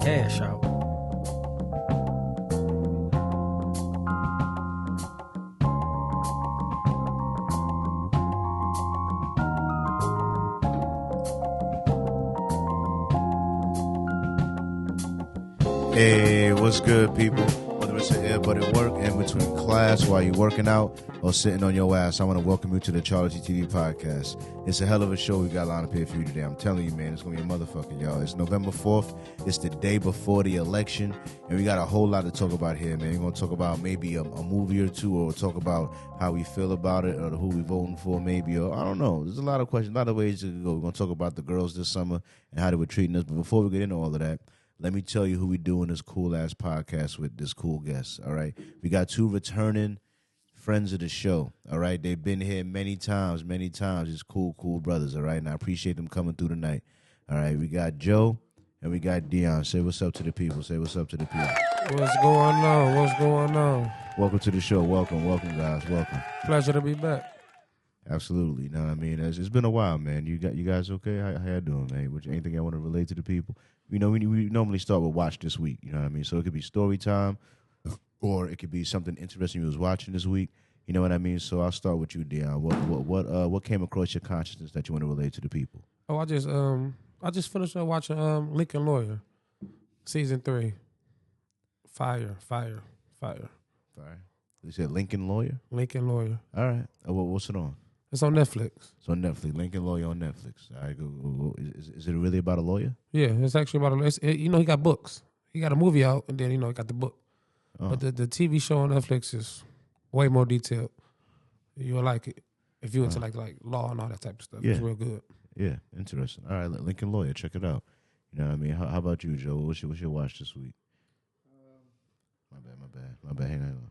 Cash out. Hey, what's good, people? Whether it's an earbud at work, in between class, while you're working out, or sitting on your ass, I want to welcome you to the CharlieGtv podcast. It's a hell of a show we got lined up here for you today. I'm telling you, man, it's going to be a motherfucker, y'all. It's November 4th. It's the day before the election, and we got a whole lot to talk about here, man. We're going to talk about maybe a movie or two, or talk about how we feel about it, or who we voting for, maybe, or I don't know. There's a lot of questions, a lot of ways to go. We're going to talk about the girls this summer and how they were treating us, but before we get into all of that, let me tell you who we doing this cool-ass podcast with, this cool guest, all right? We got two returning friends of the show, all right? They've been here many times. These cool brothers, all right? And I appreciate them coming through tonight, all right? We got Joe and we got Dion. Say what's up to the people. What's going on? Welcome to the show. Welcome, guys. Welcome. Pleasure to be back. Absolutely. You know what I mean? It's been a while, man. You guys okay? How y'all doing, man? Anything I want to relate to the people? You know, we normally start with watch this week. You know what I mean? So it could be story time, or it could be something interesting you was watching this week. You know what I mean? So I'll start with you, Dion. What came across your consciousness that you want to relate to the people? Oh, I just finished watching Lincoln Lawyer, season 3. Fire. You said Lincoln Lawyer? Lincoln Lawyer. All right. What's it on? It's on Netflix. It's on Netflix. Lincoln Lawyer on Netflix. All right. Go. Is it really about a lawyer? Yeah, it's actually about he got books. He got a movie out, and then he got the book. Oh. But the TV show on Netflix is way more detailed. You'll like it if you're into like law and all that type of stuff. Yeah. It's real good. Yeah, interesting. All right, Lincoln Lawyer, check it out. You know what I mean? How about you, Joe? What's your watch this week? My bad. Hang on.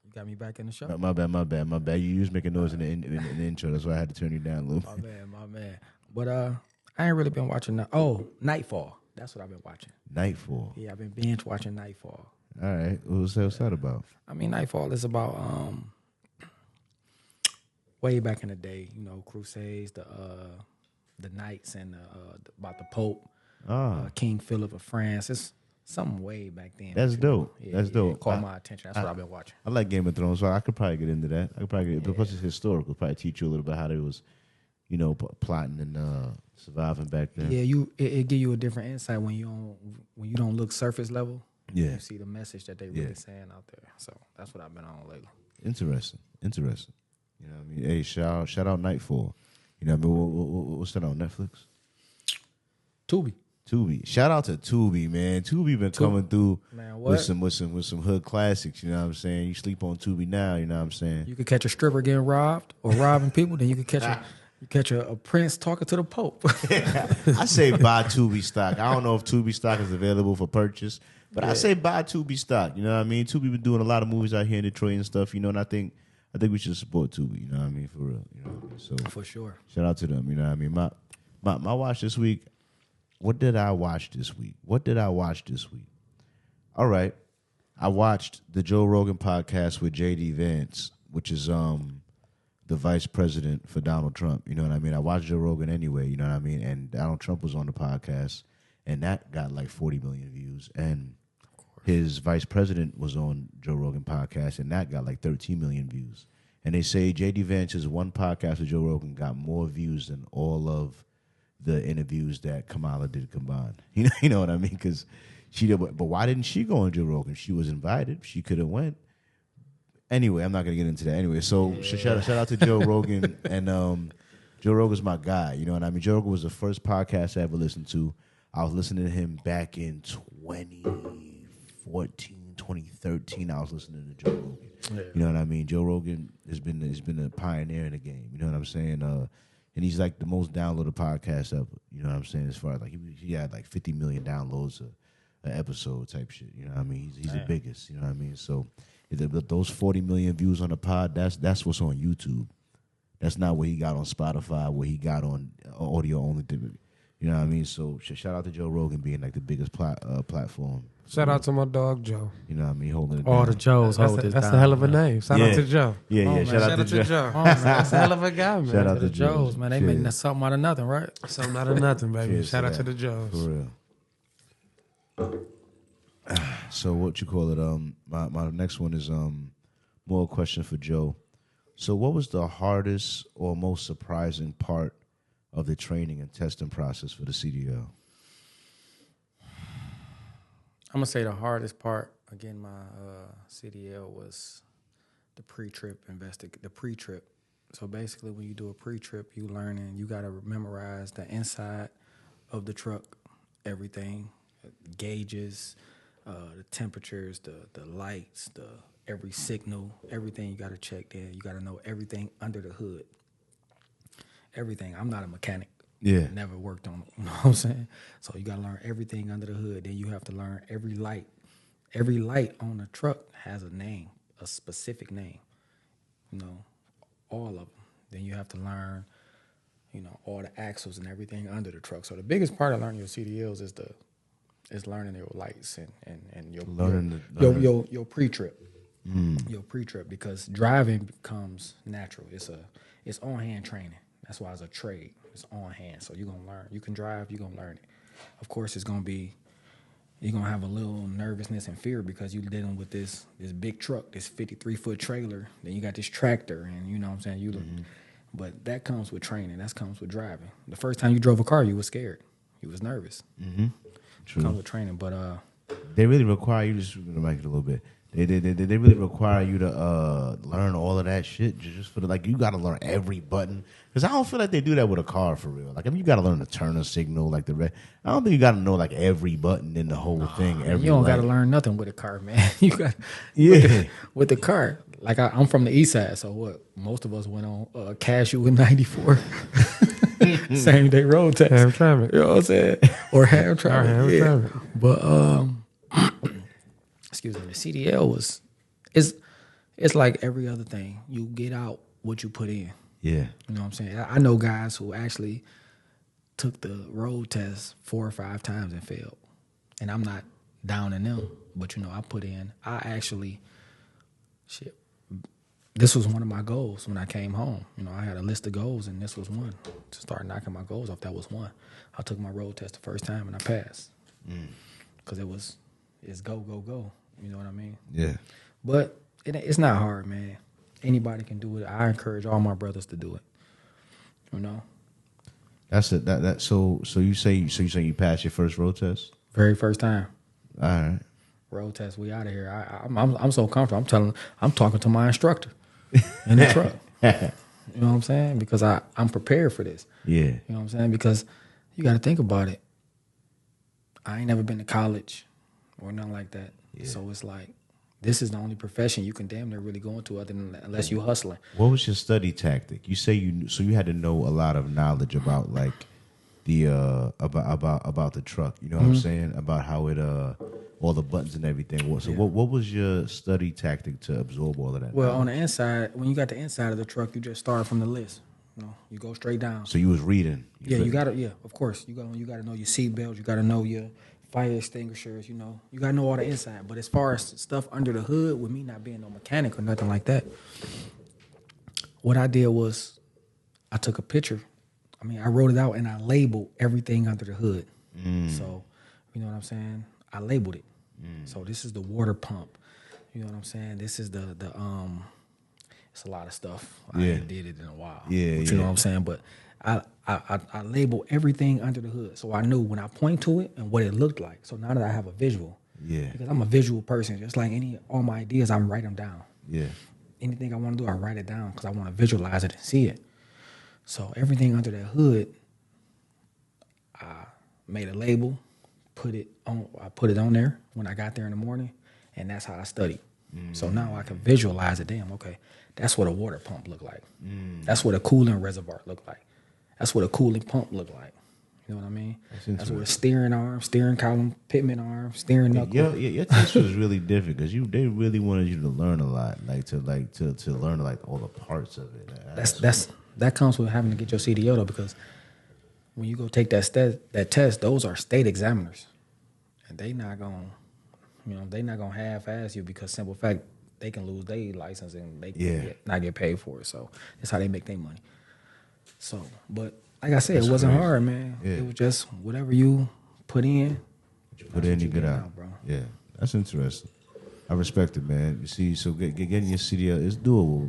You got me back in the show? My bad. You was making noise in the intro. That's why I had to turn you down a little bit. My man. But I ain't really been watching Nightfall. That's what I've been watching. Nightfall? Yeah, I've been binge watching Nightfall. All right. What's that about? I mean, Nightfall is about way back in the day, Crusades, the Knights, and about the Pope, King Philip of France. It's something way back then. That's dope. That's dope. It caught my attention. That's what I've been watching. I like Game of Thrones, so I could probably get into that. Because it's historical, probably teach you a little bit how they was, plotting and surviving back then. Yeah, it give you a different insight when you don't look surface level. Yeah, you see the message that they really saying out there. So that's what I've been on lately. Interesting. You know what I mean? Hey, shout out Nightfall. You know what I mean? What's that on Netflix? Tubi. Shout out to Tubi, man. Tubi been coming through with some hood classics, you know what I'm saying? You sleep on Tubi now, you know what I'm saying? You could catch a stripper getting robbed or robbing people, then you could catch a prince talking to the Pope. I say buy Tubi stock. I don't know if Tubi stock is available for purchase, but I say buy Tubi stock, you know what I mean? Tubi been doing a lot of movies out here in Detroit and stuff, and I think we should support Tubi, you know what I mean, for real. You know what I mean? So for sure. Shout out to them, you know what I mean? My watch this week. What did I watch this week? All right. I watched the Joe Rogan podcast with J.D. Vance, which is the vice president for Donald Trump. You know what I mean? I watched Joe Rogan anyway, you know what I mean? And Donald Trump was on the podcast, and that got like 40 million views. And his vice president was on Joe Rogan podcast, and that got like 13 million views. And they say J.D. Vance's one podcast with Joe Rogan got more views than all of the interviews that Kamala did combined. You know what I mean? Because she did, but why didn't she go on Joe Rogan? She was invited. She could have went. Anyway, I'm not gonna get into that. Anyway, so shout out to Joe Rogan, and Joe Rogan's my guy. You know what I mean? Joe Rogan was the first podcast I ever listened to. I was listening to him back in 2014, 2013. I was listening to Joe Rogan. Yeah. You know what I mean? Joe Rogan has been a pioneer in the game. You know what I'm saying? And he's like the most downloaded podcast ever. You know what I'm saying? As far as like he had like 50 million downloads an episode type shit. You know what I mean? He's the biggest. You know what I mean? So those 40 million views on the pod, that's what's on YouTube. That's not what he got on Spotify, what he got on audio only. You know what I mean? So shout out to Joe Rogan being like the biggest platform. Shout out to my dog Joe. You know what I mean? Holding it All down. the Joes hold this That's down. a hell of a name. Shout out to Joe. Yeah. Shout out to Joe. That's a hell of a guy, man. Shout out to The Joes, man. They Cheers. making something out of nothing, right? Something out of nothing, baby. Cheers Shout to out to that. the Joes. For real. So what you call it? My next one is more a question for Joe. So what was the hardest or most surprising part of the training and testing process for the CDL? I'm gonna say the hardest part again. My CDL was the pre-trip the pre-trip. So basically, when you do a pre-trip, you learning. You gotta memorize the inside of the truck, everything, gauges, the temperatures, the lights, every signal, everything you gotta check there. You gotta know everything under the hood. Everything. I'm not a mechanic. Yeah. Never worked on it. You know what I'm saying? So you got to learn everything under the hood. Then you have to learn every light. Every light on the truck has a name, a specific name. You know, all of them. Then you have to learn, you know, all the axles and everything under the truck. So the biggest part of learning your CDLs is learning your lights and your pre-trip. Your pre-trip, because driving becomes natural. It's on-hand training. That's why it's a trade. It's on hand. So you're going to learn. You can drive, you're going to learn it. Of course, you're going to have a little nervousness and fear because you're dealing with this big truck, this 53-foot trailer. Then you got this tractor, and you know what I'm saying? But that comes with training. That comes with driving. The first time you drove a car, you was scared. You was nervous. True. Comes with training. But they really require you, just to make it a little bit. They really require you to learn all of that shit just for you got to learn every button, because I don't feel like they do that with a car for real. Like, I mean, you got to learn the turner signal, like I don't think you got to know like every button in the whole thing. You don't got to learn nothing with a car, man. You got with the car. Like I'm from the east side, so what? Most of us went on Cashew in '94. Same day road test. Ham traffic. You know what I'm saying? Or ham traffic. Traffic. But excuse me, the CDL it's like every other thing. You get out what you put in. Yeah. You know what I'm saying? I know guys who actually took the road test 4 or 5 times and failed. And I'm not downing them, but you know, this was one of my goals when I came home. You know, I had a list of goals, and this was one. To start knocking my goals off, that was one. I took my road test the first time, and I passed. Because it's go, go, go. You know what I mean? Yeah. But it's not hard, man. Anybody can do it. I encourage all my brothers to do it. You know? That's it. So you say you passed your first road test? Very first time. All right. Road test, we out of here. I'm so comfortable. I'm talking to my instructor in the truck. You know what I'm saying? Because I'm prepared for this. Yeah. You know what I'm saying? Because you got to think about it. I ain't never been to college or nothing like that. Yeah. So it's like, this is the only profession you can damn near really go into other than unless you hustling. What was your study tactic? You say you had to know a lot of knowledge about like the about the truck. You know what I'm saying? About how it all the buttons and everything. So what was your study tactic to absorb all of that? Well, on the inside, when you got the inside of the truck, you just start from the list. You know, you go straight down. So you was reading. You gotta. Yeah, of course. You gotta know your seat belts. You gotta know your fire extinguishers. You know, you gotta know all the inside. But as far as stuff under the hood, with me not being no mechanic or nothing like that, what I did was I took a picture. I mean, I wrote it out and I labeled everything under the hood. So, you know what I'm saying? I labeled it. So this is the water pump. You know what I'm saying? This is the it's a lot of stuff. I ain't did it in a while. Yeah, but you know what I'm saying? But I label everything under the hood. So I knew when I point to it and what it looked like. So now that I have a visual. Yeah. Because I'm a visual person. Just like all my ideas, I write them down. Yeah. Anything I want to do, I write it down because I want to visualize it and see it. So everything under that hood, I made a label, I put it on there when I got there in the morning, and that's how I studied. So now I can visualize it. Damn, okay, that's what a water pump look like. That's what a cooling reservoir look like. That's what a cooling pump look like. You know what I mean? That's what a steering arm, steering column, pitman arm, steering knuckle. Your test was really different because they really wanted you to learn a lot, to learn like all the parts of it. That comes with having to get your CDL though, because when you go take that test, those are state examiners, and they not gonna, they not gonna half-ass you because simple fact they can lose their license and they can not get paid for it. So that's how they make their money. So, but like I said, it wasn't hard, man. Yeah. It was just whatever you put in. Put in, you get out, bro. Yeah, that's interesting. I respect it, man. You see, so getting your CDL is doable.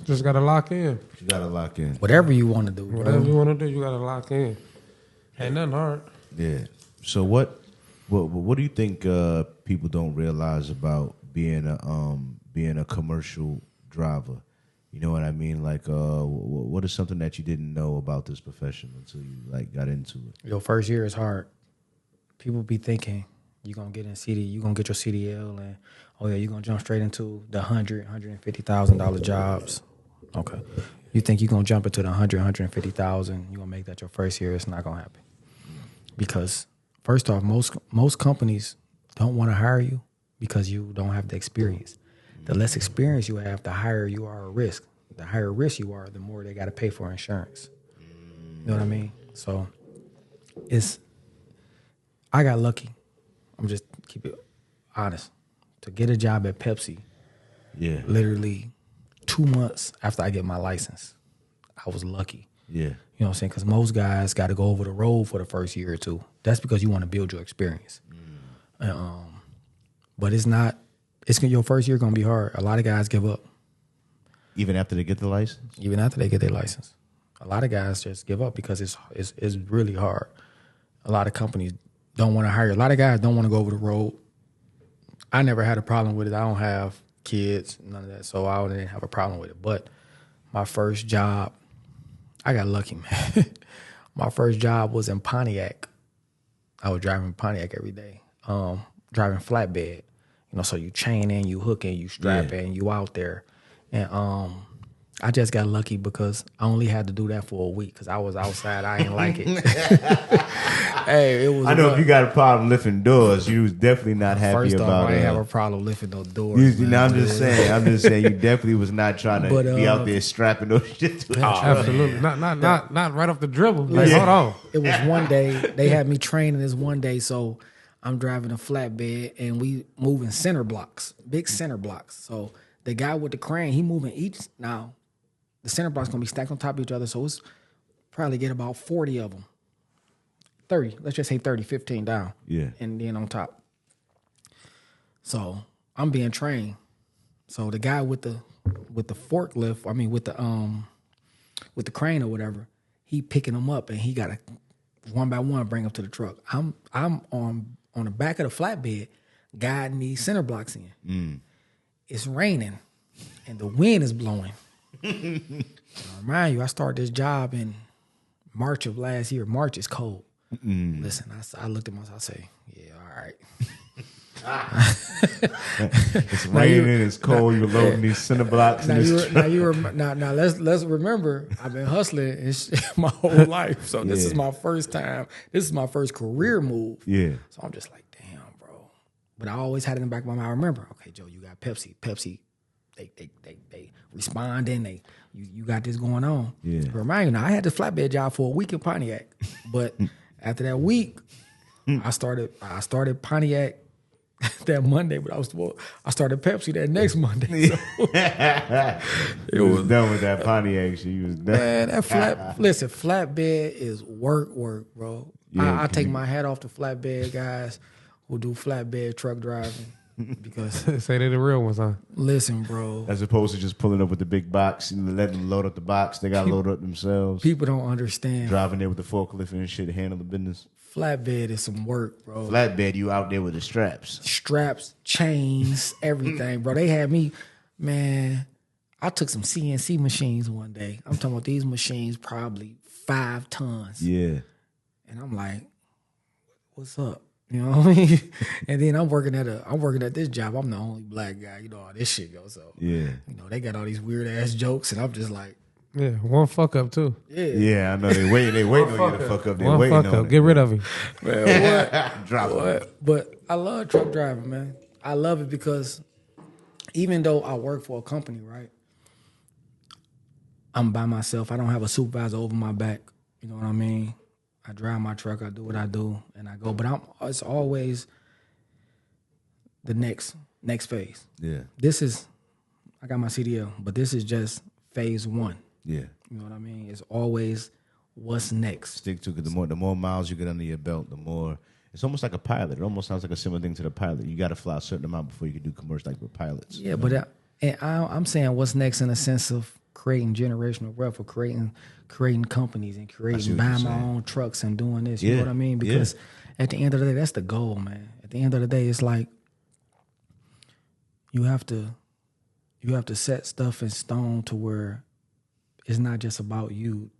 Just gotta lock in. You gotta lock in. Whatever you want to do, bro. Whatever you want to do, you gotta lock in. Ain't nothing hard. Yeah. So what do you think people don't realize about being a commercial driver? You know what I mean? Like, what is something that you didn't know about this profession until you like got into it? Your first year is hard. People be thinking you're gonna get you're gonna get your CDL, and you're gonna jump straight into the $150,000 jobs. Okay, you think you're gonna jump into the 150,000? You're gonna make that your first year? It's not gonna happen, because first off, most companies don't want to hire you because you don't have the experience. The less experience you have, the higher you are at risk. The higher risk you are, the more they got to pay for insurance. You know what I mean? So I got lucky. I'm just keep it honest. To get a job at Pepsi, literally 2 months after I get my license, I was lucky. Yeah. You know what I'm saying? Because most guys got to go over the road for the first year or two. That's because you want to build your experience. But it's not. Your first year gonna be hard. A lot of guys give up. Even after they get the license? Even after they get their license. A lot of guys just give up because it's really hard. A lot of companies don't want to hire. A lot of guys don't want to go over the road. I never had a problem with it. I don't have kids, none of that, so I didn't have a problem with it. But my first job, I got lucky, man. My first job was in Pontiac. I was driving Pontiac every day, driving flatbed. So you chain in, you hook in, you strap in, you out there. And I just got lucky because I only had to do that for a week because I was outside. I ain't like it. Hey, it was. I know if you got a problem lifting doors, you was definitely not happy first about off, I it. ain't have a problem lifting those doors. I'm just saying, you definitely was not trying to be out there strapping those shit to Absolutely. Not right off the dribble. Like, hold on. It was one day, they had me training this one day, so I'm driving a flatbed and we moving center blocks, big center blocks. So the guy with the crane, he moving each. Now, the center blocks going to be stacked on top of each other, so it's probably get about 40 of them. 30, let's just say 30, 15 down. Yeah. And then on top. So I'm being trained. So the guy with the forklift, with the crane or whatever, he picking them up and he got to one by one bring them to the truck. I'm on the back of the flatbed guiding these center blocks in. It's raining and the wind is blowing. I remind you, I started this job in March of last year. March is cold. Listen, I looked at myself, I say, yeah, all right. It's raining, it's cold, you're loading these center blocks. Now let's remember, I've been hustling my whole life. So this is my first time. This is my first career move. Yeah. So I'm just like, damn, bro. But I always had it in the back of my mind. I remember, okay, Joe, you got Pepsi. Pepsi, they responding. You got this going on. Yeah. Remind you, now I had this flatbed job for a week in Pontiac, but after that week, I started Pontiac that Monday, but I started Pepsi that next Monday. So it was done with that Pontiac shit. You was done. Man, flatbed is work, bro. Yeah, I take my hat off to flatbed guys who do flatbed truck driving because say they're the real ones, huh? Listen, bro. As opposed to just pulling up with the big box and letting them load up the box. They got to load up themselves. People don't understand. Driving there with the forklift and shit to handle the business. Flatbed is some work, bro. Flatbed, you out there with the straps. Straps, chains, everything, bro. They had me, man. I took some CNC machines one day. I'm talking about these machines probably 5 tons. Yeah. And I'm like, what's up? You know what I mean? And then I'm working at this job. I'm the only black guy. You know how this shit goes. So yeah. They got all these weird ass jokes, and I'm just like, yeah, one fuck up too. Yeah, I know they waiting on you to fuck up. They one waiting fuck on up. it. Get rid of him. Man, what? Drop it. But I love truck driving, man. I love it because even though I work for a company, right? I'm by myself. I don't have a supervisor over my back. You know what I mean? I drive my truck. I do what I do, and I go. But it's always the next phase. Yeah. I got my CDL, but this is just phase 1. Yeah. You know what I mean? It's always what's next. Stick to it. The more miles you get under your belt, the more. It's almost like a pilot. It almost sounds like a similar thing to the pilot. You got to fly a certain amount before you can do commercial, like with pilots. Yeah, but I'm saying what's next in the sense of creating generational wealth, or creating companies and buying my own trucks and doing this. You know what I mean? Because at the end of the day, that's the goal, man. At the end of the day, it's like you have to set stuff in stone to where it's not just about you.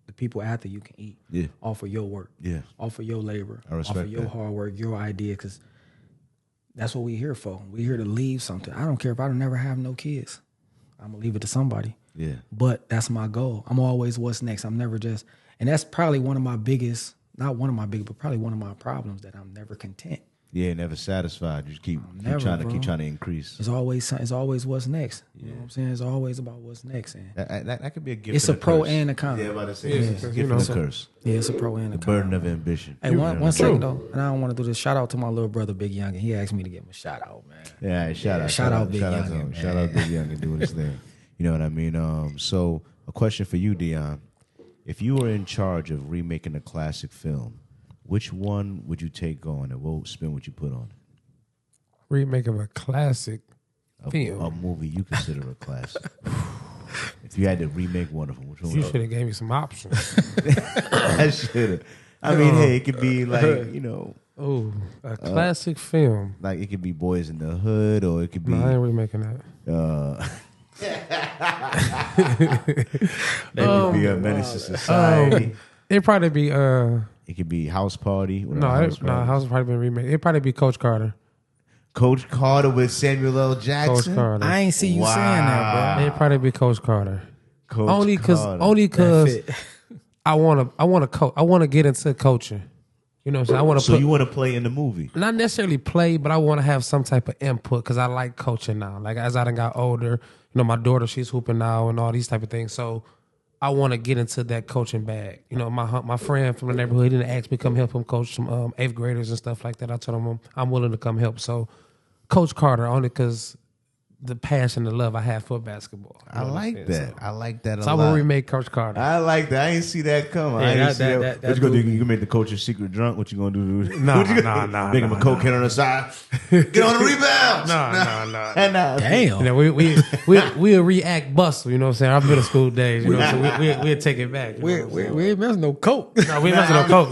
The people after you can eat off of your work, off of your labor, off of your hard work, your idea, because that's what we're here for. We're here to leave something. I don't care if I don't never have no kids. I'm going to leave it to somebody. Yeah. But that's my goal. I'm always what's next. I'm never just, and that's probably one of my biggest, not one of my biggest, but probably one of my problems, that I'm never content. Yeah, never satisfied. You just keep trying to increase. It's always what's next. You know what I'm saying? It's always about what's next. And that could be a gift. It's a pro and a con. Yeah, I'm about to say it's a gift and a curse. Yeah, it's a pro and a con. The burden of ambition. Hey, one second though, and I don't want to do this. Shout out to my little brother Big Youngin. He asked me to give him a shout out, man. Yeah, shout out Big Youngin. Shout out Big Youngin doing his thing. You know what I mean? So a question for you, Dion. If you were in charge of remaking a classic film, which one would you take on, and what spin would you put on it? Remake of a classic film. A movie you consider a classic. If you had to remake one of them, which one? You should have gave me some options. I should have. I mean, hey, it could be like, a classic film. Like it could be Boys in the Hood, or it could be. No, I ain't remaking that. It could be a Menace to Society. It'd probably be. It could be House Party. House Party been remade. It'd probably be Coach Carter. Coach Carter with Samuel L. Jackson. Coach Carter. I ain't see you saying that, bro. It'd probably be Coach Carter. Only because I want to get into coaching. You know what I'm saying? You want to play in the movie? Not necessarily play, but I want to have some type of input because I like coaching now. Like as I done got older, my daughter, she's hooping now and all these type of things. So I want to get into that coaching bag. My friend from the neighborhood, he didn't ask me to come help him coach some 8th graders and stuff like that. I told him I'm willing to come help. So Coach Carter, only because the passion, the love I have for basketball. I like that. I like that a lot. So I will remake Coach Carter. I like that. I ain't see that coming. What you gonna do? You gonna make the coach a secret drunk? What you gonna do? Nah. Make him a cokehead on the side. Get on the rebounds. Nah. Damn. We'll react bustle. You know what I'm saying? Our middle school days. You know, so we'll take it back. We ain't messing no coke. No, we ain't messing no coke.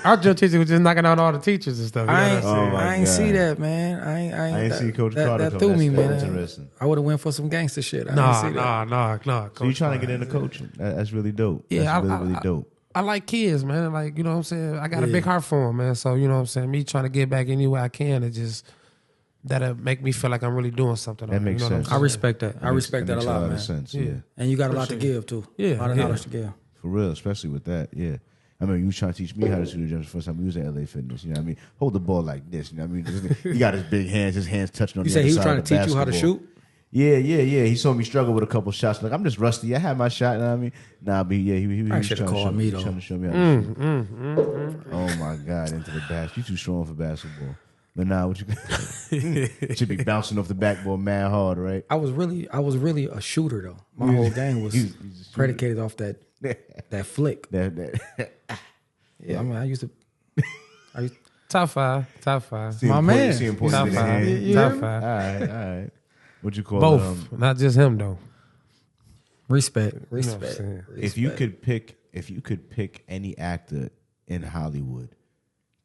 Our judge teacher was just knocking out all the teachers and stuff. I ain't see that, man. I ain't see Coach Carter. That threw me, man. Interesting. I would have went for some gangster shit. Nah. So you trying to get into coaching? That's really dope. Yeah, that's really dope. I like kids, man. Like, you know what I'm saying? I got a big heart for them, man. So, you know what I'm saying? Me trying to get back any way I can, that'll make me feel like I'm really doing something. That makes sense. I respect that. I respect that a lot, man. Sense, yeah. And you got a lot to give, too. Yeah. A lot of knowledge to give. For real, especially with that, yeah. I mean, you was trying to teach me how to shoot the jumps the first time we was at LA Fitness. You know what I mean? Hold the ball like this. You know what I mean? He got his big hands, his hands touching on the other side. You say he was trying to teach you how to shoot? Yeah. He saw me struggle with a couple shots. Like, I'm just rusty. I had my shot. You know what I mean? Nah, but yeah, he was trying to show me how to shoot. Oh my God, into the basket. You too strong for basketball. But nah, what you should be bouncing off the backboard mad hard, right? I was really a shooter though. My whole game was predicated off that flick. Yeah, I mean, I used to. Top five. My man. Top five. All right. What you call both? Not just him though. Respect. You know what I'm saying? If you could pick any actor in Hollywood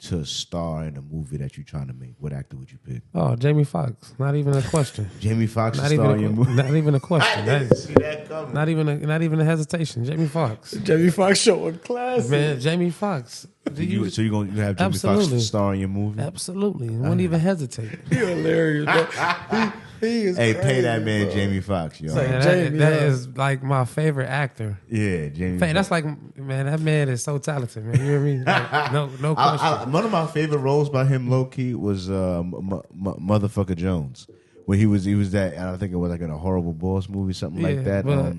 to star in a movie that you're trying to make, what actor would you pick? Oh, Jamie Foxx. Not even a question. Jamie Foxx to star in your movie? Not even a question. I didn't see that coming. Not even a hesitation. Jamie Foxx. Jamie Foxx showing class. Man, Jamie Foxx. So you're going to have Jamie Foxx to star in your movie? Absolutely. Wouldn't even hesitate. You're hilarious, bro. He is hey, crazy, pay that man bro. Jamie Foxx, yo. That is like my favorite actor. Yeah, Jamie Foxx. That's like, man, that man is so talented, man. You hear me? Like, no question. One of my favorite roles by him, low key, was Motherfucker Jones. when he was that. I think it was like in a Horrible Boss movie, something like that. But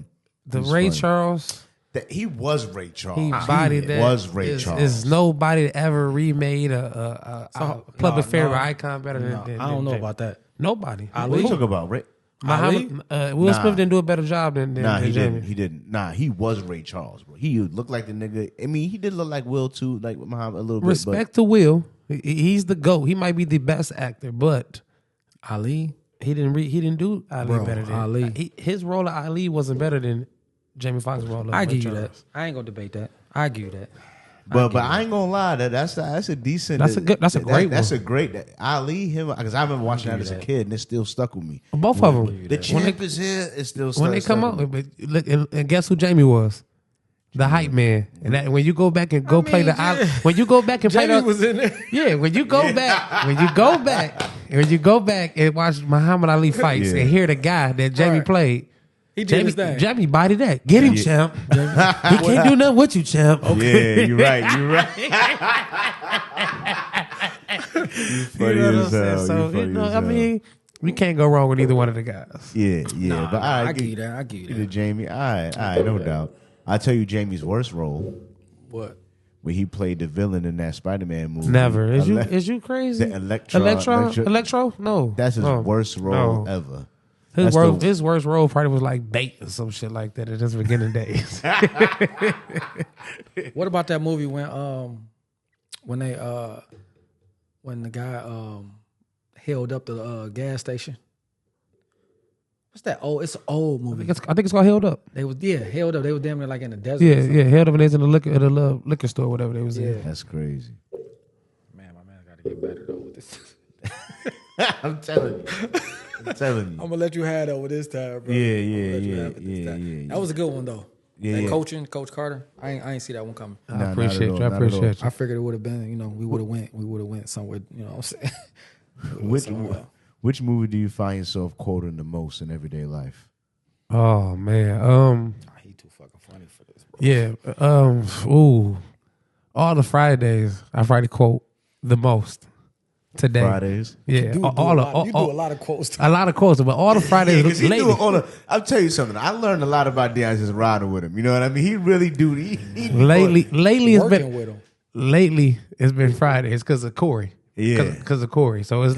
the Ray funny. Charles, He was Ray Charles. he bodied that. Was Ray Charles. Is nobody that ever remade a public figure icon better than I don't know Jamie. about that. Nobody. What are you talking about, Ray? Will Smith didn't do a better job than He Jamie. didn't. He didn't. Nah, he was Ray Charles, bro. He looked like the nigga. I mean, he did look like Will too, like Muhammad a little bit. Respect to Will. He's the GOAT. He might be the best actor, but Ali, he didn't do Ali better than Ali. His role of Ali wasn't better than Jamie Foxx's role of I Ray give you Charles. that. I ain't gonna debate that. I give you that. But I ain't gonna lie, that's a decent. That's a great That's one. a great Ali him because I remember watching that as a kid and it still stuck with me. Both of them. The champ is here. It's still When they come out, but look, and guess who Jamie was? The hype man. And that, when you go back and play when you go back and play Jamie was in there. Yeah, when you go back and watch Muhammad Ali fights and hear the guy that Jamie played. He did his thing. Jamie bodied that. Get him, champ. He can't do nothing with you, champ. Yeah, you're right. You're right. You funny You know what I'm as saying? hell. So, I mean, we can't go wrong with either one of the guys. Yeah. But I give you that. I give you to that. Jamie. All right, no doubt. I'll tell you Jamie's worst role What? when he played the villain in that Spider-Man movie. Never. Is you crazy? The Electro? No. That's his No. worst role No. ever. His worst role probably was like bait or some shit like that in his beginning days. What about that movie when the guy held up the gas station? What's that? Oh, it's an old movie. I think it's called Held Up. They was held up. They were damn near like in the desert. Yeah, Held Up and they was in the liquor store, whatever they was in. That's crazy. Man, my man got to get better though with this. I'm telling you. I'm gonna let you have it over this time, bro. Yeah. That was a good one though. Yeah, That yeah. Coach Carter. I ain't see that one coming. I appreciate you. I figured it would have been, we would have went somewhere, you know what I'm saying? Which movie do you find yourself quoting the most in everyday life? Oh man. He too fucking funny for this, bro. Yeah. All the Fridays I Friday quote the most today. Fridays. Yeah. You do a lot of quotes. A lot of quotes, but all the Fridays lately. I'll tell you something. I learned a lot about Deion just riding with him. You know what I mean? He really do. Lately it's Working been with him. lately it's been Fridays because of Corey. Yeah. Because of Corey. So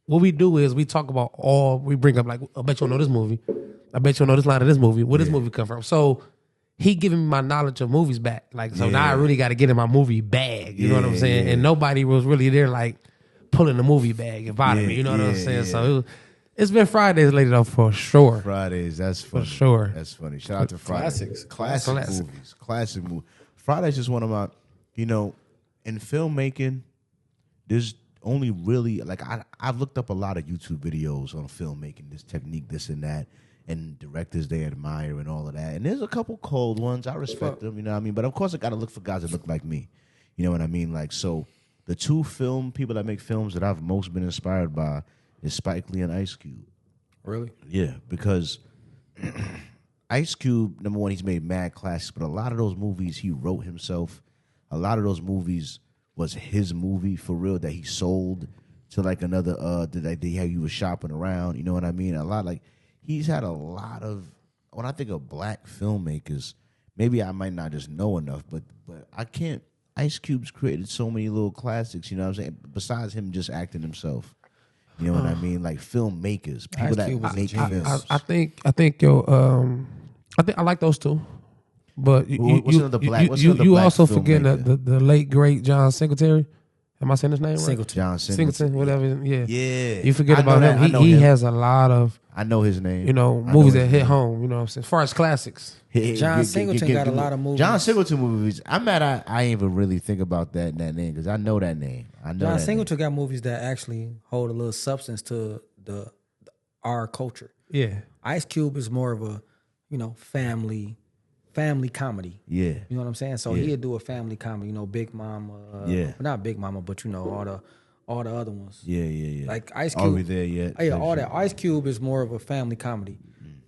what we do is we talk about we bring up like, I bet you'll know this movie. I bet you'll know this line of this movie. Where this movie come from? So he giving me my knowledge of movies back. Like, so now I really got to get in my movie bag. You know what I'm saying? And nobody was really there like pulling the movie bag and bothering me. You know what I'm saying? So it's been Fridays lately though for sure. Fridays, that's funny. For sure. That's funny. Shout out to Fridays. Classics. Classic movies. Friday's just one of my, in filmmaking, there's only really, like, I've looked up a lot of YouTube videos on filmmaking, this technique, this and that, and directors they admire and all of that. And there's a couple cold ones. I respect them, you know what I mean? But of course, I got to look for guys that look like me. You know what I mean? Like, so the two people that make films that I've most been inspired by is Spike Lee and Ice Cube. Really? Yeah, because Ice Cube, number one, he's made mad classics, but a lot of those movies he wrote himself. A lot of those movies was his movie for real that he sold to like another that he was shopping around. You know what I mean? A lot, like, he's had a lot of, when I think of black filmmakers, maybe I might not just know enough, but I can't. Ice Cube's created so many little classics, you know what I'm saying? Besides him just acting himself. You know what I mean? Like filmmakers, people Ice Cube was that a make genius. films. I think I like those two. But What's another black you also filmmaker? forgetting the late great John Singletary. Am I saying his name right? Singleton. John Singleton. whatever. Yeah. Yeah. You forget I know about that. I him. know He him. has a lot of I know his name. movies that hit home. You know what I'm saying? As far as classics. John Singleton got a lot of movies. John Singleton movies. I'm mad I ain't even really think about that name because I know that name. John Singleton got movies that actually hold a little substance to our culture. Yeah. Ice Cube is more of a, family comedy. Yeah. You know what I'm saying? So he'd do a family comedy, Big Mama. Yeah. Not Big Mama, but all the other ones. Yeah. Like Ice Cube. Are we there yet? Yeah, all that. Ice Cube is more of a family comedy.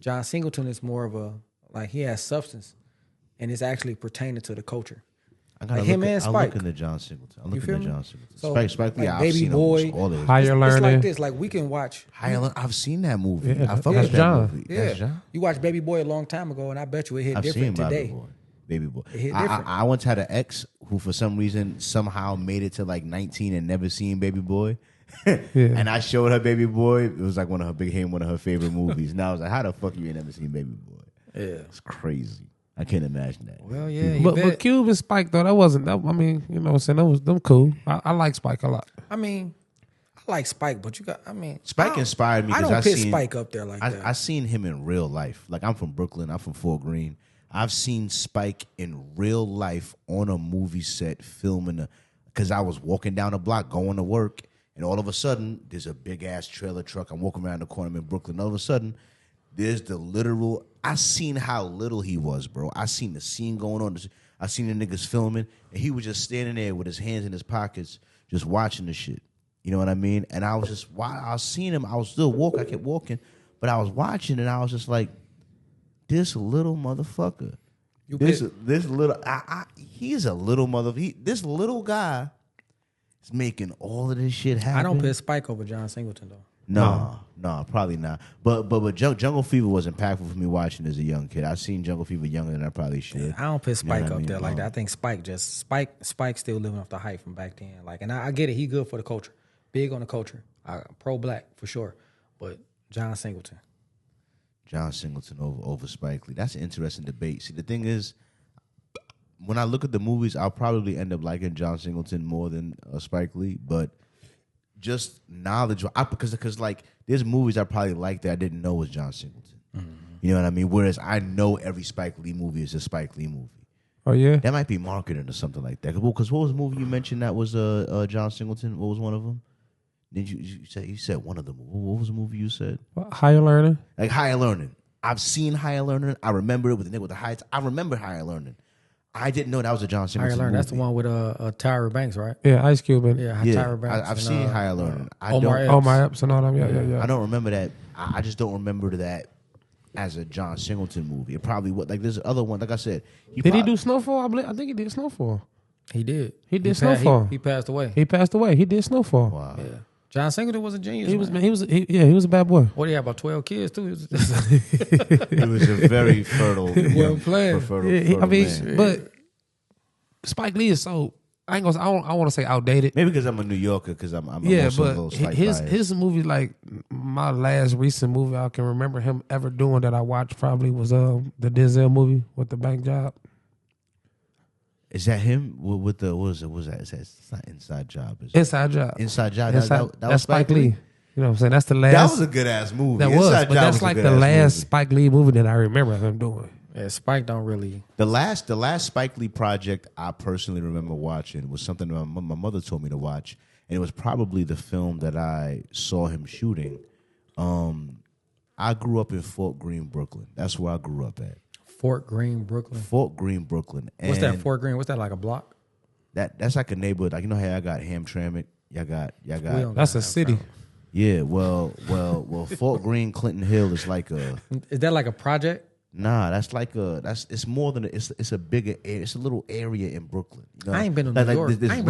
John Singleton is more of a, like, he has substance and it's actually pertaining to the culture. I gotta Like him look and at, I'll Spike. look into John Singleton. I'm You looking feel at me? John Singleton. So, Spike Lee, like I've Baby seen Boy, almost all of his. Higher It's learning. like this. Like we can watch. I've seen that movie. Yeah, I fuck that's with that John. movie. Yeah, That's John. you watched Baby Boy a long time ago, and I bet you it hit I've seen different today. Baby Boy. It hit different. I once had an ex who, for some reason, somehow made it to like 19 and never seen Baby Boy. And I showed her Baby Boy. It was like one of her favorite movies. And I was like, how the fuck you ain't never seen Baby Boy? Yeah, It's crazy. I can't imagine that. well, yeah, you But bet. Cube and Spike though, that wasn't. That, I mean, you know what I'm saying? That was them cool. I like Spike a lot. I mean, I like Spike, but you got. I mean, Spike inspired me I because don't put seen Spike up there like that. I seen him in real life. Like, I'm from Brooklyn. I'm from Fort Greene. I've seen Spike in real life on a movie set filming because I was walking down the block going to work, and all of a sudden there's a big ass trailer truck. I'm walking around the corner. I'm in Brooklyn. All of a sudden there's the literal. I seen how little he was, bro. I seen the scene going on. I seen the niggas filming, and he was just standing there with his hands in his pockets, just watching the shit. You know what I mean? And I was just, while I was seeing him, I was still walking. I kept walking, but I was watching, and I was just like, this little motherfucker. This little, he's a little motherfucker. This little guy is making all of this shit happen. I don't put Spike over John Singleton though. No, probably not. But Jungle Fever was impactful for me watching as a young kid. I've seen Jungle Fever younger than I probably should. I don't put Spike what I up mean? there like that. I think Spike still living off the hype from back then. Like, and I get it. He good for the culture, big on the culture, pro black for sure. But John Singleton over Spike Lee. That's an interesting debate. See, the thing is, when I look at the movies, I'll probably end up liking John Singleton more than Spike Lee. But just knowledge, because like there's movies I probably like that I didn't know was John Singleton. Mm-hmm. You know what I mean? Whereas I know every Spike Lee movie is a Spike Lee movie. Oh yeah, that might be marketing or something like that. Because what was the movie you mentioned that was John Singleton? What was one of them? Did you said one of them? What was the movie you said? Higher Learning. Like Higher Learning. I've seen Higher Learning. I remember it with the nigga with the heights. I remember Higher Learning. I didn't know that was a John Singleton Higher Learning. movie. That's the one with Tyra Banks, right? Yeah, Ice Cube. And Tyra Banks. I've seen Higher Learning. Omar Epps and all them. Yeah. I don't remember that. I just don't remember that as a John Singleton movie. It probably was like there's other one. Like I said, he do Snowfall? I think he did Snowfall. He did. He did Snowfall. He passed away. He passed away. He did Snowfall. Wow. Yeah. John Singleton was a genius. He was a bad boy. What do you have about 12 kids too? He was a very fertile. Well played. Fertile I mean, man. but Spike Lee is so. I don't want to say outdated. Maybe because I'm a New Yorker. Because I'm yeah, also a but little slight biased. his movie, like my last recent movie I can remember him ever doing that I watched probably was the Denzel movie with the bank job. Is that him with the what was that? It's not Inside Job. Is it? Inside Job. Inside Job. That That's was Spike Lee. You know what I'm saying? That's the last. That was a good ass movie. That Inside was, Job but that's was a like the good-ass last movie. Spike Lee movie that I remember him doing. Yeah, Spike don't really. The last Spike Lee project I personally remember watching was something my mother told me to watch, and it was probably the film that I saw him shooting. I grew up in Fort Greene, Brooklyn. That's where I grew up at. Fort Greene, Brooklyn. Fort Greene, Brooklyn. And What's that? Fort Greene. What's that? Like a block? That's like a neighborhood. Like, you know how I got Hamtramck. Y'all got. That's a city. Yeah. Well. Fort Greene, Clinton Hill is like a. Is that like a project? Nah, it's more than it's a bigger area. It's a little area in Brooklyn. You know? I ain't been to New York. There's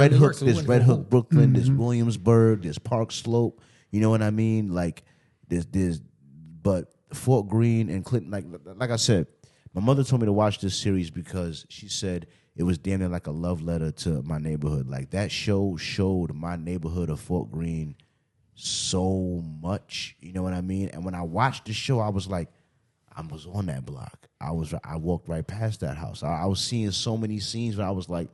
Red Hook, Brooklyn. Mm-hmm. There's Williamsburg. There's Park Slope. You know what I mean? Like but Fort Greene and Clinton. Like I said, my mother told me to watch this series because she said it was damn near like a love letter to my neighborhood. Like, that show showed my neighborhood of Fort Greene so much. You know what I mean? And when I watched the show, I was like, I was on that block. I walked right past that house. I was seeing so many scenes where I was like,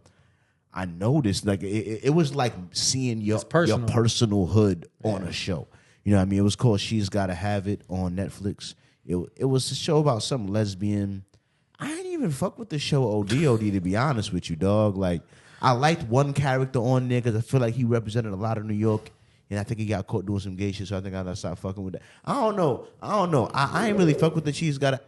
I know this. Like, it was like seeing your personal hood on a show. You know what I mean? It was called She's Gotta Have It on Netflix. It was a show about some lesbian. I didn't even fuck with the show OD, to be honest with you, dog. Like, I liked one character on there because I feel like he represented a lot of New York. And I think he got caught doing some gay shit, so I think I gotta stop fucking with that. I don't know. I ain't really fuck with the She's Gotta.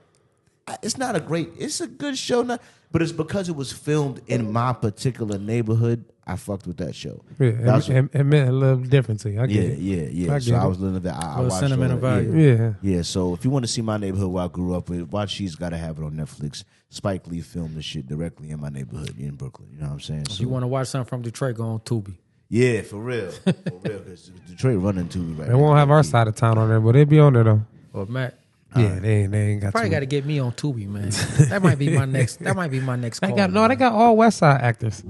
It's not a great. It's a good show, but it's because it was filmed in my particular neighborhood. I fucked with that show. Yeah, That's it meant a little different to you. I get it. yeah. I So get I it. was living that. I Little watched sentimental all that. value. Yeah. So if you want to see my neighborhood where I grew up with, watch She's Gotta Have It on Netflix. Spike Lee filmed the shit directly in my neighborhood in Brooklyn. You know what I'm saying? If So you want to watch something from Detroit, go on Tubi. yeah, for real, because Detroit running to me right They now. won't have our side of town on there, but they be on there though. Or Matt. Yeah, they ain't got Probably to. got to get me on Tubi, man. That might be my next. That might be my next They call. got man. they got all West Side actors.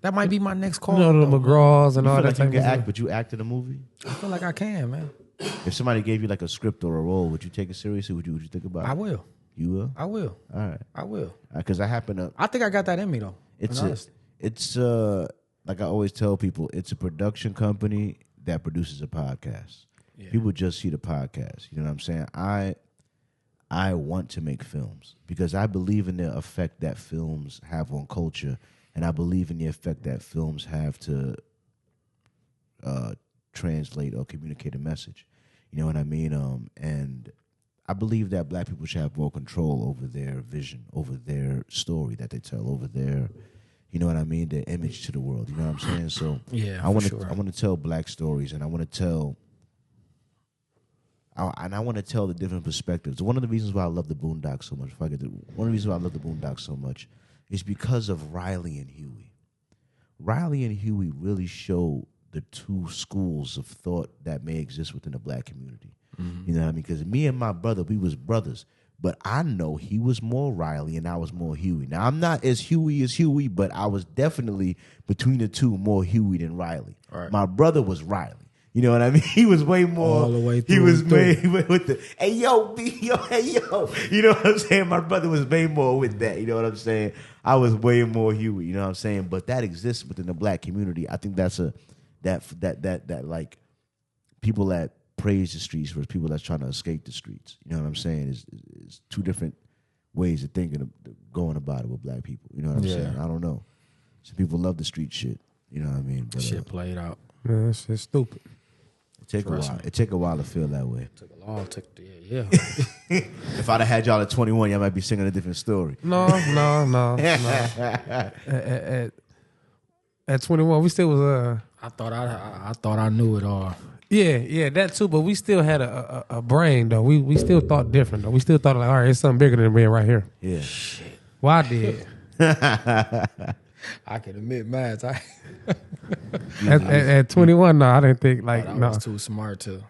That might be my next call. You know the though, man. McGraws and You all feel that like you type can of act, stuff. but you act in a movie. I feel like I can, man. If somebody gave you like a script or a role, would you take it seriously? Would you think about it? I will. You will. I will. All right. I will. Because I happen to. I think I got that in me though. It's like I always tell people, it's a production company that produces a podcast. Yeah. People just see the podcast. You know what I'm saying? I want to make films because I believe in the effect that films have on culture, and I believe in the effect that films have to translate or communicate a message. You know what I mean? And I believe that black people should have more control over their vision, over their story that they tell, over their, you know what I mean, their image to the world. You know what I'm saying? So Yeah, I want to sure. I want to tell black stories, and I want to tell. I want to tell the different perspectives. One of the reasons why I love the Boondocks so much, one of the reasons why I love the Boondocks so much, is because of Riley and Huey. Riley and Huey really show the two schools of thought that may exist within the black community. Mm-hmm. You know what I mean? Because me and my brother, we was brothers, but I know he was more Riley and I was more Huey. Now I'm not as Huey, but I was definitely between the two more Huey than Riley. Right. My brother was Riley. You know what I mean? He was way more. All the way through He was and through. made with the hey yo, hey yo. You know what I'm saying? My brother was way more with that. You know what I'm saying? I was way more Huey. You know what I'm saying? But that exists within the black community. I think that's that like people that praise the streets versus people that's trying to escape the streets. You know what I'm saying? Is two different ways of thinking of going about it with black people. You know what I'm saying? I don't know. Some people love the street shit. You know what I mean? But, Shit played out. Man, that shit's stupid. It take a while. It take a while to feel that way. Took a long. Yeah. If I'd have had y'all at 21, y'all might be singing a different story. No. At 21, we still was I thought I knew it all. yeah, that too. But we still had a brain though. We still thought different though. We still thought like, all right, it's something bigger than being right here. Yeah. Shit. Well, I did. I can admit, Mads. At 21, no, I didn't think like I no. was too smart to.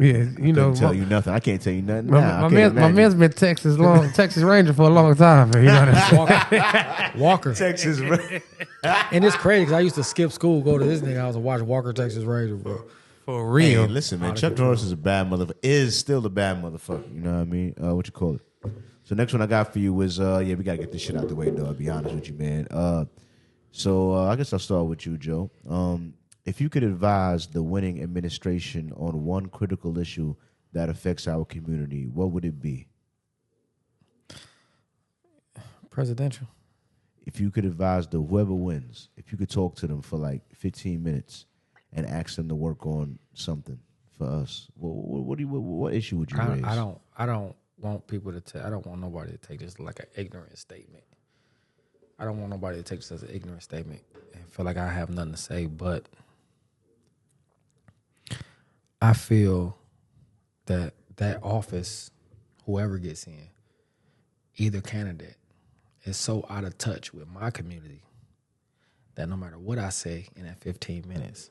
Yeah, you know, Couldn't tell you nothing. I can't tell you nothing. my man's been Texas Ranger for a long time. You know that. Walker. Texas. And it's crazy because I used to skip school, go to this nigga house and watch Walker, Texas Ranger, bro. For Hey, real. listen, man. Chuck Norris is a bad motherfucker. Is still a bad motherfucker. You know what I mean? What you call it? So next one I got for you is we gotta get this shit out the way, though. I'll be honest with you, man. So I guess I'll start with you, Joe. If you could advise the winning administration on one critical issue that affects our community, what would it be? Presidential. If you could advise whoever wins, if you could talk to them for like 15 minutes and ask them to work on something for us, what issue would you raise? I don't want people to I don't want nobody to take this like an ignorant statement. I don't want nobody to take this as an ignorant statement and feel like I have nothing to say, but I feel that office, whoever gets in, either candidate, is so out of touch with my community that no matter what I say in that 15 minutes,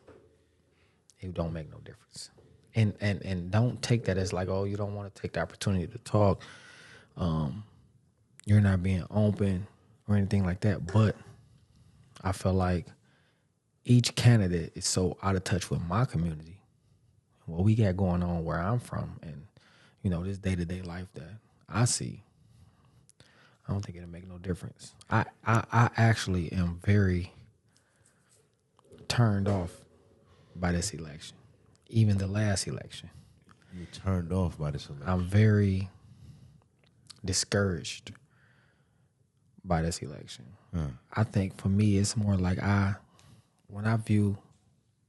it don't make no difference. And don't take that as like, oh, you don't want to take the opportunity to talk. You're not being open or anything like that. But I feel like each candidate is so out of touch with my community, what we got going on where I'm from, and you know this day-to-day life that I see. I don't think it'll make no difference. I actually am very turned off by this election, even the last election. You're turned off by this election. I'm very discouraged by this election. I think for me, it's more like when I view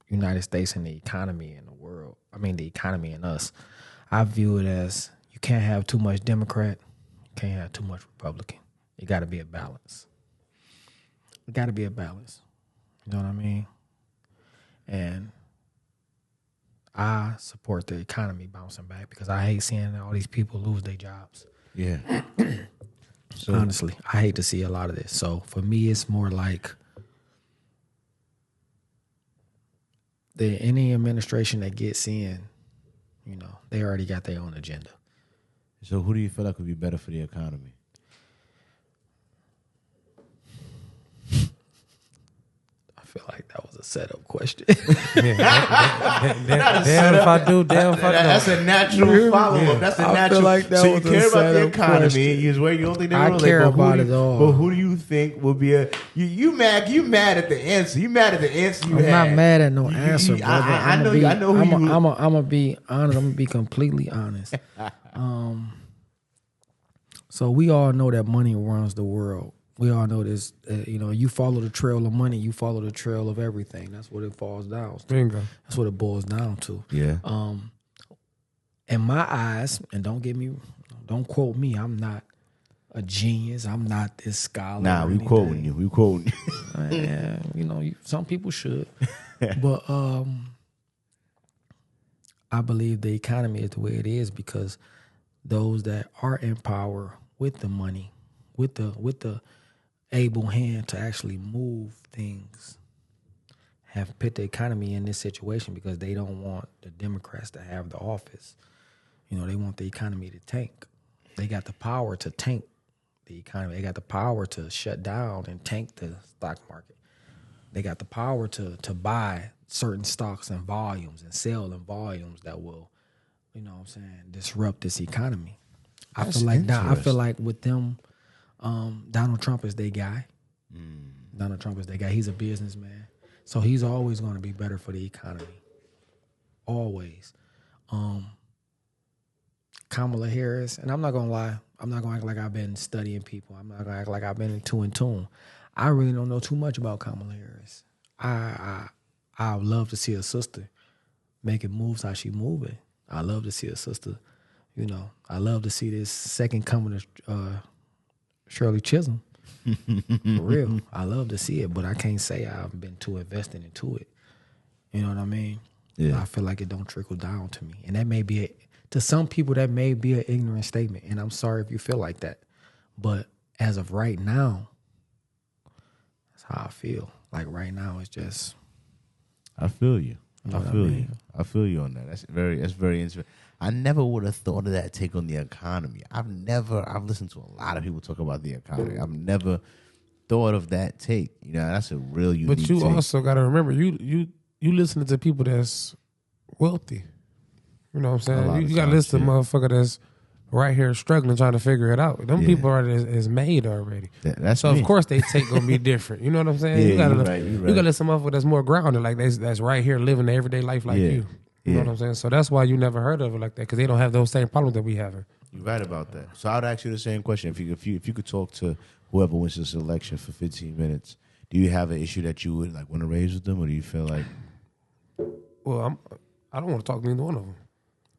United States and the economy in the world, the economy in us, I view it as you can't have too much Democrat, you can't have too much Republican. It got to be a balance. got to be a balance. You know what I mean? And I support the economy bouncing back because I hate seeing all these people lose their jobs. Yeah. So Honestly, I hate to see a lot of this. So for me, it's more like any administration that gets in, you know, they already got their own agenda. So who do you feel like would be better for the economy? I feel like that was a setup question. Damn if I do, damn if I don't. That's a natural follow-up. That's a I natural. feel like that so you was a care about the setup economy. question. You don't think they I relate, care but who about do it you- all. But who do you think will be a you mad? You mad at the answer? You mad at the answer you I'm had? not mad at no answer, brother. I know. I know who I'm you. gonna be honest. I'm gonna be completely honest. So we all know that money runs the world. We all know this. You know, you follow the trail of money, you follow the trail of everything. That's what it falls down to. Bingo. That's what it boils down to. Yeah. In my eyes, and don't quote me. I'm not a genius. I'm not this scholar. Nah, or we anything. quoting you. We quoting you. Yeah, you know, some people should, but I believe the economy is the way it is because those that are in power with the money, with the able hand to actually move things, have put the economy in this situation because they don't want the Democrats to have the office. You know, they want the economy to tank. They got the power to tank the economy. They got the power to shut down and tank the stock market. They got the power to buy certain stocks in volumes and sell in volumes that will, you know what I'm saying, disrupt this economy. I feel like with them, Donald Trump is their guy. Donald Trump is their guy. He's a businessman. So he's always going to be better for the economy. Always. Kamala Harris, and I'm not going to lie, I'm not going to act like I've been studying people. I'm not going to act like I've been in tune. I really don't know too much about Kamala Harris. I would love to see a sister making moves how she moving. I love to see a sister, you know. I love to see this second coming of Shirley Chisholm. For real. I love to see it, but I can't say I've been too invested into it. You know what I mean? Yeah. I feel like it don't trickle down to me. And that may be, to some people, that may be an ignorant statement. And I'm sorry if you feel like that. But as of right now, that's how I feel. Like right now, it's just. I feel you. know I what I feel you. mean? I feel you on that. That's very interesting. I never would have thought of that take on the economy. I've listened to a lot of people talk about the economy. I've never thought of that take. You know, that's a real unique But you take. also got to remember, you listening to people that's wealthy. You know what I'm A lot saying? of You got to times, listen to motherfucker that's right here struggling, trying to figure it out. Them Yeah. people are is made already. That's So me. of course they take gonna be different. You know what I'm saying? Yeah, you gotta you're right. you gotta listen to motherfucker that's more grounded, like that's right here living the everyday life like Yeah. you. You know what I'm saying? So that's why you never heard of it like that, because they don't have those same problems that we having. You're right about that. So I'd ask you the same question. If you could talk to whoever wins this election for 15 minutes, do you have an issue that you would like want to raise with them, or do you feel like, Well, I don't want to talk to neither one of them.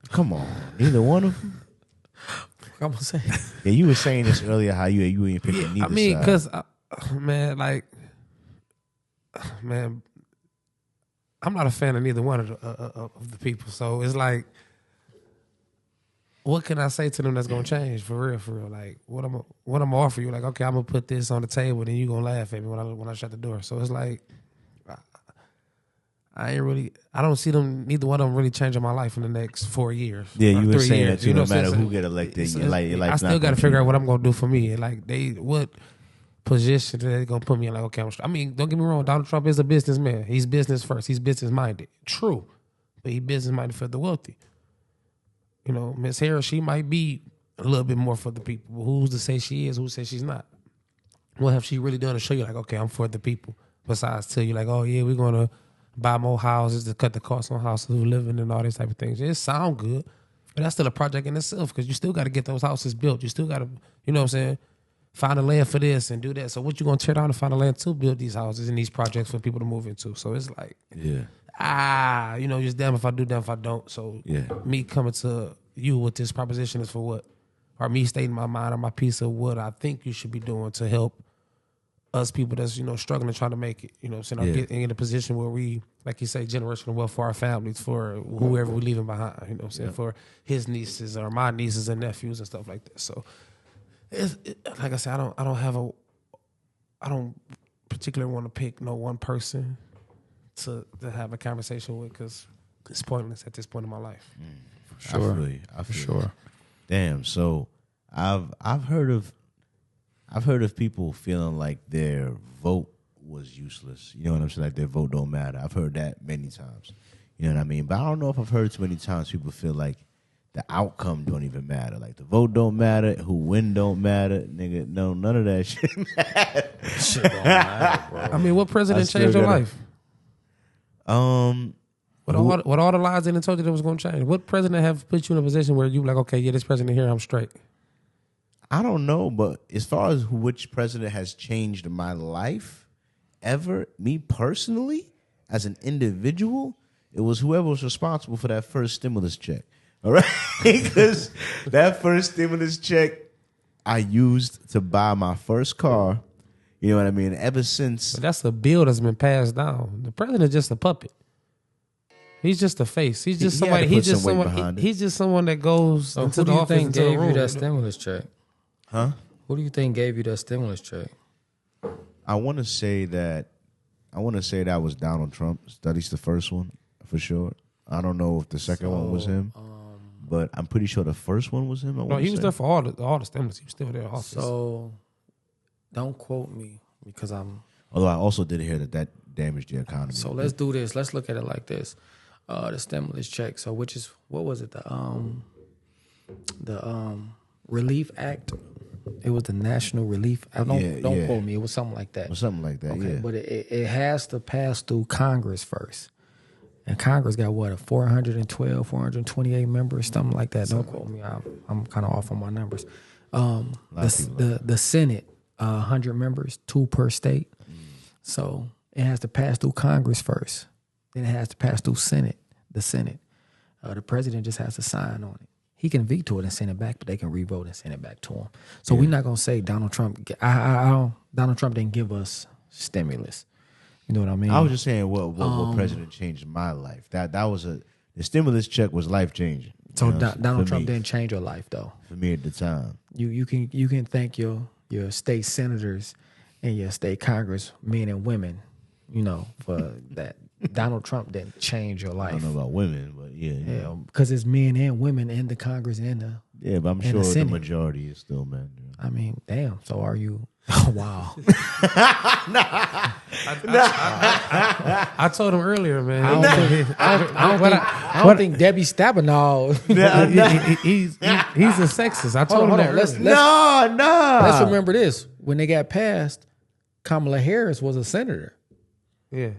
come on, neither one of them? I'm gonna say. Yeah, you were saying this earlier how you ain't picking neither I mean, side. because man, I'm not a fan of neither one of the people. So it's like, what can I say to them that's gonna change for real? Like, what I'm gonna offer you? Like, okay, I'm gonna put this on the table, then you gonna laugh at me when I shut the door. So it's like, I don't see them, neither one of them really changing my life in the next 4 years. Yeah, or you were 3 saying years. that too. No what I'm matter saying? who get elected, So your life's I still not got to gonna figure out change. what I'm gonna do for me. Like, what position they're gonna put me in? Like, okay, I mean, don't get me wrong. Donald Trump is a businessman. He's business first. He's business minded. True, but he's business minded for the wealthy. You know, Miss Harris, she might be a little bit more for the people. But who's to say she is? Who says she's not? What have she really done to show you, like, okay, I'm for the people? Besides tell you, like, oh yeah, we're gonna buy more houses to cut the cost on houses who live in and all these type of things. It sound good, but that's still a project in itself, because you still got to get those houses built. You still got to, you know what I'm saying, find a land for this and do that. So what you gonna tear down to find a land to build these houses and these projects for people to move into? So it's like, Yeah. just damn if I do, damn if I don't. So Yeah. me coming to you with this proposition is for what? Or me stating my mind or my piece of what I think you should be doing to help us people that's, struggling, trying to make it, saying, I'm getting in a position where we, like you say, generational wealth for our families, for whoever we're leaving behind, saying, for his nieces or my nieces and nephews and stuff like that. So, like I said, I don't particularly want to pick no one person to have a conversation with, because it's pointless at this point in my life. Sure. I feel sure. you. Damn. So I've heard of people feeling like their vote was useless. You know what I'm saying? Like their vote don't matter. I've heard that many times. You know what I mean? But I don't know if I've heard too many times people feel like the outcome don't even matter. Like the vote don't matter, who win don't matter. Nigga, no, none of that shit matter. Shit don't matter, bro. I mean, what president changed your life? With all the lies they done told you that was going to change, what president have put you in a position where you like, okay, yeah, this president here, I'm straight? I don't know, but as far as which president has changed my life ever, me personally, as an individual, it was whoever was responsible for that first stimulus check. All right? Because that first stimulus check I used to buy my first car. You know what I mean? Ever since. But that's a bill that's been passed down. The president's just a puppet. He's just a face. He's just somebody. He's just someone. He's just someone that goes into the office. Who do you think gave you that stimulus check? Huh? Who do you think gave you that stimulus check? I want to say that was Donald Trump. At least the first one, for sure. I don't know if the second one was him, but I'm pretty sure the first one was him. No, he was there for all the stimulus. He was still there in office. So, don't quote me because I'm. Although I also did hear that damaged the economy. So let's do this. Let's look at it like this. The stimulus check. So what was it? The Relief Act. It was the National Relief. Don't quote me. It was something like that. Or something like that. Okay, yeah. but it has to pass through Congress first, and Congress got what, 428 members, something like that. Don't quote me. I'm kind of off on my numbers. The Senate, 100 members, 2 per state. So it has to pass through Congress first. Then it has to pass through the Senate. The president just has to sign on it. He can veto it and send it back, but they can revote and send it back to him. So we're not gonna say Donald Trump. Donald Trump didn't give us stimulus. You know what I mean? I was just saying what president changed my life. That was the stimulus check was life changing. So Donald Trump didn't change your life though. For me at the time, you can thank your state senators and your state Congress men and women, for that. Donald Trump didn't change your life. I don't know about women, but yeah, because it's men and women in the Congress and the but I'm sure the majority is still men. Yeah. I mean, damn. So are you? Oh, wow. I told him earlier, man. I don't think Debbie Stabenow. He's a sexist. I told him that earlier. No. Let's remember this: when they got passed, Kamala Harris was a senator. Yeah,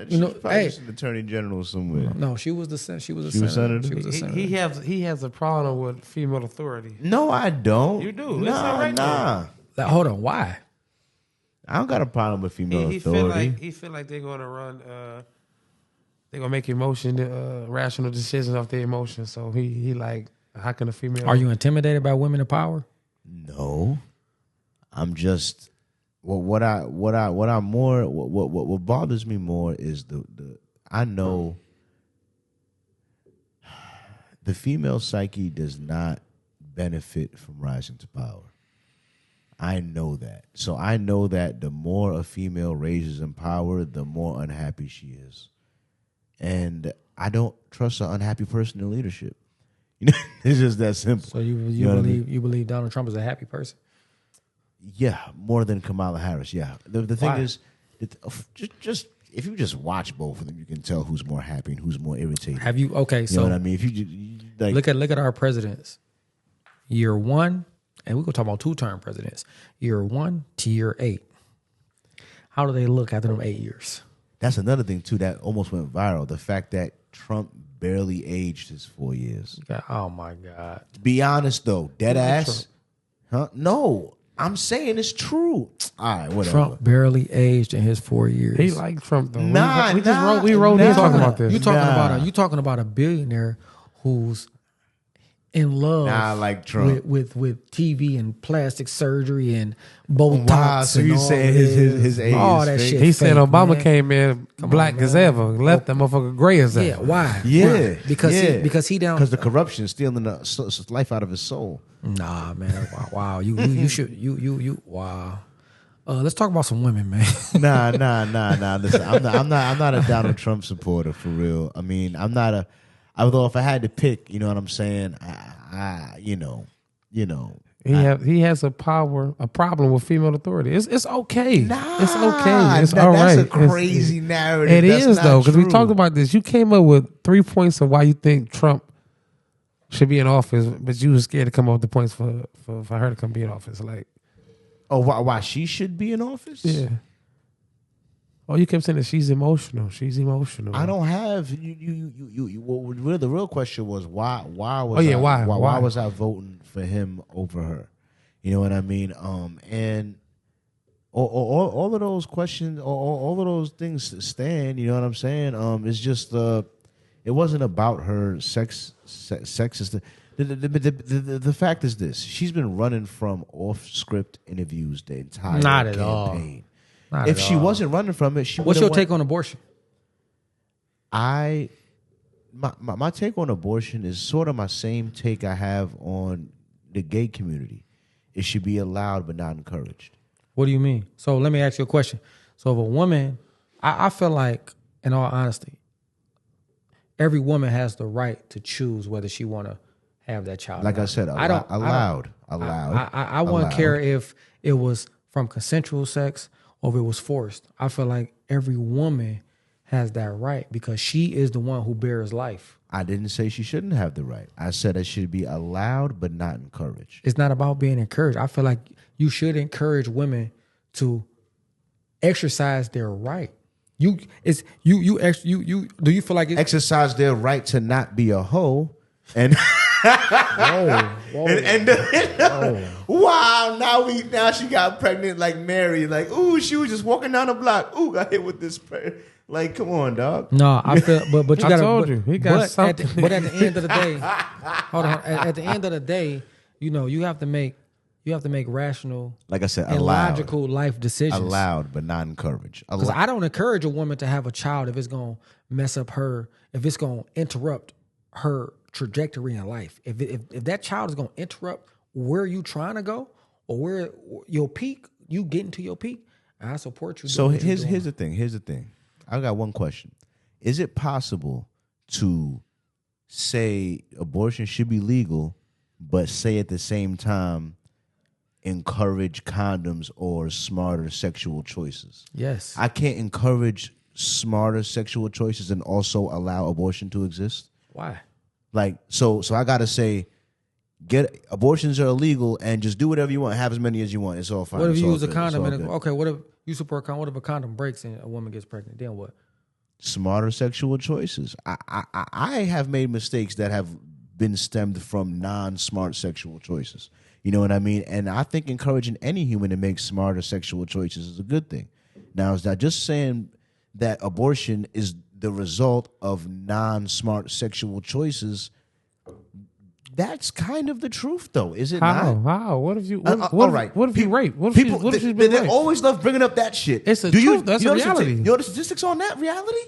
she's an attorney general somewhere. No, she was a senator. She was a senator. He has a problem with female authority. No, I don't. You do. Nah. Hold on. Why? I don't got a problem with female authority. He feel like they're gonna run. They're gonna make rational decisions off their emotions. So he like, how can a female? Are you intimidated by women in power? No, I'm just. What bothers me more is I know the female psyche does not benefit from rising to power. I know that. So I know that the more a female raises in power, the more unhappy she is. And I don't trust an unhappy person in leadership. It's just that simple. So you believe Donald Trump is a happy person? Yeah, more than Kamala Harris. Yeah, the thing is, just if you just watch both of them, you can tell who's more happy and who's more irritated. Have you? Okay, so you know what I mean. If you like, look at our presidents, year 1, and we're gonna talk about 2-term presidents, year 1 to year 8. How do they look after them 8 years? That's another thing too that almost went viral. The fact that Trump barely aged his 4 years. Oh my God! To be honest though, dead ass, huh? No. I'm saying it's true. All right, whatever. Trump barely aged in his 4 years. He liked Trump though. We wrote in talking about this. You talking about a billionaire whose in love Nah, like Trump. with TV and plastic surgery and Botox. Wow, so and you all saying this, his age all is that fake? shit. He said fake, Obama man. came in black on, as man. ever, left that motherfucker gray as ever. Yeah, why? Yeah, Why? Because he down. because the corruption is stealing the life out of his soul. Nah, man. Wow. You should you. Wow. Let's talk about some women, man. Nah. Listen, I'm not a Donald Trump supporter for real. I mean, I'm not a. Although if I had to pick, you know what I'm saying, you know. He has a problem with female authority. It's okay. Nah, it's okay. It's all right. That's a crazy narrative. It That's is not though, because we true. talked about this. You came up with 3 points of why you think Trump should be in office, but you was scared to come up with the points for her to come be in office. Like, Oh, why she should be in office? yeah. Oh, you kept saying that she's emotional. She's emotional. I don't have you. Well, the real question was why was why was I voting for him over her? You know what I mean? And all of those questions, all of those things stand. You know what I'm saying? It's just it wasn't about her sexist. The fact is this: she's been running from off-script interviews the entire Not at all. campaign. Not If at she all. wasn't running from it, she. What's your take on abortion? My take on abortion is sort of my same take I have on the gay community. It should be allowed but not encouraged. What do you mean? So let me ask you a question. So if a woman, I feel like, in all honesty, every woman has the right to choose whether she want to have that child. Like I said, allowed. I wouldn't care if it was from consensual sex or if it was forced. I feel like every woman has that right because she is the one who bears life. I didn't say she shouldn't have the right. I said it should be allowed but not encouraged. It's not about being encouraged. I feel like you should encourage women to exercise their right. Do you feel like it's Exercise their right to not be a hoe and whoa. wow, now she got pregnant like Mary, like, ooh, she was just walking down the block. Ooh, got hit with this like, come on, dog. No, I feel, but you I gotta. told you, he got something. But at the end of the day, hold on. At the end of the day, you have to make rational, Like I said, and allowed. logical life decisions. Allowed but not encouraged. Because I don't encourage a woman to have a child if it's gonna mess up if it's gonna interrupt her trajectory in life. If that child is gonna interrupt where you trying to go or where your peak, you getting to your peak, I support you. So here's the thing. I got one question. Is it possible to say abortion should be legal, but say at the same time encourage condoms or smarter sexual choices? Yes. I can't encourage smarter sexual choices and also allow abortion to exist. Why? Like, so I gotta say, abortions are illegal and just do whatever you want, have as many as you want. It's all fine. What if It's you all use a good. condom It's all and good. okay, what if you support a condom? What if a condom breaks and a woman gets pregnant? Then what? Smarter sexual choices. I have made mistakes that have been stemmed from non-smart sexual choices. You know what I mean? And I think encouraging any human to make smarter sexual choices is a good thing. Now, is that just saying that abortion is the result of non-smart sexual choices? That's kind of the truth, though, is it not? How? What if you? All right. What if you rape? What if People, she's been they raped? always love bringing up that shit. It's the Do truth. That's a reality. You know the statistics on that reality?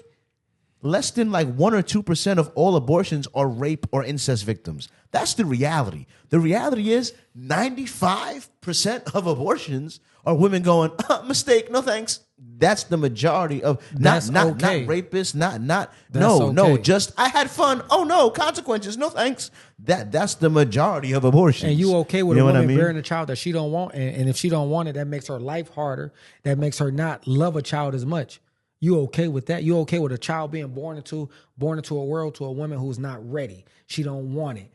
Less than like 1 or 2% of all abortions are rape or incest victims. That's the reality. The reality is 95% of abortions are women going, mistake, no thanks. That's the majority of not rapists, no, just I had fun. Oh no, consequences, no thanks. That's the majority of abortions. And you okay with You know a what I woman mean? bearing a child that she don't want, and if she don't want it, that makes her life harder. That makes her not love a child as much. You okay with that? You okay with a child being born into a world to a woman who's not ready? She don't want it.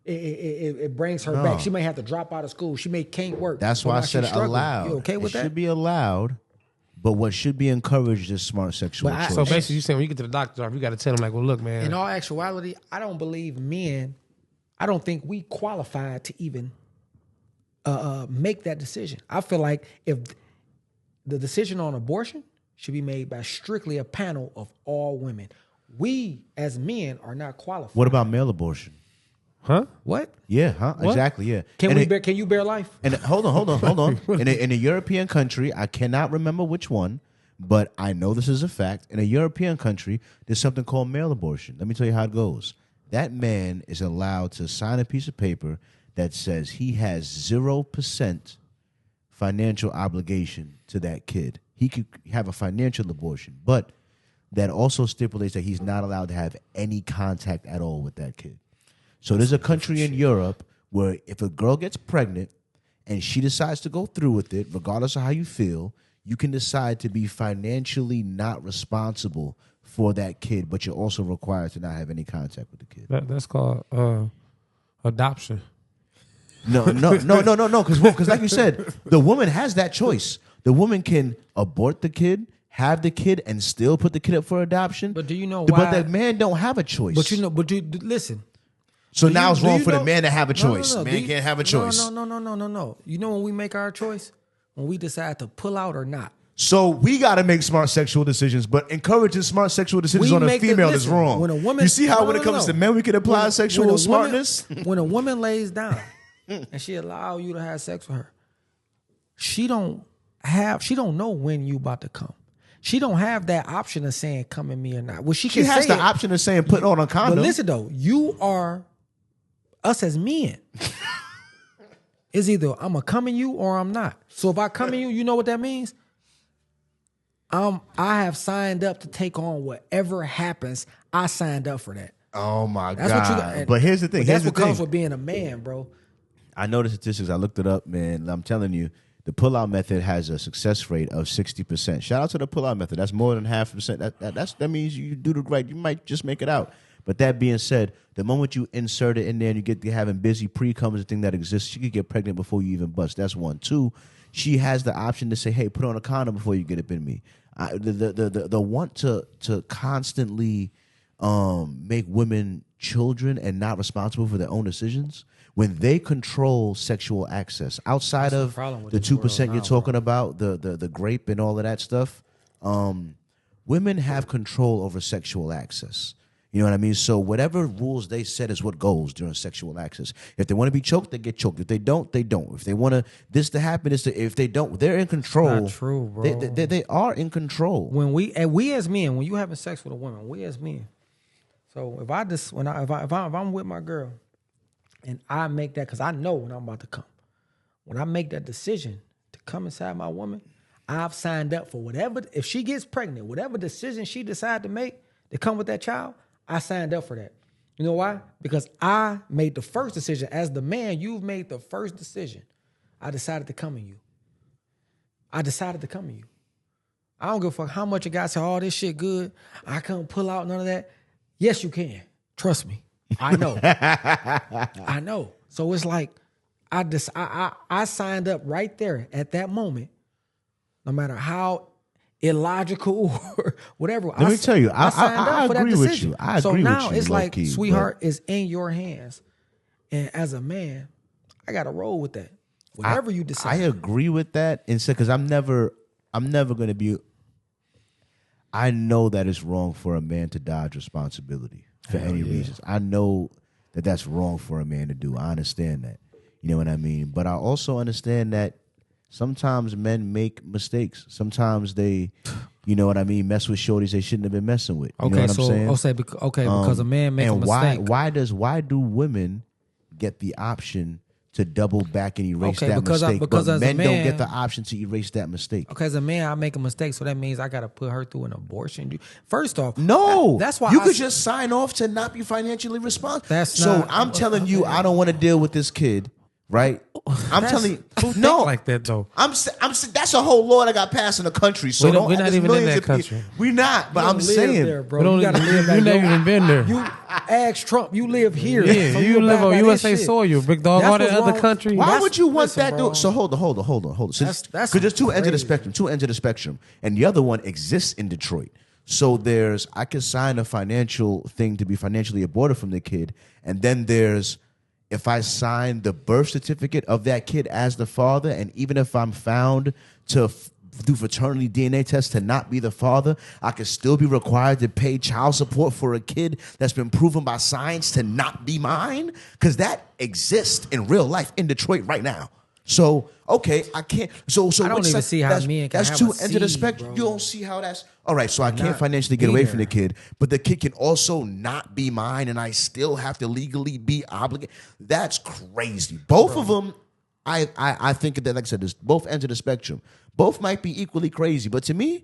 It brings her back. She may have to drop out of school. She can't work. That's So why I now said she's struggling. allowed. You okay with it that? should be allowed, but what should be encouraged is smart sexual But choice. So basically, you're saying when you get to the doctor's office, you got to tell them like, well, look, man. In all actuality, I don't believe men. I don't think we qualified to even make that decision. I feel like if the decision on abortion should be made by strictly a panel of all women. We, as men, are not qualified. What about male abortion? Huh? What? Yeah, huh? What? Exactly, yeah. Can And we it- bear? Can you bear life? And hold on. In a European country, I cannot remember which one, but I know this is a fact. In a European country, there's something called male abortion. Let me tell you how it goes. That man is allowed to sign a piece of paper that says he has 0% financial obligation to that kid. He could have a financial abortion, but that also stipulates that he's not allowed to have any contact at all with that kid. So there's a country in Europe where if a girl gets pregnant and she decides to go through with it, regardless of how you feel, you can decide to be financially not responsible for that kid, but you're also required to not have any contact with the kid. That's called adoption. No, because like you said, the woman has that choice. The woman can abort the kid, have the kid, and still put the kid up for adoption. But do you know why? But the man don't have a choice. But listen. So Do now you- it's do wrong you for the know- man to have a choice. No. Man can't have a choice. No. You know when we make our choice? When we decide to pull out or not. So we got to make smart sexual decisions, but encouraging smart sexual decisions We on a make the- female is listen, wrong. when a woman- you see how no, when no, it comes no. to men, we can apply When sexual a woman- smartness? When a woman lays down and she allow you to have sex with her, she don't know when you about to come. She don't have that option of saying come at me or not. Well, she She can has say the it, option of saying put on a condom. but listen though, you are us as men. It's either I'm gonna come in you or I'm not. So if I come in you, you know what that means? I have signed up to take on whatever happens. I signed up for that. Oh my That's what you God. got. But here's the thing. That's Here's what the comes thing. with being a man, bro. I know the statistics. I looked it up, man. I'm telling you, the pull-out method has a success rate of 60%. Shout out to the pull-out method. That's more than 0.5%. That means you do the right. You might just make it out. But that being said, the moment you insert it in there and you get to having busy pre-cum is a thing that exists, she could get pregnant before you even bust. That's one. Two, she has the option to say, hey, put on a condom before you get up in me. The want to constantly make women children and not responsible for their own decisions when they control sexual access outside That's the of problem with the this 2% world you're now, talking about, the grape and all of that stuff. Women have control over sexual access. You know what I mean? So whatever rules they set is what goes during sexual access. If they want to be choked, they get choked. If they don't, they don't. If they want this to happen, if they don't, they're in control. Not true, bro. They are in control. When we as men, when you having sex with a woman, we as men. So if I'm with my girl, and I make that because I know when I'm about to come, when I make that decision to come inside my woman, I've signed up for whatever. If she gets pregnant, whatever decision she decide to make to come with that child, I signed up for that. You know why? Because I made the first decision. As the man, you've made the first decision. I decided to come in you. I decided to come in you. I don't give a fuck how much a guy say, oh, this shit good. I can't pull out none of that. Yes, you can. Trust me. I know. I know. So it's like I signed up right there at that moment, no matter how illogical or whatever. Let me tell you, I signed up for that agree with decision. you. I so agree now with you, it's like, low-key, sweetheart, is in your hands. And as a man, I got to roll with that. Whatever you decide. I agree with that, and because I'm never going to be. I know that it's wrong for a man to dodge responsibility for any reasons. I know that that's wrong for a man to do. I understand that. You know what I mean? But I also understand that sometimes men make mistakes. Sometimes they, you know what I mean, mess with shorties they shouldn't have been messing with. You know what I'm saying? Because a man makes a mistake. Why do women get the option to double back and erase that because mistake, because but as a men don't man- get the option to erase that mistake? Okay, as a man, I make a mistake, so that means I got to put her through an abortion. First off, No, that's why you I could s- just sign off to not be financially responsible. That's so not- I'm telling you, I don't want to deal with this kid, right? I'm That's- telling you, Who think no, like that though? that's a whole law that got passed in the country. So We're not there's even in millions that of people- country. We're not, but You I'm don't live saying, there, bro. We don't You gotta even- live back you never there. even been there. You ask Trump. You live here. Yeah, so you live abide on by USA this shit. soil, big dog. That's All that what's other wrong. country. why That's- would you want listen, that? bro. So hold on. That's Because there's two ends of the crazy. spectrum. Two ends of the spectrum, and the other one exists in Detroit. So I could sign a financial thing to be financially aborted from the kid, and then there's if I sign the birth certificate of that kid as the father, and even if I'm found to do fraternity DNA tests to not be the father, I could still be required to pay child support for a kid that's been proven by science to not be mine? Because that exists in real life in Detroit right now. So, okay, I can't. So I don't even see how men can that's have two a ends of the seed, spectrum. bro. You don't see how that's all right. So I can't not financially get away from the there. kid, but the kid can also not be mine, and I still have to legally be obligated. That's crazy. Both of them, I think that, like I said, there's both ends of the spectrum. Both might be equally crazy, but to me,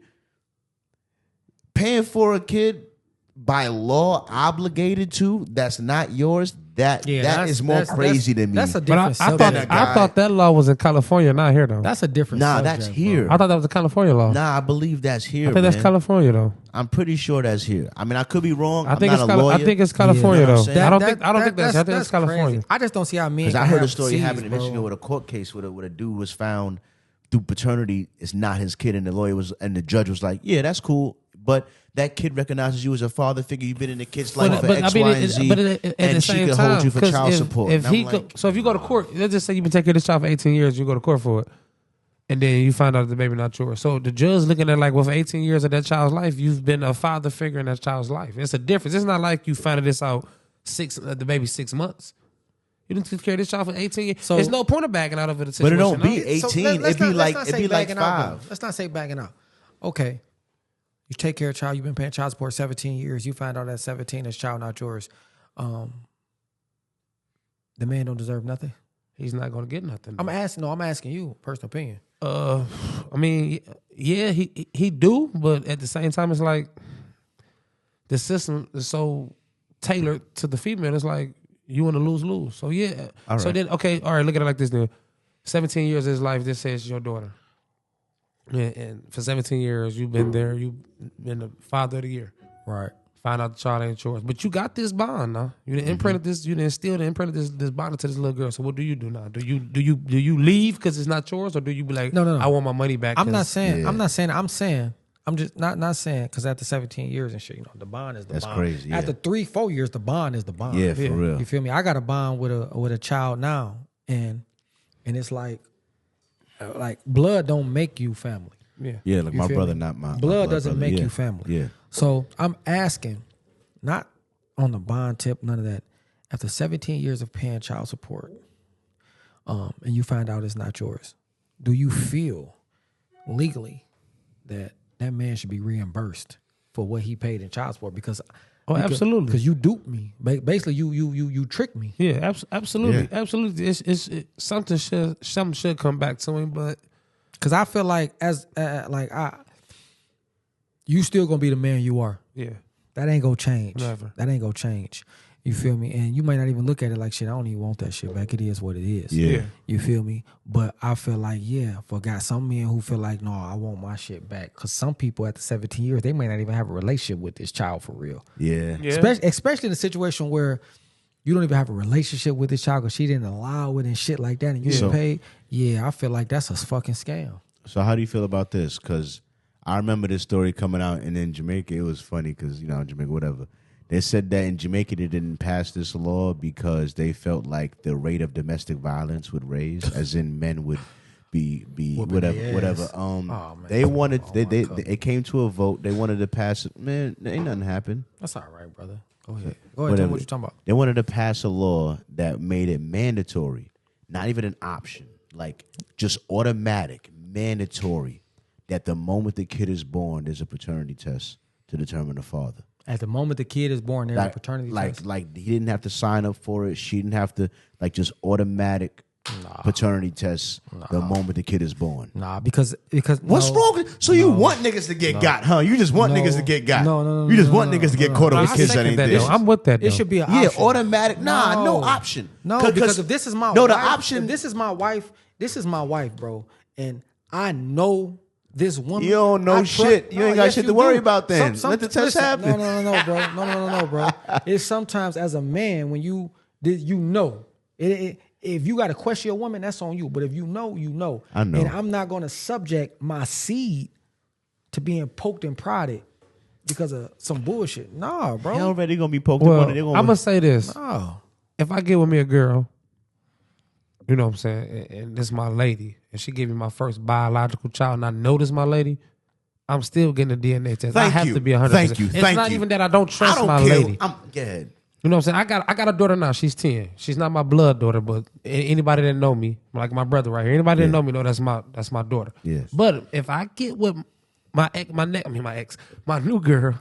paying for a kid by law obligated to that's not yours, that is more crazy than me. That's a But different I subject. thought that law was in California, not here though. That's a different Nah, subject. that's bro. here. I thought that was a California law. Nah, I believe that's here. I think that's man. California though. I'm pretty sure that's here. I mean, I could be wrong. I think I'm not a lawyer. I think it's California You know what I'm though. saying? I don't think that's. I think it's California. Crazy. I just don't see how men. Because I can heard a have story seeds, happened in bro. Michigan with a court case where a dude was found through paternity. It's not his kid, and the lawyer was, and the judge was like, "Yeah, that's cool, but that kid recognizes you as a father figure. You've been in the kid's life for X, Y, and Z, but at and the she same can time, hold you for 'cause child support." If And he I'm like, so if you go to court, let's just say you've been taking care of this child for 18 years, you go to court for it, and then you find out the baby not yours. So the judge looking at like, well, for 18 years of that child's life, you've been a father figure in that child's life. It's a difference. It's not like you found this out the baby 6 months. You didn't take care of this child for 18 years. So there's no point of backing out of it. but it don't be no? 18. let's It'd be not like say backing out, 5. though. Let's not say backing out. Okay. You take care of a child. You've been paying child support 17 years. You find out at 17 this child not yours. The man don't deserve nothing. He's not going to get nothing. I'm asking you, personal opinion. I mean, yeah, he do, but at the same time, it's like the system is so tailored to the female. It's like you want to lose. So yeah. All right. So then, okay, all right. Look at it like this. Then, 17 years of his life. This says your daughter, and for 17 years you've been there. You've been the father of the year. Right. Find out the child ain't yours, but you got this bond now. You done imprinted this. You done instilled and imprinted this bond into this little girl. So what do you do now? Do you leave because it's not yours, or do you be like, No. I want my money back? I'm not saying. Yeah. I'm not saying. I'm saying. I'm just not saying because after 17 years and shit, the bond is the That's bond. crazy, yeah. After 3-4 years, the bond is the bond. Yeah, for real. You feel me? I got a bond with a child now, and it's like blood don't make you family. Yeah, like You my feel brother, me? not my Blood my doesn't brother. make Yeah. you family. Yeah. So I'm asking, not on the bond tip, none of that. After 17 years of paying child support, and you find out it's not yours, do you feel legally that man should be reimbursed for what he paid in child support? Because absolutely. because you duped me. Basically, you tricked me. Yeah, absolutely, Yeah. absolutely. Something should come back to him, but Because I feel like you still gonna be the man you are. yeah, That ain't gonna change. Never. That ain't gonna change. You feel me? And you might not even look at it like shit. I don't even want that shit back. It is what it is. Yeah. You feel me? But I feel like, got some men who feel like, no, I want my shit back. Because some people after 17 years, they may not even have a relationship with this child for real. Yeah. Especially in a situation where you don't even have a relationship with this child because she didn't allow it and shit like that, and you didn't pay. Yeah, I feel like that's a fucking scam. So how do you feel about this? Because I remember this story coming out, and in Jamaica, it was funny because, Jamaica, whatever. They said that in Jamaica they didn't pass this law because they felt like the rate of domestic violence would raise, as in men would be whatever. man. They wanted they came to a vote. They wanted to pass it. Man, ain't nothing happened. That's all right, brother. Go ahead. Tell me Whatever. what you talking about. They wanted to pass a law that made it mandatory, not even an option, like just automatic, mandatory, that the moment the kid is born, there's a paternity test to determine the father. At the moment the kid is born, there's a paternity test. Like he didn't have to sign up for it. She didn't have to, just automatic paternity test the moment the kid is born. Nah, because What's wrong with So you want niggas to get got, huh? You just want niggas to get got. No, You just want niggas to get caught up with kids that ain't theirs. I'm with that. It should be an Yeah, option. automatic. Nah, no option. No, because if this is my no, wife, the option. if this is my wife, bro, and I know this woman. You don't know shit. You ain't got shit to worry about then. Let the test happen. No, bro. No, bro. It's sometimes as a man when if you got to question your woman, that's on you. But if you know, you know. I know. And I'm not going to subject my seed to being poked and prodded because of some bullshit. Nah, bro. They already gonna be poked Well, up on it. I'm gonna say this: No. if I get with me a girl, You know what I'm saying? And this is my lady. And she gave me my first biological child. And I know this is my lady. I'm still getting a DNA test. I have to be 100%. Thank you. It's not even that I don't trust my lady. Go ahead. You know what I'm saying? I got a daughter now. She's 10. She's not my blood daughter, but anybody that know me, like my brother right here, anybody that know me know that's my daughter. Yes. But if I get with my new girl.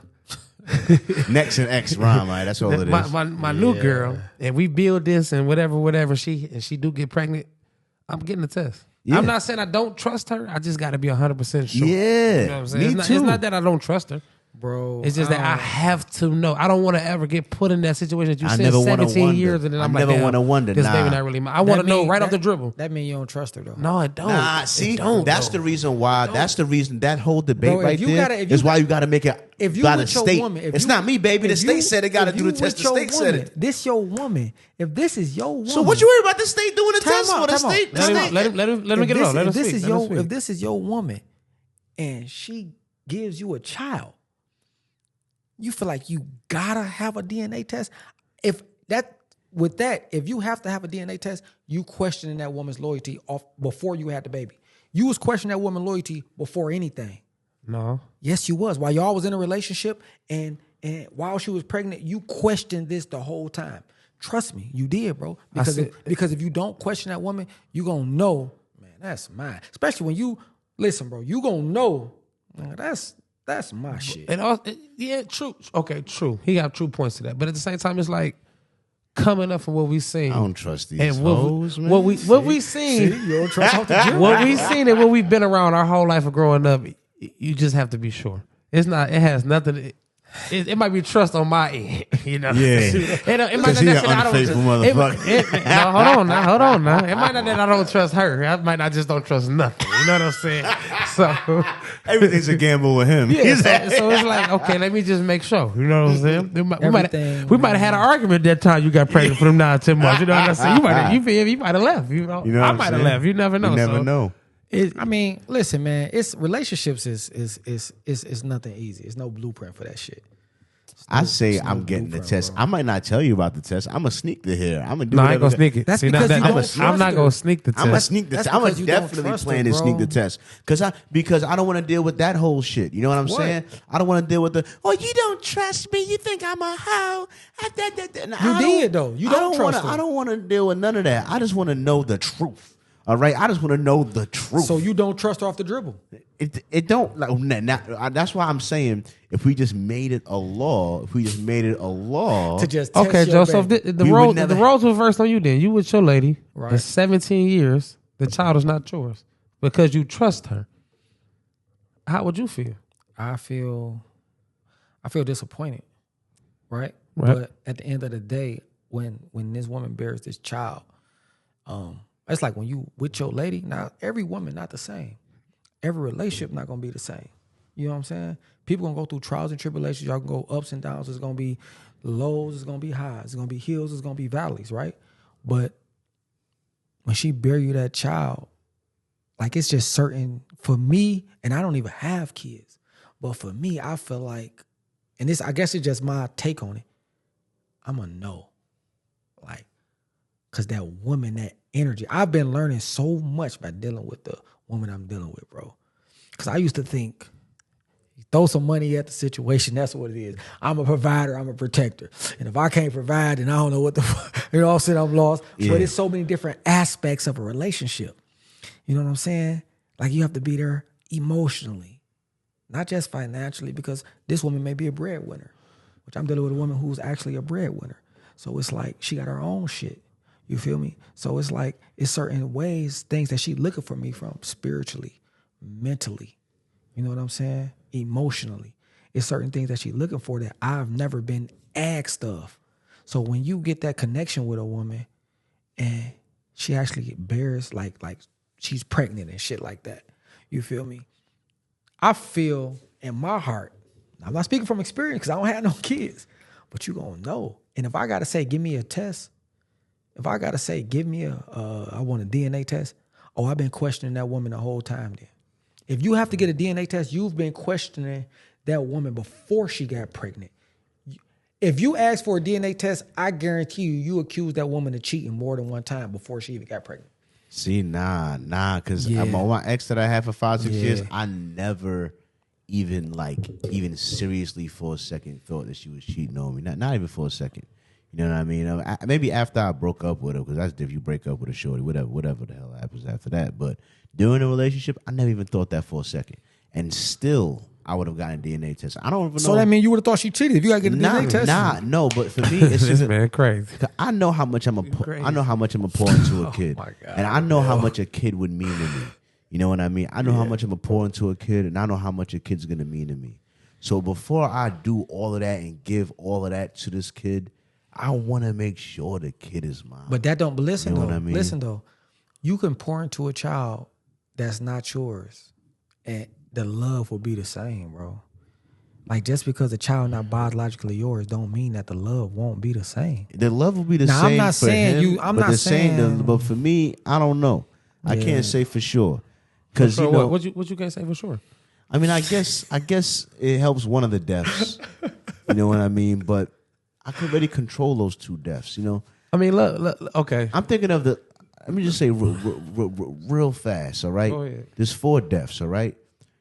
Next and X rhyme, right? That's all it is. My new girl, and we build this and whatever. She do get pregnant, I'm getting the test. Yeah. I'm not saying I don't trust her. I just got to be 100% sure. Yeah, you know what I'm saying? me too. It's not that I don't trust her. Bro, It's just that I have to know. I don't want to ever get put in that situation that you said 17 years and then I'm like, never want to wonder. This baby not really mine. I want to know right off the dribble. That means you don't trust her though. No, I don't. Nah, see, that's the reason why. That's the reason that whole debate Bro, right there is why you got to make it. If you got with to your state. woman, It's not me, baby. The state said it. Got to do the test. The state said it. This your woman. If this is your woman, So what you worry about the state doing the test for? The time out. state. Let him get it on. Let him speak. If this is your woman, and she gives you a child, you feel like you gotta have a DNA test. If you have to have a DNA test, you questioning that woman's loyalty off before you had the baby. You was questioning that woman's loyalty before anything. No. Yes, you was. While y'all was in a relationship and while she was pregnant, you questioned this the whole time. Trust me, you did, bro. Because if you don't question that woman, you gonna know, man, that's mine. Especially when you listen, bro, you gonna know, man, that's my shit. And also, yeah, true. Okay, true. He got true points to that. But at the same time, it's like coming up from what we seen. I don't trust these and hoes, man. What we seen. You don't trust off the gym. What we seen and what we've been around our whole life of growing up. You just have to be sure. It's not. It has nothing. It might be trust on my end, you know. Yeah. It might not necessarily I don't. Hold on now. It might not that I don't trust her. I might not just don't trust nothing. You know what I'm saying? So everything's a gamble with him. Yeah. So it's like, okay, let me just make sure. You know what I'm saying? We might have had an argument that time you got pregnant for them 9 10 months. You know what I'm saying? You might have left. You know I might have left. You never know. You never know. I mean, listen, man. It's relationships is nothing easy. It's no blueprint for that shit. I say I'm getting the test. Bro. I might not tell you about the test. I'm gonna sneak the hair. I'm gonna do. No, I ain't gonna sneak it. That's because I'm not gonna sneak the test. I'm gonna sneak the test. I'm gonna definitely plan to sneak the test because I don't want to deal with that whole shit. You know what I'm saying? I don't want to deal with the. Oh, you don't trust me. You think I'm a hoe? You did though. You don't trust. I don't want to deal with none of that. I just want to know the truth. All right, I just want to know the truth. So you don't trust her off the dribble? It don't. Like, that's why I'm saying if we just made it a law, to just okay, Joseph. The roles reversed on you. Then you with your lady right. For 17 years. The child is not yours because you trust her. How would you feel? I feel disappointed, right? But at the end of the day, when this woman bears this child, it's like when you with your lady. Now, every woman not the same. Every relationship not gonna be the same. You know what I'm saying? People gonna go through trials and tribulations. Y'all can go ups and downs. It's gonna be lows. It's gonna be highs. It's gonna be hills. It's gonna be valleys, right? But when she bear you that child, like it's just certain for me, and I don't even have kids, but for me, I feel like, and this, I guess it's just my take on it. I'm gonna know, like, cause that woman, that energy. I've been learning so much by dealing with the woman I'm dealing with, bro. Because I used to think, throw some money at the situation, that's what it is. I'm a provider, I'm a protector. And if I can't provide, then I don't know what the fuck, you know what I'm saying, I'm lost. Yeah. But it's so many different aspects of a relationship. You know what I'm saying? Like you have to be there emotionally, not just financially, because this woman may be a breadwinner, which I'm dealing with a woman who's actually a breadwinner. So it's like she got her own shit. You feel me? So it's like, it's certain ways, things that she looking for me from spiritually, mentally, you know what I'm saying? Emotionally. It's certain things that she looking for that I've never been asked of. So when you get that connection with a woman and she actually bears like she's pregnant and shit like that, you feel me? I feel in my heart, I'm not speaking from experience because I don't have no kids, but you gonna know. And if I gotta say, give me a test, if I gotta say, give me I want a DNA test, I've been questioning that woman the whole time then. If you have to get a DNA test, you've been questioning that woman before she got pregnant. If you ask for a DNA test, I guarantee you accused that woman of cheating more than one time before she even got pregnant. See, nah, because Yeah. my ex that I had for 5-6 years, Yeah. I never even seriously for a second thought that she was cheating on me. Not even for a second. You know what I mean? Maybe after I broke up with her, because that's if you break up with a shorty, whatever the hell happens after that. But during the relationship, I never even thought that for a second. And still, I would have gotten a DNA test. I don't even know. So that means you would have thought she cheated if you got to get a DNA test? No. But for me, it's This just man crazy. I know how much I'm a Crazy. I know how much I'm a pour into a kid, my God, and I know how much a kid would mean to me. You know what I mean? I know how much I'm a pour into a kid, and I know how much a kid's gonna mean to me. So before I do all of that and give all of that to this kid, I want to make sure the kid is mine. But that don't. But listen, You know though. what I mean? Listen, though. You can pour into a child that's not yours, and the love will be the same, bro. Like, just because the child not biologically yours don't mean that the love won't be the same. The love will be the Now, same. I'm not for saying him, you- I'm but not the same. saying- But for me, I don't know. I Yeah. can't say for sure because So you know. what you can't say for sure? I mean, I guess it helps one of the deaths. You know what I mean? But I could already control those 2 deaths. You know, I mean, look okay. I'm thinking of the. Let me just say real fast. All right, Go ahead. there's 4 deaths. All right,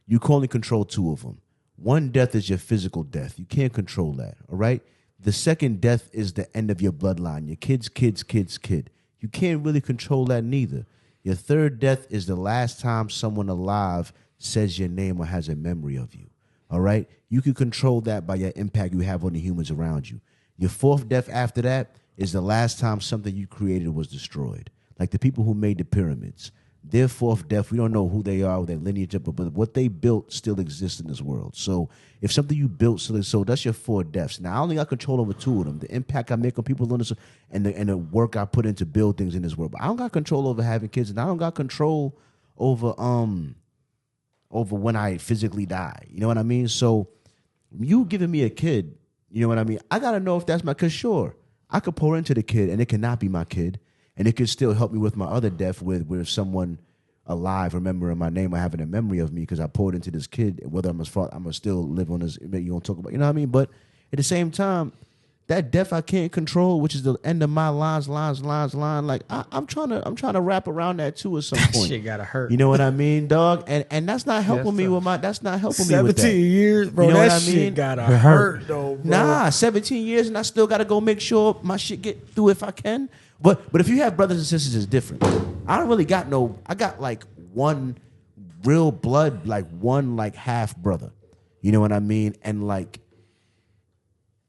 you can only control 2 of them. One death is your physical death. You can't control that. All right. The second death is the end of your bloodline. Your kid's kid. You can't really control that neither. Your third death is the last time someone alive says your name or has a memory of you. All right? You can control that by your impact you have on the humans around you. Your 4th death after that is the last time something you created was destroyed. Like the people who made the pyramids. Their 4th death, we don't know who they are, their lineage, but what they built still exists in this world. So if something you built, so that's your 4 deaths. Now, I only got control over 2 of them. The impact I make on people on this, and the work I put in to build things in this world. But I don't got control over having kids, and I don't got control over when I physically die. You know what I mean? So you giving me a kid, you know what I mean? I got to know if that's my, because sure, I could pour into the kid, and it cannot be my kid. And it could still help me with my other death with someone alive remembering my name or having a memory of me because I poured into this kid, whether I'm gonna still live on this, you don't talk about, you know what I mean? But at the same time, that death I can't control, which is the end of my line, like I'm trying to wrap around that too at some point. Shit gotta hurt. You know what I mean, dog? And that's not helping me with that's not helping me with that. 17 years, bro. You know that what I shit mean? gotta hurt, though, bro. Nah, 17 years and I still got to go make sure my shit get through if I can. But if you have brothers and sisters, it's different. I don't really got I got like one real blood, like one like half brother. You know what I mean? And like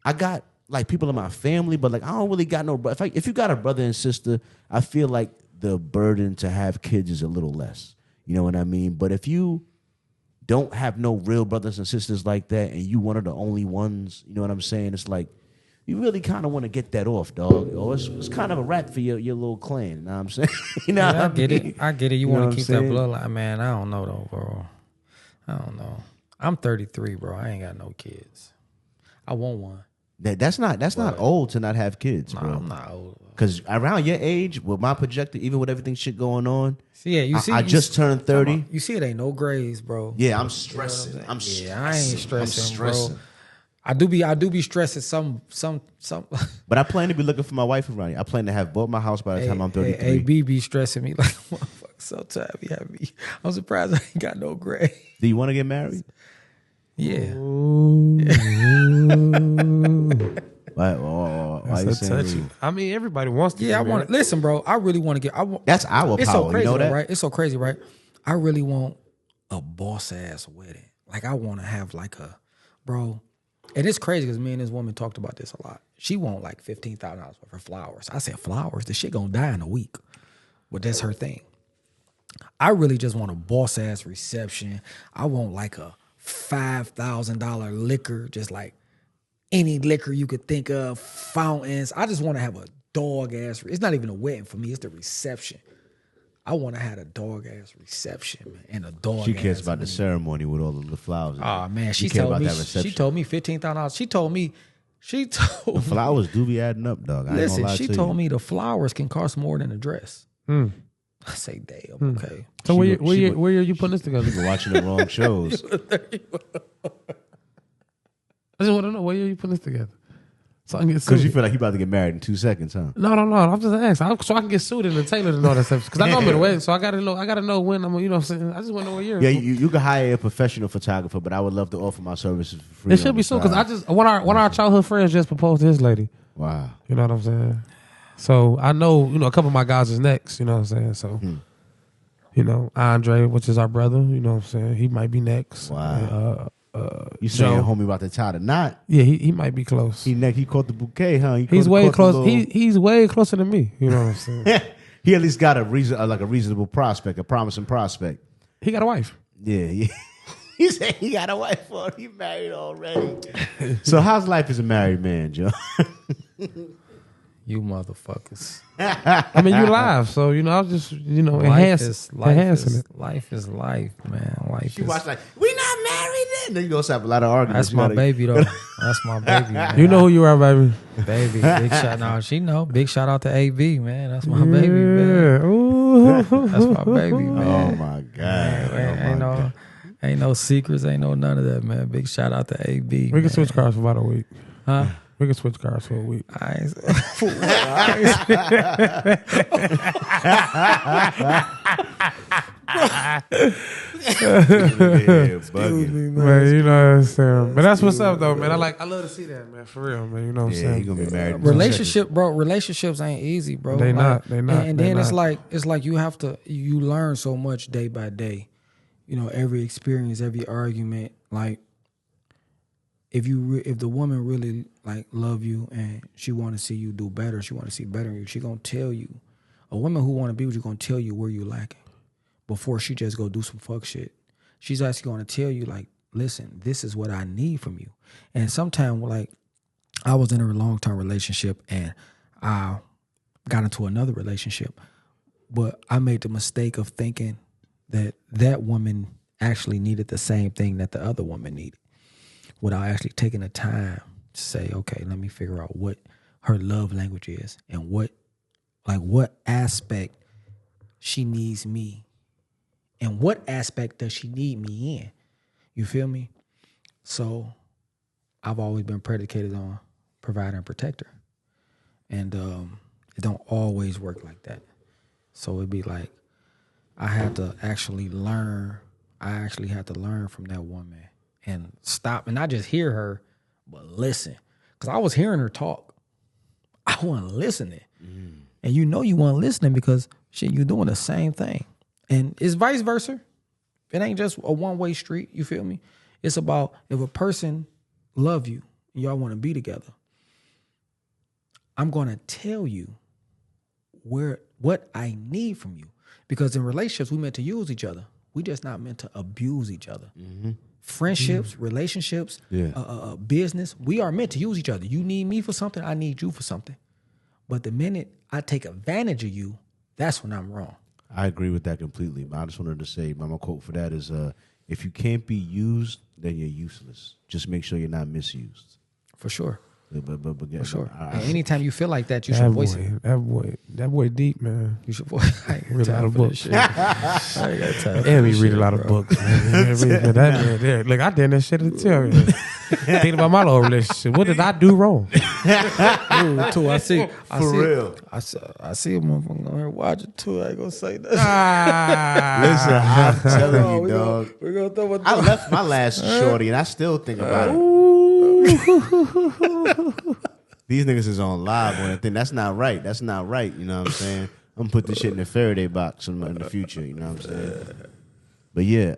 I got like people in my family, but like I don't really got no brother. If you got a brother and sister, I feel like the burden to have kids is a little less. You know what I mean? But if you don't have no real brothers and sisters like that, and you one of the only ones, you know what I'm saying? It's like you really kind of want to get that off, dog. Or it's kind of a wrap for your little clan. You know what I'm saying? You know, Yeah, I what get mean? it. I get it. You know want what to I'm keep that saying? bloodline, man. I don't know though, bro. I don't know. I'm 33, bro. I ain't got no kids. I want one. That's not old to not have kids, Nah, bro. I'm not old. Because around your age, with my projected, even with everything shit going on, See, yeah, you see, I just turned 30. You see, it ain't no grades, bro. Yeah, I'm stressing. I I'm ain't stressing. stressing, I'm bro. I do be stressing some. But I plan to be looking for my wife around here. I plan to have bought my house by the time I'm 33. AB be stressing me like motherfucker. Sometimes he have me. I'm surprised I ain't got no grade. Do you want to get married? Yeah. Why you saying touchy. we- I mean, everybody wants to. Yeah, I be want married. to listen, bro. I really want to get. That's our It's power. so crazy, you know though, that? right? It's so crazy, right? I really want a boss ass wedding. Like I want to have like a, bro. And it's crazy because me and this woman talked about this a lot. She want like $15,000 for flowers. I said flowers. The shit gonna die in a week. But that's her thing. I really just want a boss ass reception. I want like a $5,000 liquor, just like any liquor you could think of, fountains. I just want to have a dog ass. It's not even a wedding for me. It's the reception. I want to have a dog ass reception, man, and a dog. She cares ass about the wedding. ceremony with all of the flowers. Oh man, she care told about me. that reception. She told me $15,000. She told me. Flowers do be adding up, dog. I ain't Listen, gonna lie she to told you. me the flowers can cost more than a dress. Hmm. I say, damn, okay. So where are you putting this together? You're watching the wrong shows. I just want to know where are you putting this together. So I can get Because you suited. feel like you about to get married in 2 seconds, huh? No. I'm just asking. So I can get suited and tailored and all that stuff. Because I know I'm in the wedding, so I gotta know when I'm. You know what I'm saying? I just want to know what year. Yeah, you can hire a professional photographer, but I would love to offer my services for free. It should be soon because I just one of our childhood friends just proposed to his lady. Wow. You know what I'm saying? So I know a couple of my guys is next. You know what I'm saying? So Andre, which is our brother. You know what I'm saying? He might be next. Wow. You saying Joe. homie about to tie the knot? Yeah, he might be close. He caught the bouquet, huh? He's way close. Little... He's way closer than me. You know what I'm saying? He at least got a reasonable prospect, a promising prospect. He got a wife. Yeah. He said he got a wife or he married already. So how's life as a married man, Joe? You motherfuckers. I mean, you live, so I was just enhancing it. Life is life, man. Life She is. watched like, we not married then. Then you gonna have a lot of arguments. That's my baby though. That's my baby. Man. You know who you are, baby. Baby, big shout. Now she know. Big shout out to AB, man. That's my baby, man. Ooh. That's my baby, man. Oh my God. Ain't no secrets. Ain't no none of that, man. Big shout out to AB. We can switch cars for about a week. Huh? We can switch cars for a week. Man, you know what I'm saying. But that's what's up, though, man. I love to see that, man. For real, man. You know what I'm saying. You gonna be married. Relationships ain't easy, bro. They not. And then it's like you learn so much day by day. Every experience, every argument, like. If the woman really love you and she want to see you do better, she want to see better in you, she gonna tell you. A woman who want to be with you gonna tell you where you lacking before she just go do some fuck shit. She's actually gonna tell you listen, this is what I need from you. And sometimes I was in a long-term relationship and I got into another relationship, but I made the mistake of thinking that woman actually needed the same thing that the other woman needed, without actually taking the time to say, okay, let me figure out what her love language is and what aspect she needs me and what aspect does she need me in. You feel me? So I've always been predicated on provider and protector. And it don't always work like that. So it'd be like I had to actually learn from that woman and stop and not just hear her, but listen. Because I was hearing her talk. I wasn't listening. And you weren't listening because shit, you're doing the same thing. And it's vice versa. It ain't just a one-way street, you feel me? It's about if a person love you and y'all want to be together, I'm going to tell you what I need from you. Because in relationships, we meant to use each other. We just not meant to abuse each other. Mm-hmm. Friendships, relationships, business, we are meant to use each other. You need me for something, I need you for something. But the minute I take advantage of you, that's when I'm wrong. I agree with that completely. I just wanted to say, my quote for that is, if you can't be used, then you're useless. Just make sure you're not misused. For sure. For sure. And anytime you feel like that, you should voice it. That boy deep, man. You should voice it. Read a lot of books. I ain't got time. And we read a lot of books, man. That man there. Look, I did that shit to tell you. Thinking about my little relationship. What did I do wrong? Too. I see real. I see a motherfucker on here watching too. I ain't gonna say that. Listen, I'm telling you, dog. We're gonna throw I left my last shorty and I still think about it. These niggas is on live on that thing. That's not right. That's not right. You know what I'm saying? I'm gonna put this shit in the Faraday box in the future. You know what I'm saying? But yeah,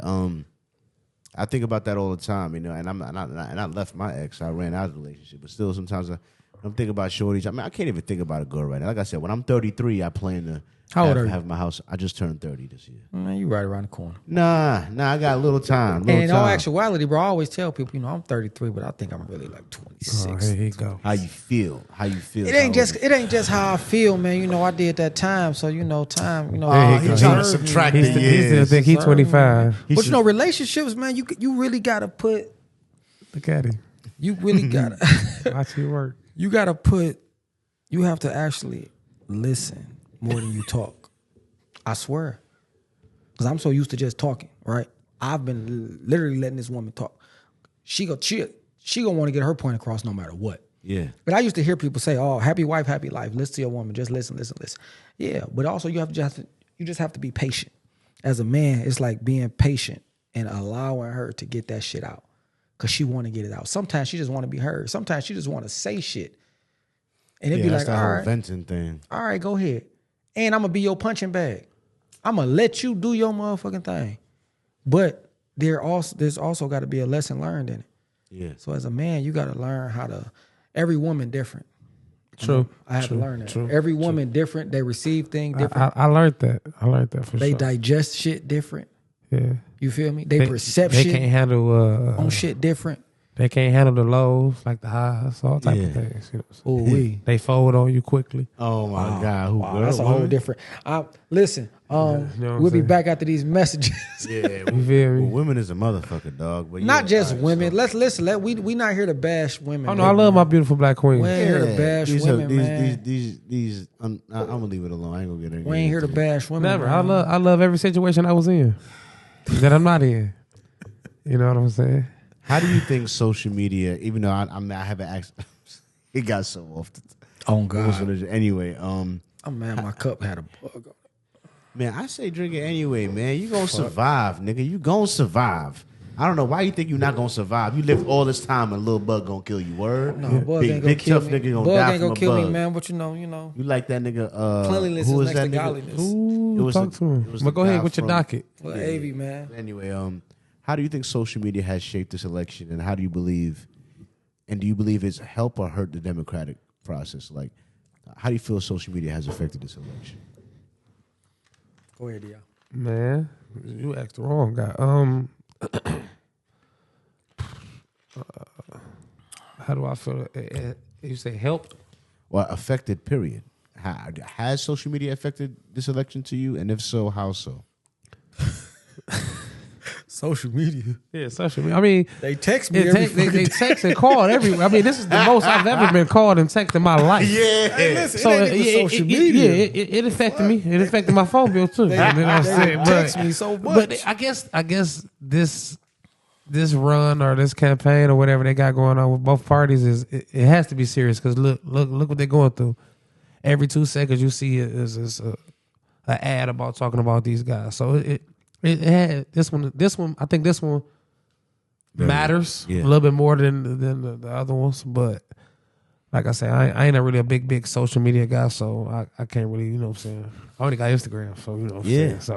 I think about that all the time. And I left my ex. I ran out of the relationship. But still, sometimes I'm thinking about shorties. I mean, I can't even think about a girl right now. Like I said, when I'm 33, I plan to have my house. I just turned 30 this year. Man, you right around the corner. Nah, I got a little time. And in all actuality, bro, I always tell people, I'm 33, but I think I'm really like 26. Oh, here you go. How you feel? It ain't just how I feel, man. I did that time, so time. He's trying to subtract the years. He still think he's 25. But relationships, man, you really gotta put. Look at him. You really gotta watch you work. You gotta put. You have to actually listen more than you talk. I swear. Because I'm so used to just talking, right? I've been literally letting this woman talk. She gonna want to get her point across no matter what. Yeah. But I used to hear people say, "Oh, happy wife, happy life. Listen to your woman. Just listen, listen, listen." Yeah, but also you just have to be patient. As a man, it's like being patient and allowing her to get that shit out, cause she want to get it out. Sometimes she just want to be heard. Sometimes she just want to say shit, and it'd be That's like, that "All whole right, venting thing. all right, go ahead," and I'm gonna be your punching bag. I'm gonna let you do your motherfucking thing, but there's also got to be a lesson learned in it. Yeah. So as a man, you got to learn how to. Every woman different. True. I had to learn that. True. Every woman different. They receive things different. I learned that. I learned that for They sure. digest shit different. Yeah. You feel me? They perception They can't handle on shit different. They can't handle the lows, like the highs, all type Yeah. of things. You know what I'm Ooh saying? wee. They fold on you quickly. Oh my God. Who? Wow, that's a whole different. Listen, know what I'm we'll be saying? back after these messages. Yeah. You feel me? Well, women is a motherfucker, dog. But Not yeah, just all right, women. so- Let's listen. We not here to bash women. Oh no, I love my beautiful black queen. We ain't here to bash women, man. I'm gonna leave it alone. I ain't gonna get into We ain't here to it. bash women. Never. man. I love every situation I was in that I'm not in. You know what I'm saying? How do you think social media? Even though I haven't asked, it got so off. Oh God. Anyway, I'm mad. My cup had a bug on it. man, I say drink it anyway, man. You gonna survive, nigga. You gonna survive. I don't know why you think you're not gonna survive. You lived all this time and a little bug gonna kill you. Word? No, bug big, ain't gonna big kill tough me. nigga gonna Bug die ain't from gonna a kill bug. me, man. But you know. You like that nigga? Cleanliness who is was next that to nigga? godliness. Ooh, It was talk the- to him. it was But the go ahead guy with your from- docket. Well, AV, man. Anyway, how do you think social media has shaped this election, and how do you believe? And do you believe it's help or hurt the democratic process? Like, how do you feel social media has affected this election? Go ahead, y'all. Man, you asked the wrong guy. How do I feel? You say help? Well, affected. Period. Has social media affected this election to you, and if so, how so? Social media. Yeah, social media. I mean, They text me they every text and call every. I mean, this is the most I've ever been called and texted in my life. Hey, listen, So it ain't even social media. it affected me. It affected my phone bill too. They, You know what I'm they saying? text me so much. But I guess this run or this campaign or whatever they got going on with both parties is it has to be serious because look what they're going through. Every 2 seconds you see is an ad about talking about these guys. So it had this one. I think this one matters a little bit more than the other ones. But like I say, I ain't really a big social media guy, so I can't really, you know what I'm saying. I only got Instagram, so you know what I'm saying. So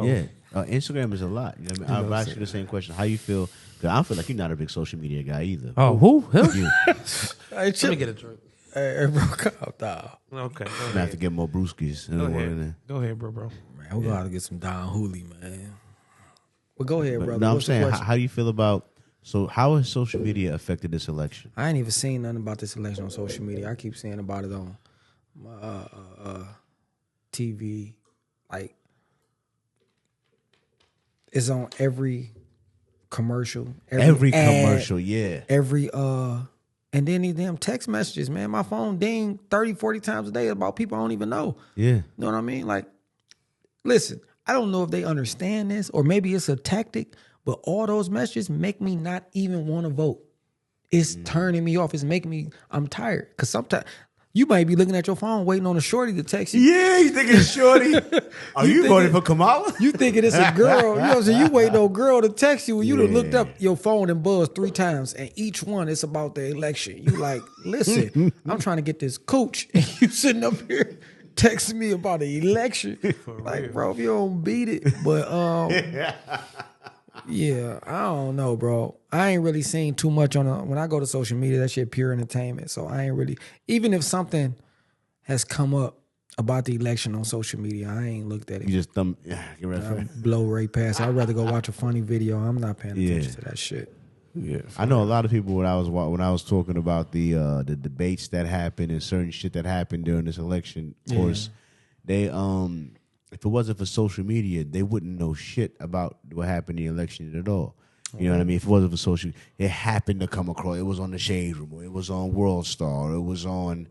Instagram is a lot. You know what I mean? I'll ask you the same question. How you feel? Because I feel like you're not a big social media guy either. oh, who him? You. Hey, Let me get a drink. Hey, bro, calm down. Okay, go I have ahead. to get more brewskis. Go ahead. Go ahead, bro. Man, we're gonna have to get some Don Hooley, man. Well, go ahead, brother. No, I'm What's the saying, question? how do you feel about? So, how has social media affected this election? I ain't even seen nothing about this election on social media. I keep seeing about it on TV. Like, it's on every commercial, Every ad, commercial, yeah. every and then these damn text messages, man. My phone ding 30, 40 times a day about people I don't even know. Yeah. You know what I mean? Like, listen, I don't know if they understand this or maybe it's a tactic, but all those messages make me not even want to vote. It's turning me off. It's making me, I'm tired. Because sometimes you might be looking at your phone waiting on a shorty to text you. Yeah, you think it's shorty? Are you voting for Kamala? You thinking it's a girl. You know what I'm saying? You waiting on a girl to text you. You done looked Yeah. up your phone and buzzed 3 times, and each one is about the election. You like, listen, I'm trying to get this cooch, and you sitting up here texting me about the election. Like, bro, if you don't beat it. But yeah, I don't know, bro. I ain't really seen too much on when I go to social media, that shit pure entertainment. So I ain't really, even if something has come up about the election on social media, I ain't looked at it. You just get ready for it. Blow right past. I'd rather go watch a funny video. I'm not paying attention Yeah. to that shit. Yeah, I know a lot of people when I was talking about the debates that happened and certain shit that happened during this election. Of course, they if it wasn't for social media, they wouldn't know shit about what happened in the election at all. You know what I mean? If it wasn't for social, it happened to come across. It was on the Shade Room. It was on World Star. It was on,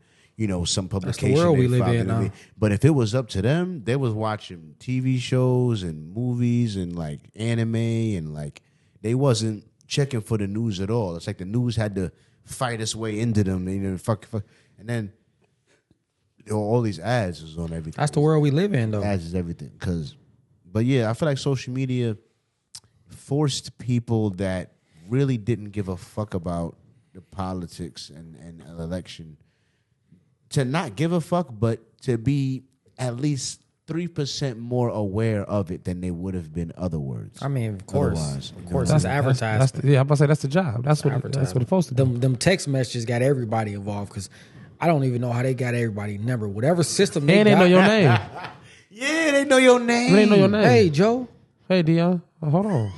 some publication. world we they live found in it. now. But if it was up to them, they was watching TV shows and movies and like anime and like they wasn't checking for the news at all. It's like the news had to fight its way into them. You know, fuck. And then all these ads is on everything. That's the world we live in, though. Ads is everything. But yeah, I feel like social media forced people that really didn't give a fuck about the politics and election to not give a fuck, but to be at least 3% more aware of it than they would have been otherwise. I mean, of course, Otherwise, that's advertising. I'm about to say that's the job. That's what it's supposed to do. Them text messages got everybody involved because I don't even know how they got everybody number. Whatever system they And they got. know your name. Yeah, they know your name. They know your name. Hey, Joe. Hey, Dion. Hold on.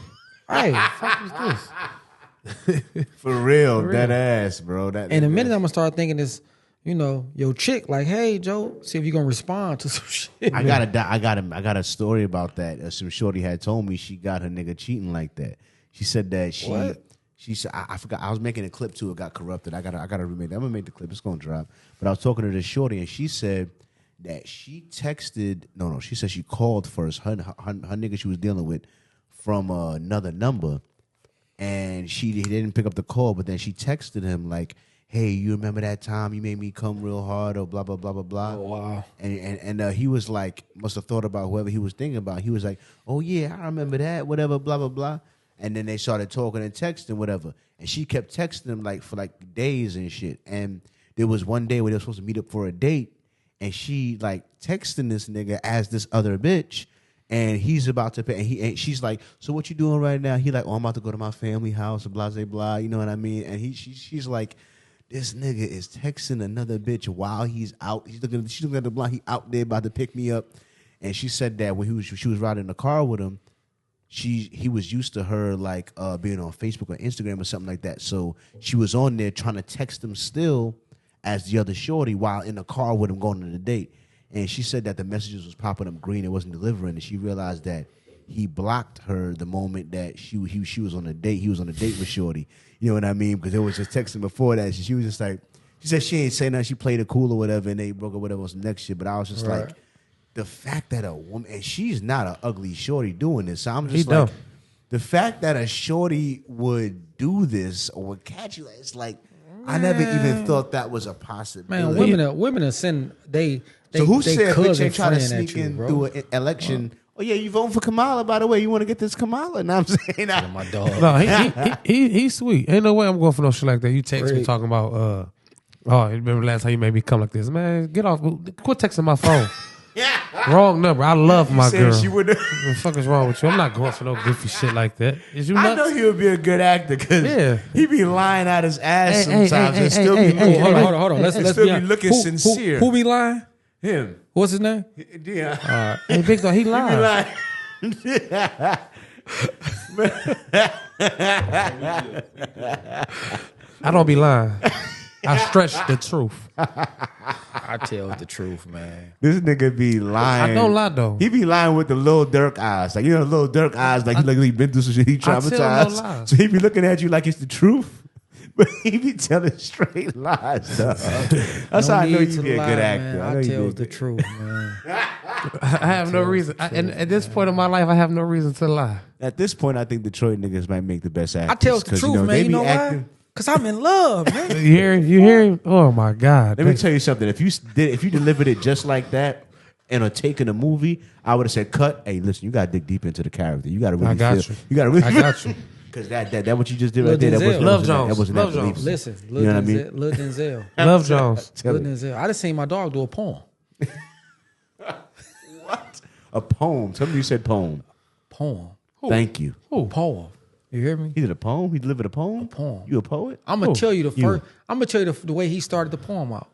Hey. What is this? For real, that ass, bro. In a minute, I'm gonna start thinking this. You know, your chick, like, hey, Joe, see if you're gonna respond to some shit. I got a story about that. Some shorty had told me she got her nigga cheating like that. She said that she said I forgot. I was making a clip too. It got corrupted. I gotta remake that. I'm gonna make the clip. It's gonna drop. But I was talking to this shorty and she said that she texted. No. She said she called first. Her nigga she was dealing with from another number, and he didn't pick up the call. But then she texted him like, hey, you remember that time you made me come real hard or blah, blah, blah, blah, blah. Oh, wow. And he was like, must have thought about whoever he was thinking about. He was like, oh, yeah, I remember that, whatever, blah, blah, blah. And then they started talking and texting, whatever. And she kept texting him like for like days and shit. And there was one day where they were supposed to meet up for a date. And she like texting this nigga as this other bitch. And he's about to pay. And she's like, so what you doing right now? He like, oh, I'm about to go to my family house and blah, blah, blah. You know what I mean? And she's like, this nigga is texting another bitch while he's out. She's looking at the block. He out there about to pick me up. And she said that when she was riding in the car with him, he was used to her like being on Facebook or Instagram or something like that. So she was on there trying to text him still as the other shorty while in the car with him going on the date. And she said that the messages was popping up green. It wasn't delivering. And she realized that he blocked her the moment that she was on a date. He was on a date with shorty. You know what I mean? Because it was just texting before that. She was just like, she said she ain't saying nothing. She played it cool or whatever, and they broke up whatever was the next shit. But I was just like, the fact that a woman, and she's not an ugly shorty doing this. So I'm just like, the fact that a shorty would do this or would catch you, it's like, I never even thought that was a possibility. Man, women are sending, so who said bitch ain't trying to friend sneak at you, in bro? through an election? Oh yeah, you voting for Kamala, by the way. You want to get this Kamala? Now I'm saying, My dog. No, he's sweet. Ain't no way I'm going for no shit like that. You text me talking about, oh, remember last time you made me come like this? Man, get off. Quit texting my phone. Wrong number. I love my girl. What the fuck is wrong with you? I'm not going for no goofy shit like that. Is you nuts? I know he would be a good actor because he be lying out his ass sometimes and still be looking. Hold on. Let's still be be looking sincere. Who be lying? Him. What's his name? Yeah. Hey, Big Dog, he lied. He be lying. I don't be lying. I stretch the truth. I tell the truth, man. This nigga be lying. I don't lie though. He be lying with the little Dirk eyes, like the little Dirk eyes, like he been through some shit. He tell no traumatized, lies. so he be looking at you like it's the truth, but he be telling straight lies. That's how I know you be a good actor. I tell the truth, man. I have no reason. And at this point in my life, I have no reason to lie. At this point, I think Detroit niggas might make the best actors. I tell the truth, man. You know why? Because I'm in love, man. You hear? Oh my God. Let me tell you something. If you delivered it just like that and are taking a movie, I would have said, cut. Hey, listen, you got to dig deep into the character. You got to really I got feel. you. You got to really. I got you. Because that what you just did right there. That Love Jones. Love Jones. Listen, you know what I mean? Lil Denzel. Love Jones. Lil Denzel. I just seen my dog do a poem. What? A poem. Somebody said poem. Poem. Thank you. Poem. You hear me? He did a poem? He delivered a poem? A poem. You a poet? I'm gonna tell you the way he started the poem out.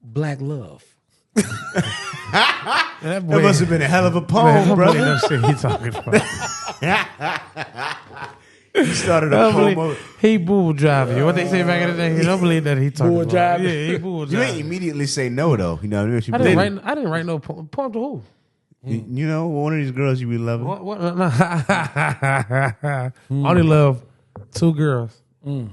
Black love. That must have been a hell of a poem, brother. That shit he talking about. He started a poem. He bull driving you. What they say back in the day? You don't believe that he talking Bull about. driving. Yeah, he bull You driving. ain't immediately say no, though. You know what I mean? I didn't write no poem. Poem to who? You know, one of these girls you be loving. What? No. I only love 2 girls. You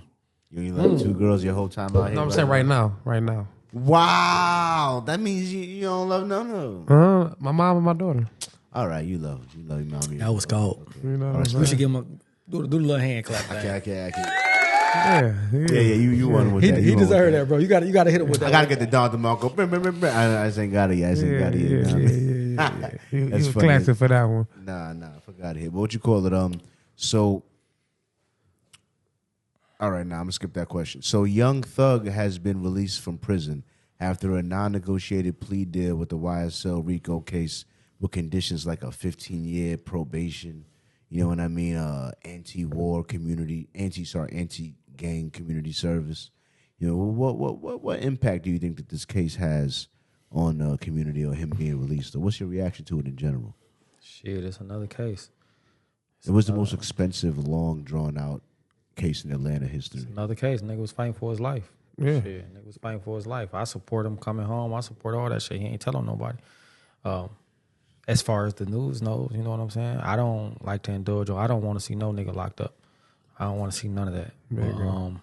only love 2 girls your whole time out here. No, I'm saying right now. Right now. Wow. That means you don't love none of them. My mom and my daughter. All right, you love your mommy. That was cold. You know what I'm We saying? should give him do the little hand clap. I can't. You won with that. He deserved that, bro. You got to hit him with that. I gotta get the Don DeMarco. I just ain't got it yet. Yeah. He That's was funny. classic for that one. Nah, I forgot it. But what you call it? So, all right, now I'm gonna skip that question. So, Young Thug has been released from prison after a non-negotiated plea deal with the YSL RICO case with conditions like a 15-year probation. You know what I mean? Anti-war community, anti-gang community service. You know, what impact do you think that this case has on the community or him being released? Or what's your reaction to it in general? Shit, it's another case. It was the most expensive, long, drawn-out case in Atlanta history. It's another case. Nigga was fighting for his life. Yeah. Shit, nigga was fighting for his life. I support him coming home. I support all that shit. He ain't telling nobody. As far as the news knows, you know what I'm saying? I don't like to indulge on. I don't want to see no nigga locked up. I don't want to see none of that. Nigga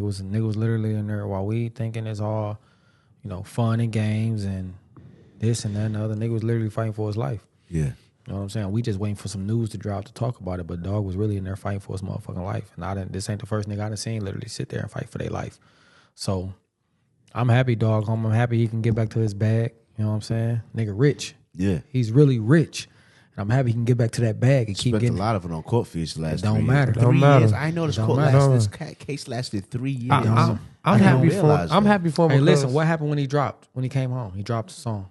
was literally in there while we thinking it's all, you know, fun and games and this and that and the other. Nigga was literally fighting for his life. Yeah. You know what I'm saying? We just waiting for some news to drop to talk about it, but dog was really in there fighting for his motherfucking life. And this ain't the first nigga I done seen literally sit there and fight for their life. So I'm happy dog home. I'm happy he can get back to his bag. You know what I'm saying? Nigga rich. Yeah. He's really rich. And I'm happy he can get back to that bag and keep Spent getting a lot of it on court fees the last 3 years. Don't matter. Don't 3 matter. years. I know this case lasted 3 years. I'm happy for him. Hey, because listen, what happened when he came home? He dropped the song.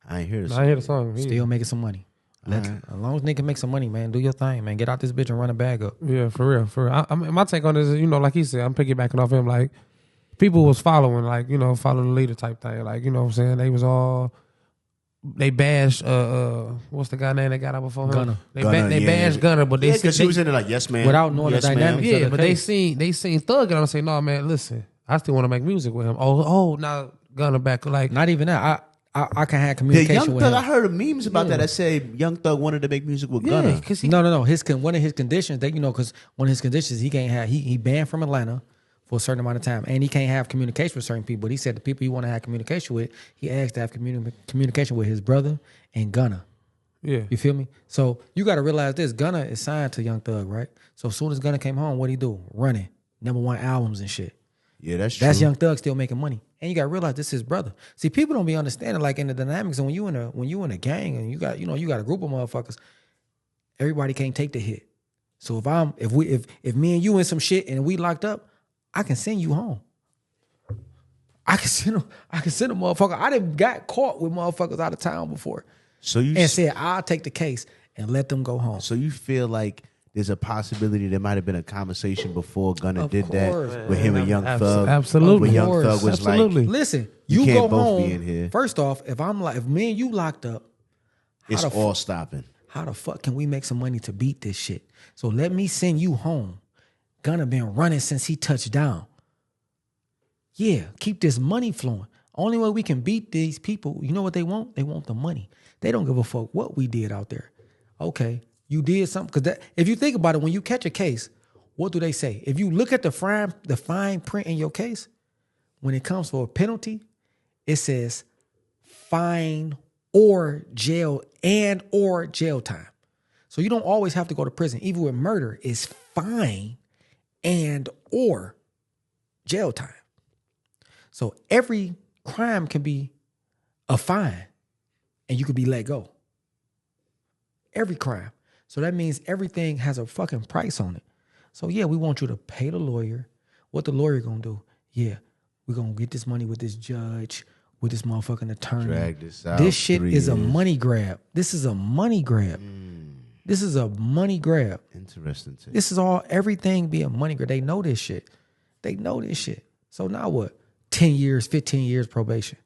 I ain't hear this. I hear the song. Still making some money. As long as nigga make some money, man, do your thing, man. Get out this bitch and run a bag up. Yeah, for real. My take on this is, you know, like he said, I'm piggybacking off him. Like, people was following, like, you know, follow the leader type thing. Like, you know what I'm saying? They bashed, what's the guy name that got out before him? Gunna. They bashed Gunna, but they because she was in there like, yes, man. Without knowing the dynamics. Yeah, of the but case. they seen Thug and I'm saying, no, man, listen, I still want to make music with him. Oh, now Gunna back. Like, Not even that. I can have The communication Young with Thug, him. I heard memes about that. I said Young Thug wanted to make music with Gunna. because No. One of his conditions that, you know, because one of his conditions he can't have, he banned from Atlanta for a certain amount of time, and he can't have communication with certain people. But he said the people he want to have communication with, he asked to have communication with his brother and Gunna. yeah, You feel me? So you got to realize this: Gunna is signed to Young Thug, right? So as soon as Gunna came home, what he do? Running #1 albums and shit. Yeah, that's true. That's Young Thug still making money, and you got to realize this is his brother. See, people don't be understanding like in the dynamics, and when you in a gang and you got a group of motherfuckers, everybody can't take the hit. So if me and you in some shit and we locked up, I can send you home. I can send a motherfucker. I done got caught with motherfuckers out of town before, and said I'll take the case and let them go home. So you feel like there's a possibility there might have been a conversation before Gunna Of did course, that with him and Young Thug. absolutely. When Young Of Thug was course. Absolutely. like, Listen, You you can't go both home. be in here. First off, if me and you locked up, it's the all stopping. how the fuck can we make some money to beat this shit? So let me send you home. Gunna been running since he touched down. Yeah, keep this money flowing. Only way we can beat these people, you know what they want? They want the money. They don't give a fuck what we did out there. Okay, you did something. Because if you think about it, when you catch a case, what do they say? If you look at the fine print in your case, when it comes for a penalty, it says fine or jail or jail time. So you don't always have to go to prison. Even with murder, it's fine and or jail time. So every crime can be a fine and you could be let go. Every crime. So that means everything has a fucking price on it. So yeah, we want you to pay the lawyer. What the lawyer gonna do? Yeah, we're gonna get this money with this judge, with this motherfucking attorney. Drag this out. This shit 3 is a years. money grab. This is a money grab. This is a money grab. Interesting. This is all, everything be a money grab. They know this shit. They know this shit. So now what? 10 years, 15 years probation.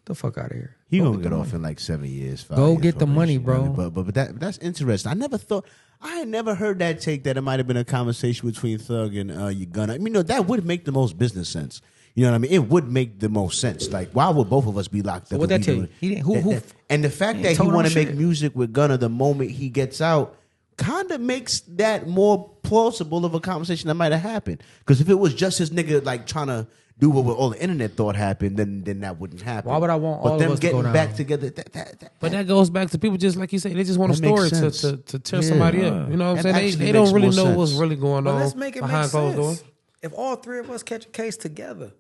The fuck out of here. He Go gonna get get the off money. in like 7 years. 5 Go years get the money, probation, bro. But that's interesting. I had never heard that take that it might have been a conversation between Thug and Gunna. I mean, no, that would make the most business sense. You know what I mean? It would make the most sense. Like, why would both of us be locked up? What'd that tell you? He didn't, And the fact he that he told want him to make shit. music with Gunna the moment he gets out kind of makes that more plausible of a conversation that might have happened. Because if it was just his nigga like trying to do what all the internet thought happened, then that wouldn't happen. Why would I want all of us to go down? But them getting back together, But that goes back to people just like you say, they just want a That makes story sense. to tear somebody up. You know what I'm That saying? actually They don't makes really more know what's sense. really going But on let's make it make behind closed sense. doors. If all three of us catch a case together,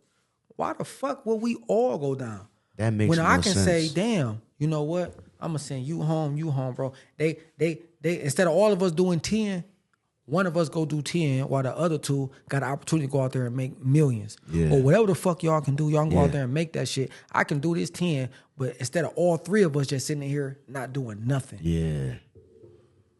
why the fuck will we all go down? That makes when more I can sense. say, damn, you know what? I'm gonna send you home, bro. They instead of all of us doing 10, one of us go do 10 while the other two got an opportunity to go out there and make millions. Yeah. Or whatever the fuck y'all can do, y'all can go Yeah. out there and make that shit. I can do this 10, but instead of all three of us just sitting here not doing nothing. Yeah.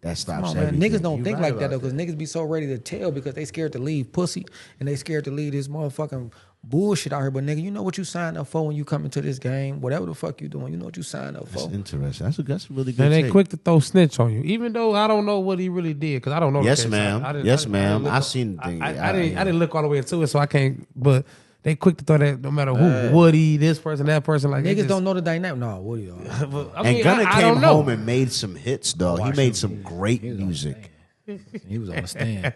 That stops Come on, man. everything. Niggas don't You think right like that about though, because niggas be so ready to tell because they scared to leave pussy and they scared to leave this motherfucking bullshit out here. But nigga, you know what you signed up for when you come into this game. Whatever the fuck you doing, you know what you signed up That's for. interesting. That's a really good And they take. quick to throw snitch on you, even though I don't know what he really did because I don't know. Yes, the case. ma'am. I didn't- Yes, I ma'am. didn't I look- seen the thing. I didn't look all the way into it, so I can't. But they quick to throw that no matter who, Woody, this person, that person. Like Niggas just, don't know the dynamic. No, what do y'all? But, I And mean, Gunna I came don't know. home and made some hits, dog. He made some great music. He was on the stand.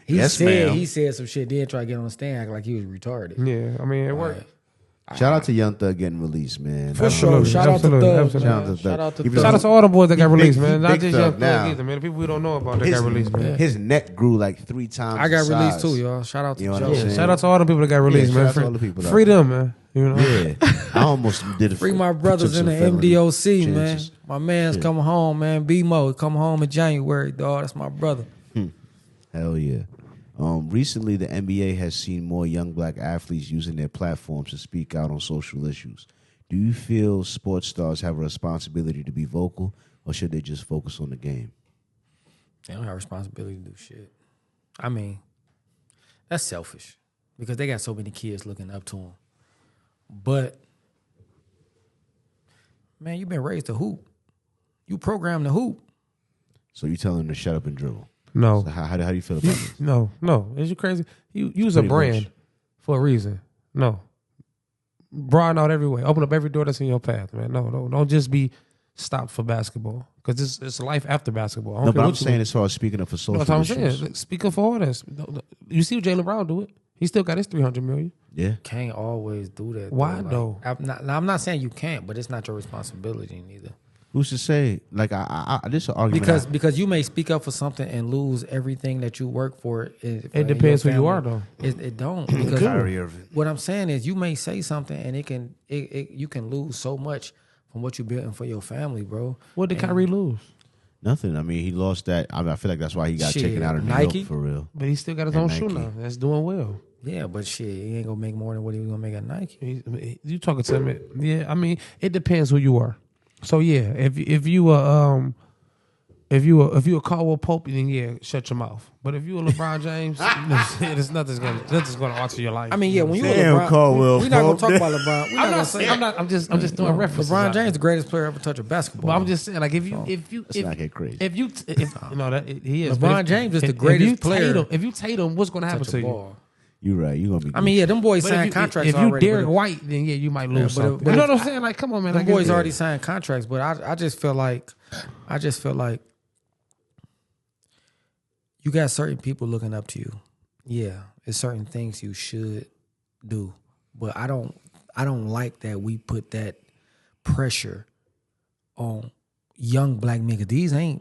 Yes, ma'am. He said some shit. Then try to get on the stand, act like he was retarded. Yeah, I mean it worked. Shout out to Young Thug getting released, man. For sure. Absolutely, Shout out to absolutely, Thug. absolutely. Shout out to man. Thug. Shout out to Even Thug. Shout out to all the boys that got He released, big- man. he Not big just Thug Young Thug now. either, man. The people we don't know about that got released, man. His neck grew like 3 times. I got the released size. too, y'all. Shout out to You know what Joe. I'm saying? Shout out to all the people that got released, shout man. out to all the people Free out them, man. You know. Yeah, I almost did it. Free my brothers in the MDOC, man. My man's coming home, man. B-Mo, come home in January, dog. That's my brother. Hell yeah. Recently, the NBA has seen more young black athletes using their platforms to speak out on social issues. Do you feel sports stars have a responsibility to be vocal, or should they just focus on the game? They don't have a responsibility to do shit. I mean, that's selfish because they got so many kids looking up to them. But, man, you've been raised to hoop. You programmed to hoop. So you tell them to shut up and dribble. No. So how do you feel about this? No. Is you crazy? You use a Pretty brand much. for a reason. No. Broaden out every way. Open up every door that's in your path, man. No. Don't just be stopped for basketball. Because it's life after basketball. I don't No, care but I'm what you saying do. as far as speaking up for social That's what I'm issues. saying. Speak up for all this. You see Jaylen Brown do it. He still got his $300 million. Yeah. Can't always do that. Why, though? I'm not saying you can't, but it's not your responsibility neither. Who's to say? Like, this is an argument. Because you may speak up for something and lose everything that you work for. It depends who you are, though. It don't. Because Kyrie Irving. what I'm saying is you may say something and you can lose so much from what you building for your family, bro. What did Kyrie lose? Nothing. I mean, he lost that. I feel like that's why he got Shit, taken out of New Nike? York for real. But he still got his And own shoe Nike. now. That's doing well. Yeah, but shit, he ain't gonna make more than what he was gonna make at Nike. You talking to him? Yeah, I mean, it depends who you are. So yeah, if you a Caldwell Pope, then yeah, shut your mouth. But if you a LeBron James, there's nothing's gonna alter your life. I mean, yeah, when you Damn, a LeBron, Caldwell we're not gonna Pope. talk about LeBron. We're not gonna say I'm just doing references. LeBron out James, there. the greatest player ever touch a basketball. But I'm just saying, like, if you Let's not get crazy. if you know that he is. LeBron but if- James is the if greatest you player Tatum, if you Tatum, what's gonna happen touch to a you? ball. You're right. You're gonna be. I mean, yeah, them boys But signed if contracts if you already. Derek but White, then yeah, you might lose but- something. but you know if- what I'm saying? Like, come on, man. them I get boys it. already signed contracts, but I just feel like you got certain people looking up to you. Yeah, it's certain things you should do, but I don't like that we put that pressure on young black niggas.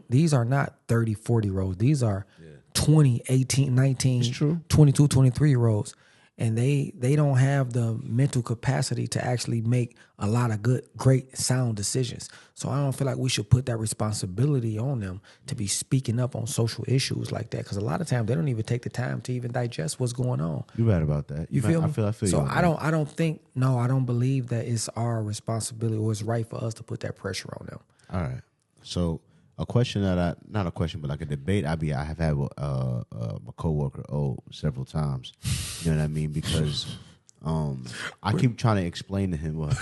These are not 30, 40-year-olds. These are 20, 18, 19, 22, 23-year-olds. And they don't have the mental capacity to actually make a lot of good, great, sound decisions. So I don't feel like we should put that responsibility on them to be speaking up on social issues like that. Because a lot of times they don't even take the time to even digest what's going on. You're right about that. You feel me? I feel so you. I don't believe that it's our responsibility or it's right for us to put that pressure on them. All right. So a question not a question, but like a debate I have had with my coworker several times. You know what I mean? Because I keep trying to explain to him what.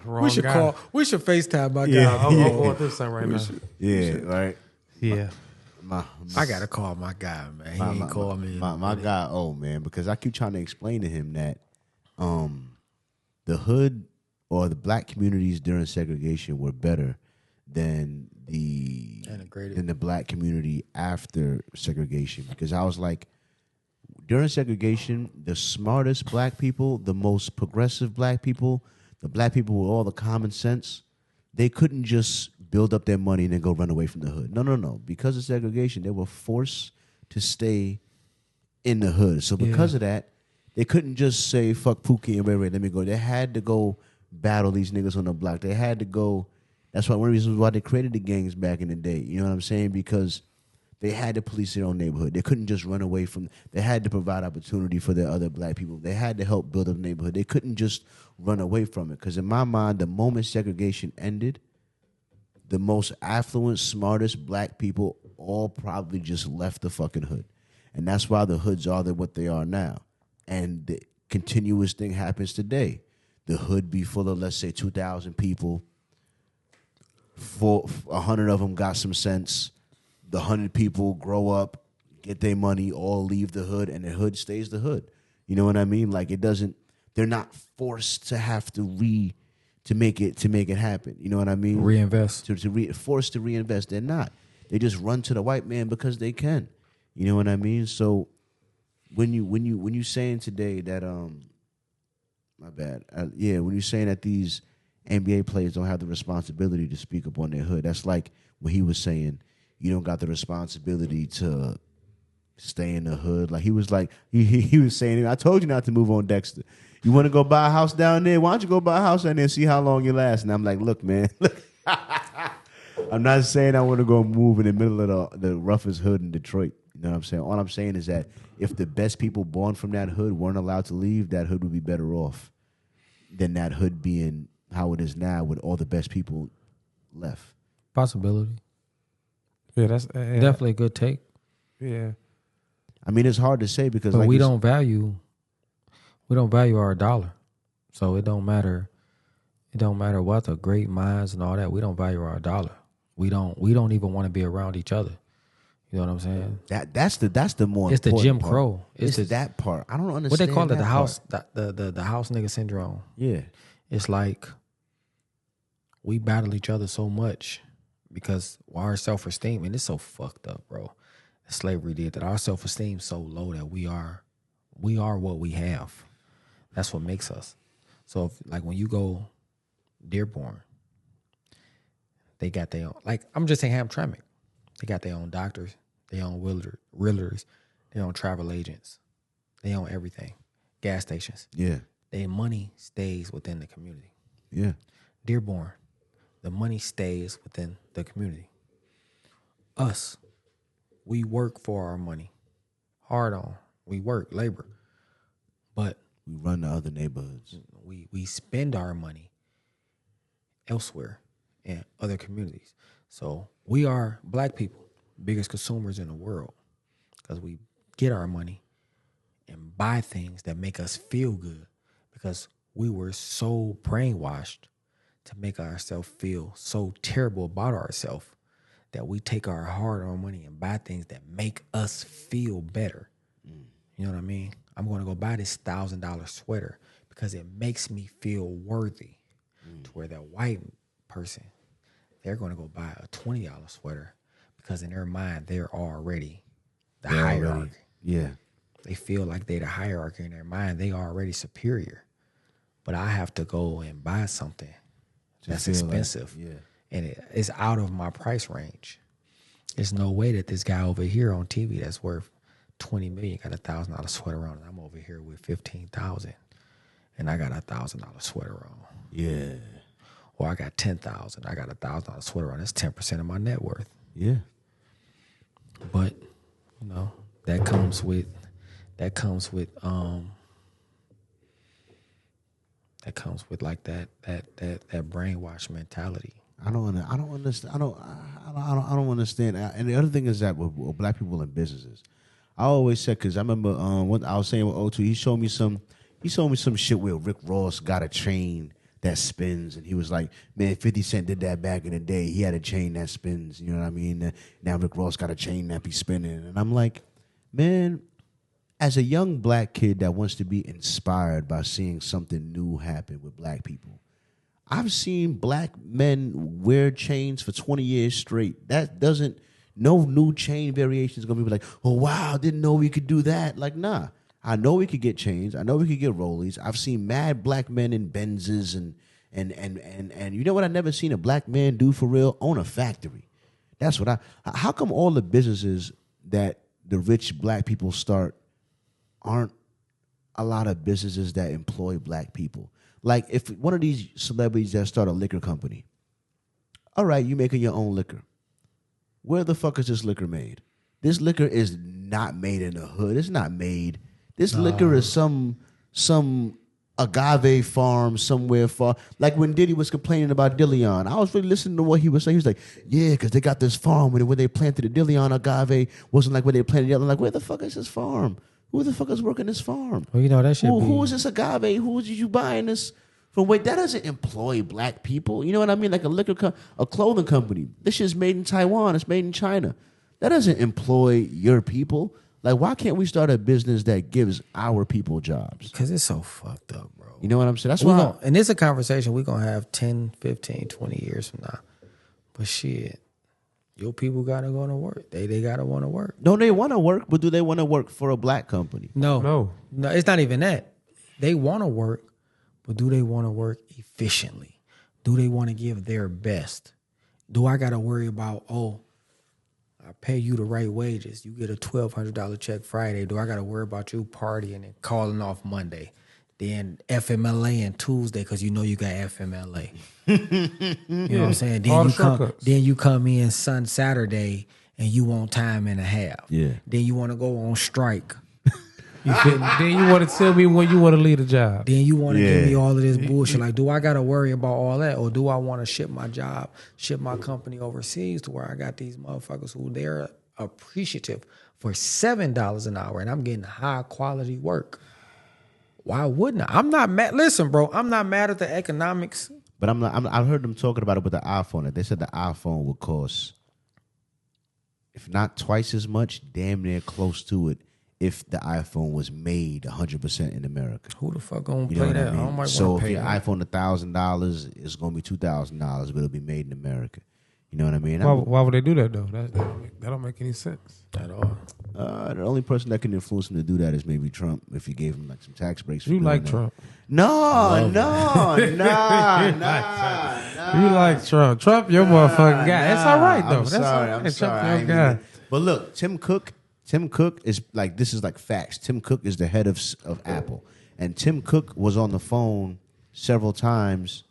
Wrong We should guy. we should FaceTime my Yeah. guy. I'm going through something right now. Yeah. Right. Yeah. I gotta call my guy, man. He ain't called me. My guy, man, because I keep trying to explain to him that the hood or the black communities during segregation were better than the than the black community after segregation. Because I was like, during segregation, the smartest black people, the most progressive black people, the black people with all the common sense, they couldn't just build up their money and then go run away from the hood. No. Because of segregation, they were forced to stay in the hood. So because of that, they couldn't just say, fuck Pookie and Ray, let me go. They had to go battle these niggas on the block. They had to go. That's one of the reasons why they created the gangs back in the day. You know what I'm saying? Because they had to police their own neighborhood. They couldn't just run away from. They had to provide opportunity for their other black people. They had to help build up the neighborhood. They couldn't just run away from it. Because in my mind, the moment segregation ended, the most affluent, smartest black people all probably just left the fucking hood. And that's why the hoods are what they are now. And the continuous thing happens today. The hood be full of, let's say, 2,000 people. 100 of them got some sense. The 100 people grow up, get their money, all leave the hood, and the hood stays the hood. You know what I mean? Like it doesn't. They're not forced to have to make it happen. You know what I mean? Reinvest. Forced to reinvest. They're not. They just run to the white man because they can. You know what I mean? So when you saying today that my bad. When you're saying that these NBA players don't have the responsibility to speak up on their hood, that's like what he was saying. You don't got the responsibility to stay in the hood. Like he was like he was saying, I told you not to move on Dexter. You want to go buy a house down there? Why don't you go buy a house down there and see how long you last? And I'm like, look, man, look. I'm not saying I want to go move in the middle of the roughest hood in Detroit. You know what I'm saying? All I'm saying is that if the best people born from that hood weren't allowed to leave, that hood would be better off than that hood being how it is now with all the best people left. Possibility. Yeah, that's Definitely a good take. Yeah. I mean, it's hard to say because But like we don't value our dollar. So it don't matter what the great minds and all that. We don't value our dollar. We don't even want to be around each other. You know what I'm saying? That's the more It's the important Jim part. Crow. It's that part. I don't understand what they call it, that the house part. the house nigga syndrome. Yeah. It's like we battle each other so much because our self-esteem, and it's so fucked up, bro. Slavery did that. Our self-esteem so low that we are what we have. That's what makes us. So if, like when you go Dearborn, they got their own, like I'm just saying Hamtramck. They got their own doctors, their own realtors, their own travel agents. They own everything. Gas stations. Yeah. Their money stays within the community. Yeah. Dearborn, the money stays within the community. Us, we work for our money. Hard on. We work, labor. But We run to other neighborhoods. we spend our money elsewhere in other communities. So we are black people, biggest consumers in the world because we get our money and buy things that make us feel good because we were so brainwashed to make ourselves feel so terrible about ourselves that we take our hard-earned money and buy things that make us feel better. You know what I mean? I'm going to go buy this $1,000 sweater because it makes me feel worthy. To where that white person, they're going to go buy a $20 sweater because in their mind, they're already the hierarchy. Yeah. They feel like they're the hierarchy in their mind. They are already superior. But I have to go and buy something that's expensive. Like, yeah. And it's out of my price range. There's no way that this guy over here on TV that's worth $20 million got a $1,000 sweater on, and I'm over here with $15,000, and I got a $1,000 sweater on. Yeah. Or I got $10,000, I got a $1,000 sweater on. That's 10% of my net worth. Yeah. But that comes with like that brainwash mentality. I don't understand. I don't understand. And the other thing is that with black people in businesses, I always said, because I remember what I was saying with O2, he showed me some shit where Rick Ross got a chain that spins, and he was like, man, 50 Cent did that back in the day. He had a chain that spins. You know what I mean? Now Rick Ross got a chain that be spinning, and I'm like, man, as a young black kid that wants to be inspired by seeing something new happen with black people, I've seen black men wear chains for 20 years straight. That doesn't, no new chain variation is going to be like, oh, wow, didn't know we could do that. Like, nah. I know we could get chains. I know we could get rollies. I've seen mad black men in Benzes and you know what I never seen a black man do for real? Own a factory. That's what how come all the businesses that the rich black people start aren't a lot of businesses that employ black people? Like if one of these celebrities that start a liquor company, all right, you making your own liquor. Where the fuck is this liquor made? This liquor is not made in the hood. It's not made. This liquor is some agave farm somewhere far. Like when Diddy was complaining about Dillion, I was really listening to what he was saying. He was like, yeah, because they got this farm where they planted the Dillion agave wasn't like where they planted the other. I'm like, where the fuck is this farm? Who the fuck is working this farm? Well, you know, that shit who is this agave? Who is you buying this from? Wait, that doesn't employ black people. You know what I mean? Like a clothing company. This shit's made in Taiwan. It's made in China. That doesn't employ your people. Like, why can't we start a business that gives our people jobs? Because it's so fucked up, bro. You know what I'm saying? That's why. And it's a conversation we're going to have 10, 15, 20 years from now. But shit, your people got to go to work. They got to want to work. Don't they want to work, but do they want to work for a black company? No, it's not even that. They want to work, but do they want to work efficiently? Do they want to give their best? Do I got to worry about, I pay you the right wages. You get a $1,200 check Friday. Do I got to worry about you partying and calling off Monday? Then FMLA and Tuesday because you know you got FMLA. You know what I'm saying? Then you come in Saturday and you want time and a half. Yeah. Then you want to go on strike. Then you want to tell me when you want to leave the job. Then you want to give me all of this bullshit. Like, do I got to worry about all that? Or do I want to ship my company overseas to where I got these motherfuckers who they're appreciative for $7 an hour and I'm getting high quality work? Why wouldn't I? I'm not mad. Listen, bro, I'm not mad at the economics. But I've heard them talking about it with the iPhone. They said the iPhone would cost, if not twice as much, damn near close to it, if the iPhone was made 100% in America. Who the fuck gonna play that? I might so want to pay if your iPhone $1,000, it's gonna be $2,000, but it'll be made in America. You know what I mean? Why would they do that though? That don't make any sense at all. The only person that can influence him to do that is maybe Trump, if you gave him like some tax breaks. You like Trump? No. You like Trump? Trump, your motherfucking guy. It's all right though. I'm sorry. Trump, your guy. But look, Tim Cook is like, this is like facts. Tim Cook is the head of Apple, and Tim Cook was on the phone several times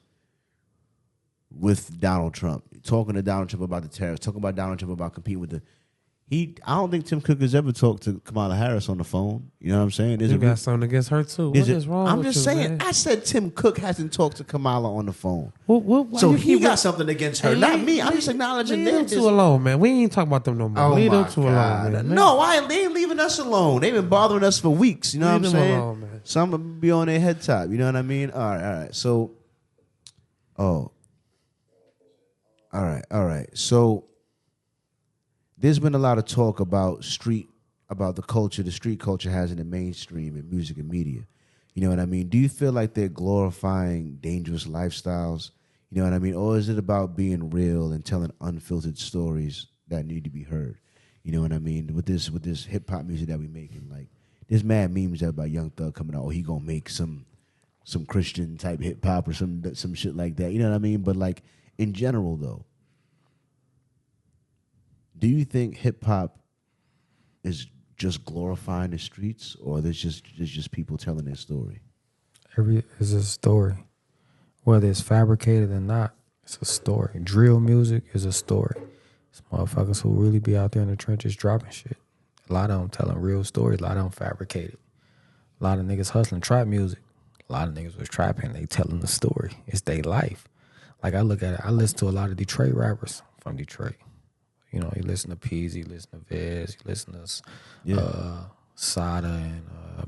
with Donald Trump, talking to Donald Trump about the tariffs, talking about Donald Trump about competing with I don't think Tim Cook has ever talked to Kamala Harris on the phone. You know what I'm saying? You got something against her too. What is wrong I'm with just you, saying. man? I said Tim Cook hasn't talked to Kamala on the phone. So he got something against her, not me. I'm just acknowledging leave them two alone, man. We ain't talking about them no more. Oh leave my them two God. alone, man. No, they ain't leaving us alone. They've been bothering us for weeks. You know Leave what I'm them saying? alone, man. Some will be on their head top. You know what I mean? All right. So, all right. So, there's been a lot of talk about the culture the street culture has in the mainstream in music and media. You know what I mean? Do you feel like they're glorifying dangerous lifestyles? You know what I mean? Or is it about being real and telling unfiltered stories that need to be heard? You know what I mean? With this hip hop music that we making, like there's mad memes about Young Thug coming out. Oh, he gonna make some Christian type hip hop or some shit like that. You know what I mean? But like in general though, do you think hip hop is just glorifying the streets, or there's just people telling their story? It's a story. Whether it's fabricated or not, it's a story. Drill music is a story. It's motherfuckers who really be out there in the trenches dropping shit. A lot of them telling real stories. A lot of them fabricated. A lot of niggas hustling trap music. A lot of niggas was trapping. They telling the story. It's their life. Like I look at it, I listen to a lot of Detroit rappers from Detroit. You know, you listen to Peasy, you listen to Vez, you listen to Sada and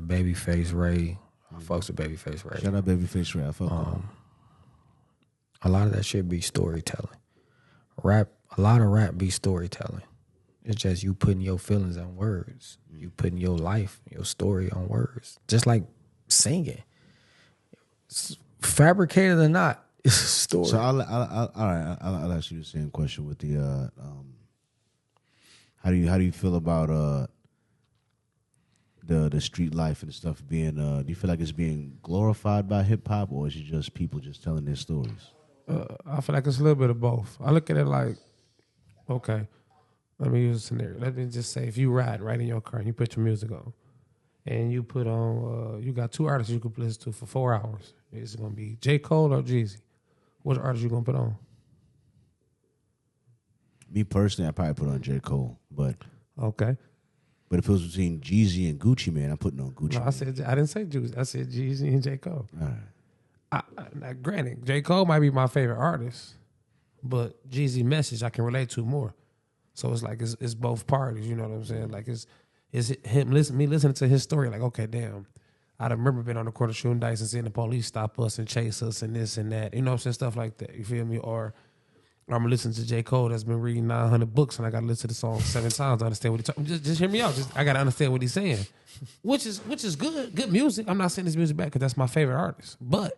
Babyface Ray. I fucks with Babyface Ray. Shout out Babyface Ray. I fuck with him. A lot of that shit be storytelling. A lot of rap be storytelling. It's just you putting your feelings on words. You putting your life, your story on words. Just like singing. Fabricated or not, It's a story. So all right. I'll ask you the same question with the how do you feel about the street life and stuff being do you feel like it's being glorified by hip hop, or is it just people just telling their stories? I feel like it's a little bit of both. I look at it like, okay, let me use a scenario. Let me just say, if you ride right in your car and you put your music on, and you put on, you got two artists you could listen to for 4 hours. It's gonna be J. Cole or Jeezy. Which artist you gonna put on? Me personally, I probably put on J. Cole, but Okay. if it was between Jeezy and Gucci Mane, I'm putting on Gucci. No, Mane. I didn't say Jeezy. I said Jeezy and J. Cole. All right. Now, granted, J. Cole might be my favorite artist, but Jeezy message I can relate to more. So it's like it's both parties. You know what I'm saying? Like it's him listening to his story. Like, okay, damn, I remember being on the corner shooting dice and seeing the police stop us and chase us and this and that. You know what I'm saying? Stuff like that. You feel me? Or I'm listening to J. Cole that's been reading 900 books and I got to listen to the song 7 times to understand what he's talking. Just hear me out. I got to understand what he's saying, which is good music. I'm not saying this music back because that's my favorite artist, but.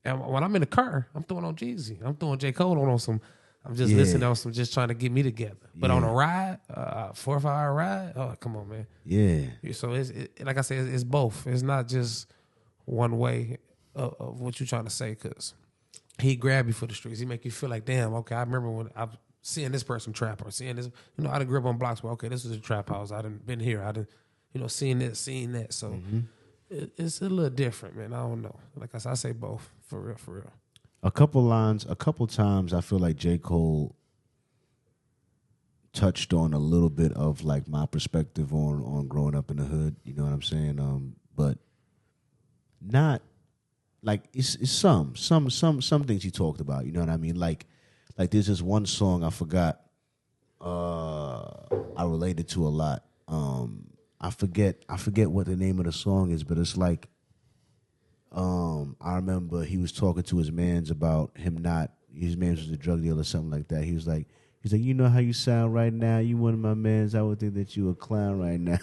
And when I'm in the car, I'm throwing on Jeezy. I'm throwing J. Cole on some. I'm just listening on some, just trying to get me together. But on a ride, 4 or 5 hour ride, oh come on, man. Yeah. So it's like I said, it's both. It's not just one way of what you're trying to say. Cause he grab you for the streets. He make you feel like, damn, okay. I remember when I've seen this person trap or seeing this. You know, I done grew up on blocks where okay, this was a trap house. I done been here. I done, seen this, seen that. So. It's a little different, man. I don't know. Like I said, I say both. For real. A couple times I feel like J. Cole touched on a little bit of like my perspective on growing up in the hood, you know what I'm saying? But not like it's some things he talked about, you know what I mean? Like there's this one song I forgot I related to a lot. I forget what the name of the song is, but it's like I remember he was talking to his mans about his mans was a drug dealer or something like that. He's like, you know how you sound right now? You one of my mans, I would think that you a clown right now.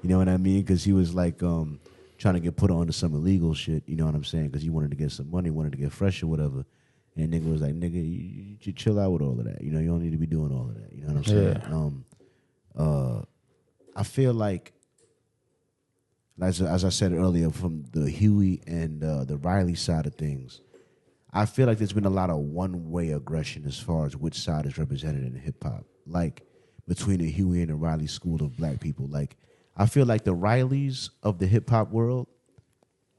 You know what I mean? Because he was like trying to get put on to some illegal shit, you know what I'm saying? Because he wanted to get some money, wanted to get fresh or whatever. And nigga was like, nigga, you should chill out with all of that. You know, you don't need to be doing all of that. You know what I'm saying? Yeah. I feel like, as I said earlier, from the Huey and the Riley side of things, I feel like there's been a lot of one-way aggression as far as which side is represented in hip-hop. Like, between the Huey and the Riley school of black people. Like, I feel like the Rileys of the hip-hop world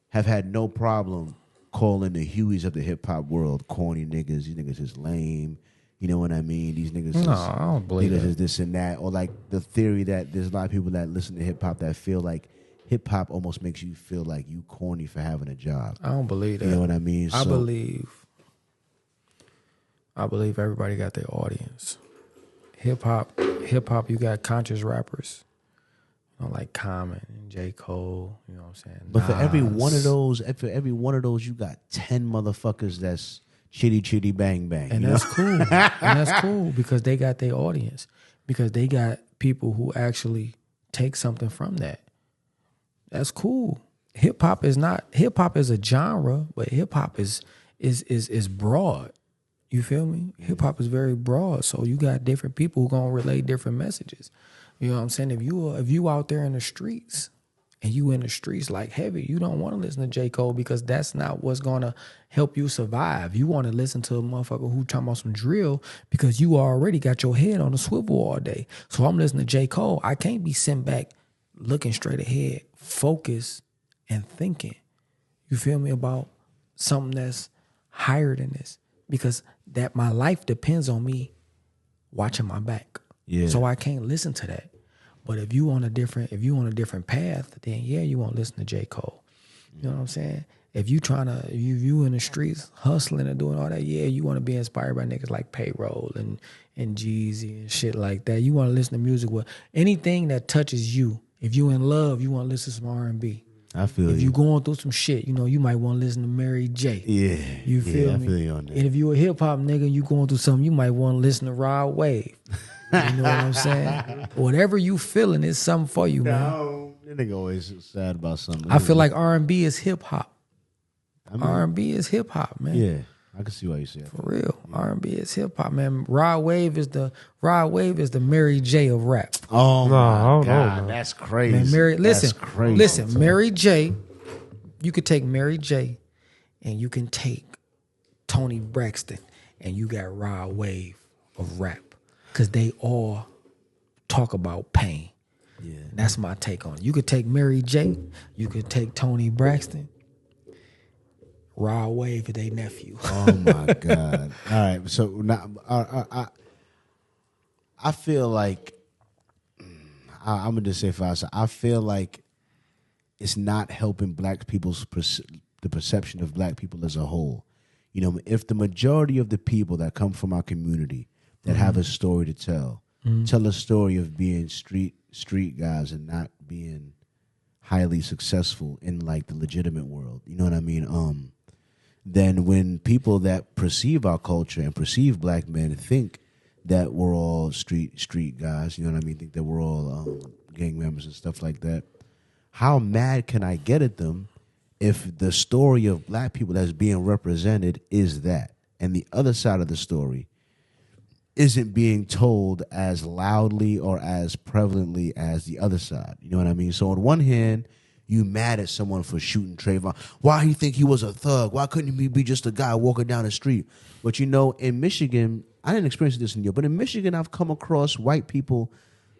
have had no problem calling the Hueys of the hip-hop world corny niggas. These niggas is lame. You know what I mean? These niggas I don't believe niggas that. is this and that. Or like the theory that there's a lot of people that listen to hip-hop that feel like hip-hop almost makes you feel like you corny for having a job. I don't believe that. You know what I mean? I believe everybody got their audience. Hip hop, you got conscious rappers, like Common and J. Cole. You know what I'm saying? But for every Nas. one of those, you got 10 motherfuckers that's chitty chitty bang bang. And that's cool. And that's cool because they got their audience. Because they got people who actually take something from that. That's cool. Hip hop is a genre, but hip hop is broad. You feel me? Hip hop is very broad. So you got different people who gonna relay different messages. You know what I'm saying? If you out there in the streets and you in the streets like heavy, you don't want to listen to J. Cole because that's not what's gonna help you survive. You want to listen to a motherfucker who talking about some drill because you already got your head on the swivel all day. So I'm listening to J. Cole. I can't be sitting back looking straight ahead, focused and thinking. You feel me? About something that's higher than this. Because that my life depends on me watching my back. Yeah. So I can't listen to that. But if you on a different path, then yeah, you won't listen to J. Cole. You know what I'm saying? If you in the streets hustling and doing all that, yeah, you want to be inspired by niggas like Payroll and Jeezy and shit like that. You want to listen to music with anything that touches you. If you in love, you want to listen to some R&B. I feel if you going through some shit, you might want to listen to Mary J. Yeah. You feel me? I feel you on that. And if you a hip hop nigga, you going through something, you might want to listen to Rod Wave. You know what I'm saying? Whatever you feeling is something for you, man. No, that nigga always sad about something. I feel like R&B is hip hop. R&B is hip hop, man. Yeah, I can see why you say that. For real. R&B is hip hop, man. Rod Wave is the Mary J of rap. Oh No, I my don't know, God, man. that's crazy. Man, That's crazy. listen, Mary J. You could take Mary J. and you can take Tony Braxton, and you got Rod Wave of rap, because they all talk about pain. Yeah. That's my take on it. You could take Mary J. You could take Tony Braxton. Rod Wave is their nephew. Oh my God. All right. So now I feel like I'm gonna just say for us, I feel like it's not helping black people's the perception of black people as a whole. You know, if the majority of the people that come from our community that have a story to tell a story of being street guys and not being highly successful in like the legitimate world, you know what I mean? Then when people that perceive our culture and perceive black men think that we're all street guys, you know what I mean? Think that we're all gang members and stuff like that. How mad can I get at them if the story of black people that's being represented is that, and the other side of the story isn't being told as loudly or as prevalently as the other side? You know what I mean? So on one hand, you mad at someone for shooting Trayvon. Why he think he was a thug? Why couldn't he be just a guy walking down the street? But you know, in Michigan, I didn't experience this in Europe, but in Michigan, I've come across white people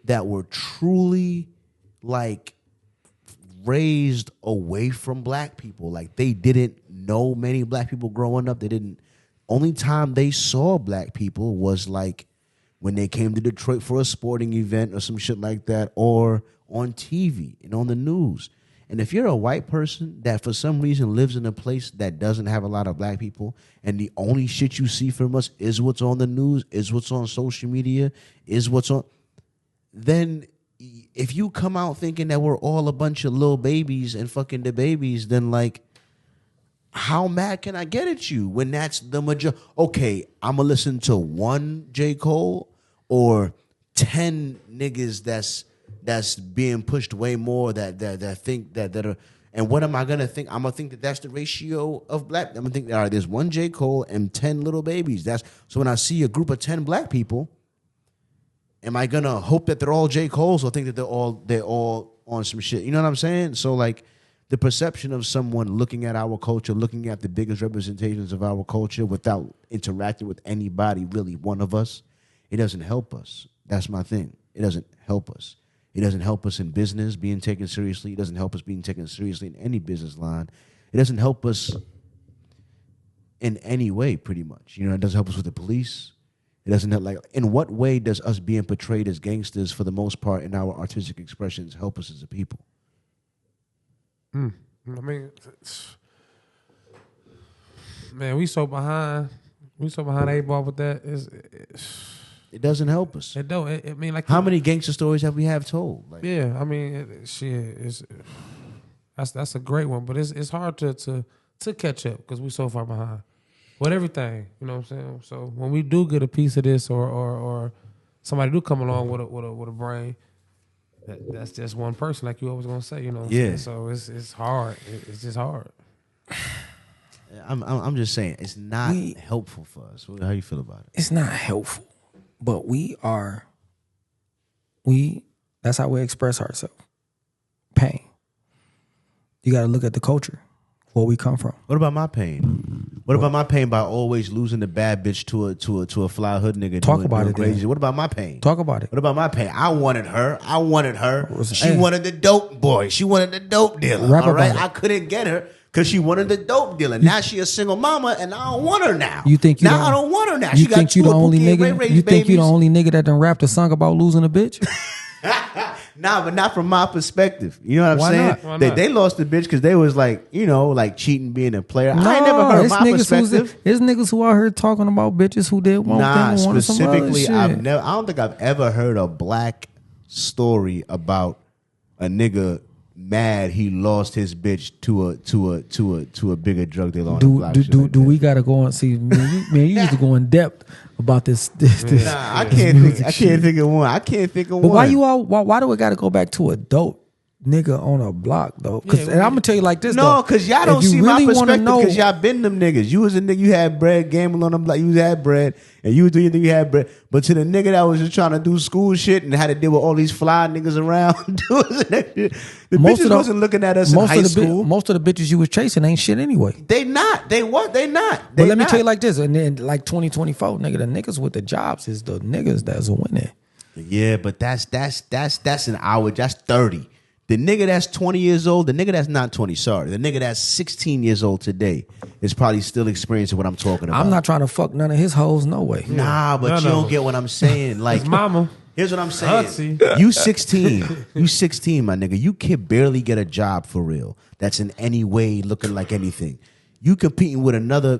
that were truly like raised away from black people. Like they didn't know many black people growing up. They didn't. Only time they saw black people was like when they came to Detroit for a sporting event or some shit like that, or on TV and on the news. And if you're a white person that for some reason lives in a place that doesn't have a lot of black people, and the only shit you see from us is what's on the news, is what's on social media, is what's on, then if you come out thinking that we're all a bunch of little babies and fucking the babies, then like, how mad can I get at you when that's the majority? Okay, I'm gonna listen to one J. Cole or 10 niggas that's being pushed way more that think that are, and what am I gonna think? I'm gonna think that that's the ratio of black. I'm gonna think, all right, there's one J. Cole and 10 little babies. That's so when I see a group of 10 black people, am I gonna hope that they're all J. Cole's or think that they're all on some shit? You know what I'm saying? So like the perception of someone looking at our culture, looking at the biggest representations of our culture without interacting with anybody, really one of us, it doesn't help us. That's my thing. It doesn't help us. It doesn't help us in business being taken seriously. It doesn't help us being taken seriously in any business line. It doesn't help us in any way, pretty much. You know, it doesn't help us with the police. It doesn't help, like, in what way does us being portrayed as gangsters for the most part in our artistic expressions help us as a people? I mean, man, we so behind eight ball with that. It doesn't help us. It don't. I mean, like, how many gangster stories have we told? Like, yeah, I mean, that's a great one, but it's hard to catch up because we so far behind with everything. You know what I'm saying? So when we do get a piece of this, or somebody do come along with a brain, that's just one person, like you always gonna say. You know? What I'm saying? So it's hard. It's just hard. I'm just saying it's not helpful for us. How you feel about it? It's not helpful, but that's how we express ourselves. Pain. You got to look at the culture, where we come from. What about my pain? What about my pain by always losing the bad bitch to a fly hood nigga? Talk about it. Crazy. What about my pain? Talk about it. What about my pain? I wanted her. She wanted the dope boy. She wanted the dope dealer. All right, I couldn't get her because she wanted the dope dealer. Now she a single mama, and I don't want her now. You think you now I don't want her now. You think you the only nigga? You think you the only nigga that done rapped a song about losing a bitch? Nah, but not from my perspective. You know what I'm saying? Why not? They lost the bitch because they was like, you know, like cheating, being a player. No, I ain't never heard my perspective. There's niggas who out here talking about bitches who did one thing and wanted some other shit. I don't think I've ever heard a black story about a nigga mad he lost his bitch to a bigger drug dealer on the block. Do we gotta go and see? Man, you used to go in depth about this. I can't think of one. But why do it gotta go back to a dope nigga on a block though. Cause and I'm gonna tell you like this. No, though. because y'all If don't you see really my wanna perspective know- because y'all been them niggas. You was a nigga, you had bread, gambling on them like you had bread, and you was doing your thing, you had bread. But to the nigga that was just trying to do school shit and had to deal with all these fly niggas around, the bitches wasn't looking at us in high school. Most of the bitches you was chasing ain't shit anyway. They not. They what? They not. But They let me not. tell you like this, and then like 2024, nigga, the niggas with the jobs is the niggas that's winning. Yeah, but that's an hour. That's 30. The nigga that's 20 years old, the nigga that's not 20, sorry. The nigga that's 16 years old today is probably still experiencing what I'm talking about. I'm not trying to fuck none of his hoes, no way. Nah, but you don't get what I'm saying. Like, His mama. here's what I'm saying. Auntie. You 16. You 16, my nigga. You can barely get a job for real. That's in any way looking like anything. You competing with another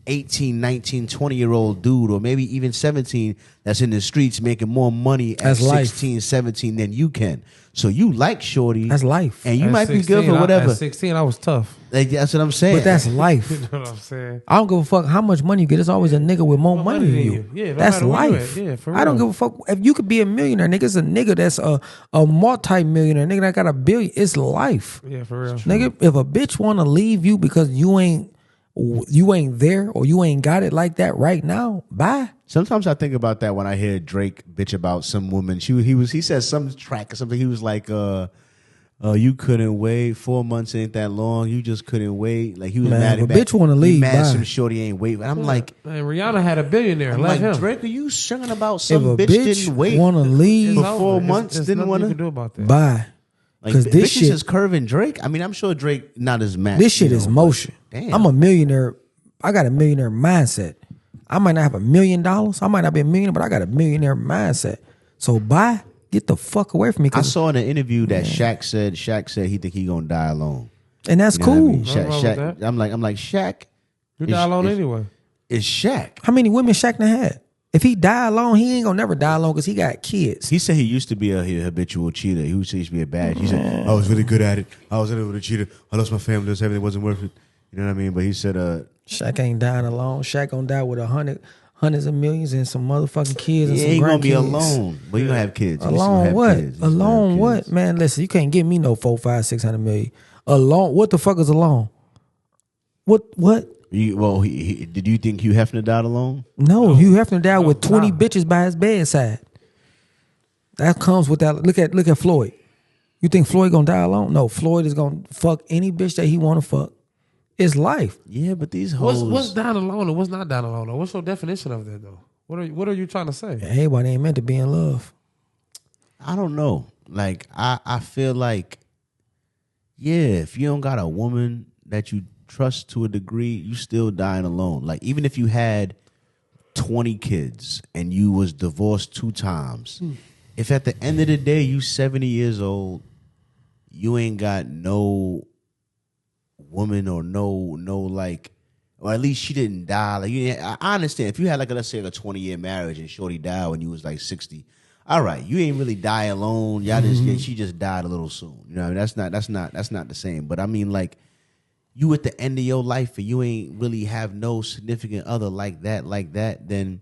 18, 19, 20-year-old dude, or maybe even 17 that's in the streets making more money at That's life. 16, 17 than you can. So you like shorty. That's life. And you At might be 16, good for whatever. At 16, I was tough. Like, that's what I'm saying. But that's life. You know what I'm saying? I don't give a fuck how much money you get. There's always a nigga with more money than you. Yeah, no that's matter where you life. at. Yeah, for I don't real. give a fuck if you could be a millionaire. Nigga, it's a nigga that's a multi-millionaire. Nigga that got $1 billion. It's life. Yeah, for real. Nigga, if a bitch want to leave you because you ain't there or you ain't got it like that right now, bye. Sometimes I think about that when I hear Drake bitch about some woman. He said some track or something. He was like, you couldn't wait. 4 months ain't that long. You just couldn't wait. Like he was Man, mad if at a bitch wanna he leave, mad bye. some shorty ain't wait. I'm like, And Rihanna had a billionaire. I'm Let like, him. Drake, are you singing about If some a bitch didn't wait want to leave, for It's 4 over. months? There's Didn't nothing want you to. can do about that. bye. Like, Because this bitches shit is curving Drake. I mean, I'm sure Drake not as mad. This shit you is know, motion. damn. I'm a millionaire. I got a millionaire mindset. I might not have $1 million. I might not be a millionaire, but I got a millionaire mindset. So bye. Get the fuck away from me. I saw in an interview that Shaq said he think he gonna die alone. And that's You know what I cool. mean? Nothing wrong with Shaq, that. I'm like Shaq. You is- die alone is- anyway. Is Shaq? How many women Shaq done had? If he die alone, he ain't gonna never die alone because he got kids. He said he used to be a habitual cheater. He used to be a bad. He said I was really good at it. I was in it with a cheater. I lost my family. Everything wasn't worth it. You know what I mean? But he said, Shaq ain't dying alone. Shaq gonna die with hundreds of millions and some motherfucking kids and he some ain't gonna be grandkids. alone. But you gonna have kids. At least you gonna Alone have what? kids. At least you gonna Alone have what? kids. Man, listen, you can't give me no 4, 5, 600 million. Alone? What the fuck is alone? What? Did you think Hugh Hefner died alone? No, Hugh Hefner died with 20 nah. bitches by his bedside. That comes with that. Look at Floyd. You think Floyd gonna die alone? No, Floyd is gonna fuck any bitch that he wanna fuck. It's life. Yeah, but these hoes. What's down alone and what's not down alone? Though? What's your definition of that though? What are you trying to say? Everybody ain't meant to be in love. I don't know. Like I feel like, yeah, if you don't got a woman that you trust to a degree, you still dying alone. Like even if you had 20 kids and you was divorced 2 times, if at the end of the day you 70 years old, you ain't got no woman or no like, or at least she didn't die. Like I understand if you had like let's say a 20-year marriage and shorty died when you was like 60. All right, you ain't really die alone. Y'all just she just died a little soon. You know, what I mean? That's not the same. But I mean, like, you at the end of your life and you ain't really have no significant other like that, then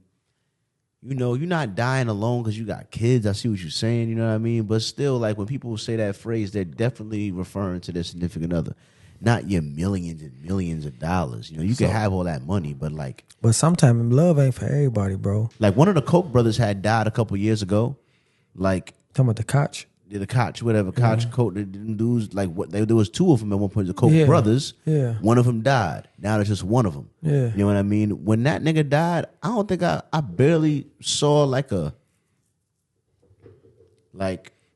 you know you're not dying alone because you got kids. I see what you're saying. You know what I mean? But still, like when people say that phrase, they're definitely referring to their significant other, not your millions and millions of dollars. You know, you can have all that money, but like. But sometimes love ain't for everybody, bro. Like one of the Koch brothers had died a couple years ago. Like Talking about the Koch. the Koch, whatever, Koch, Koch, the dudes, like what there was 2 of them at one point, the Koch Yeah. brothers. Yeah. One of them died. Now there's just one of them. Yeah. You know what I mean? When that nigga died, I don't think I barely saw like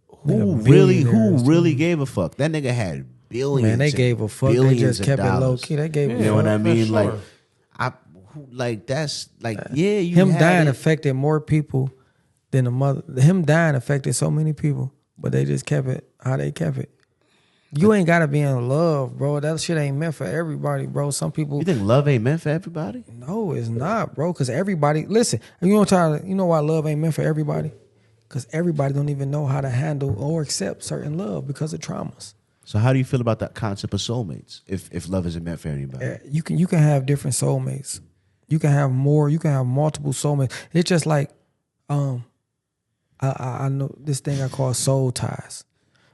who billionaires, really gave a fuck. That nigga had billions. Man, they and gave a fuck. They billions just of kept it low dollars. key. They gave You a know fuck. what I mean? for Like, sure. that's like, yeah, you Him had dying it. affected more people than the mother. Him dying affected so many people, but they just kept it how they kept it. You ain't gotta be in love, bro. That shit ain't meant for everybody, bro. Some people. You think love ain't meant for everybody? No, it's not, bro. Because everybody, listen. You know why love ain't meant for everybody? Because everybody don't even know how to handle or accept certain love because of traumas. So how do you feel about that concept of soulmates? If love isn't meant for anybody, You can have different soulmates. You can have more. You can have multiple soulmates. It's just like, I know this thing I call soul ties.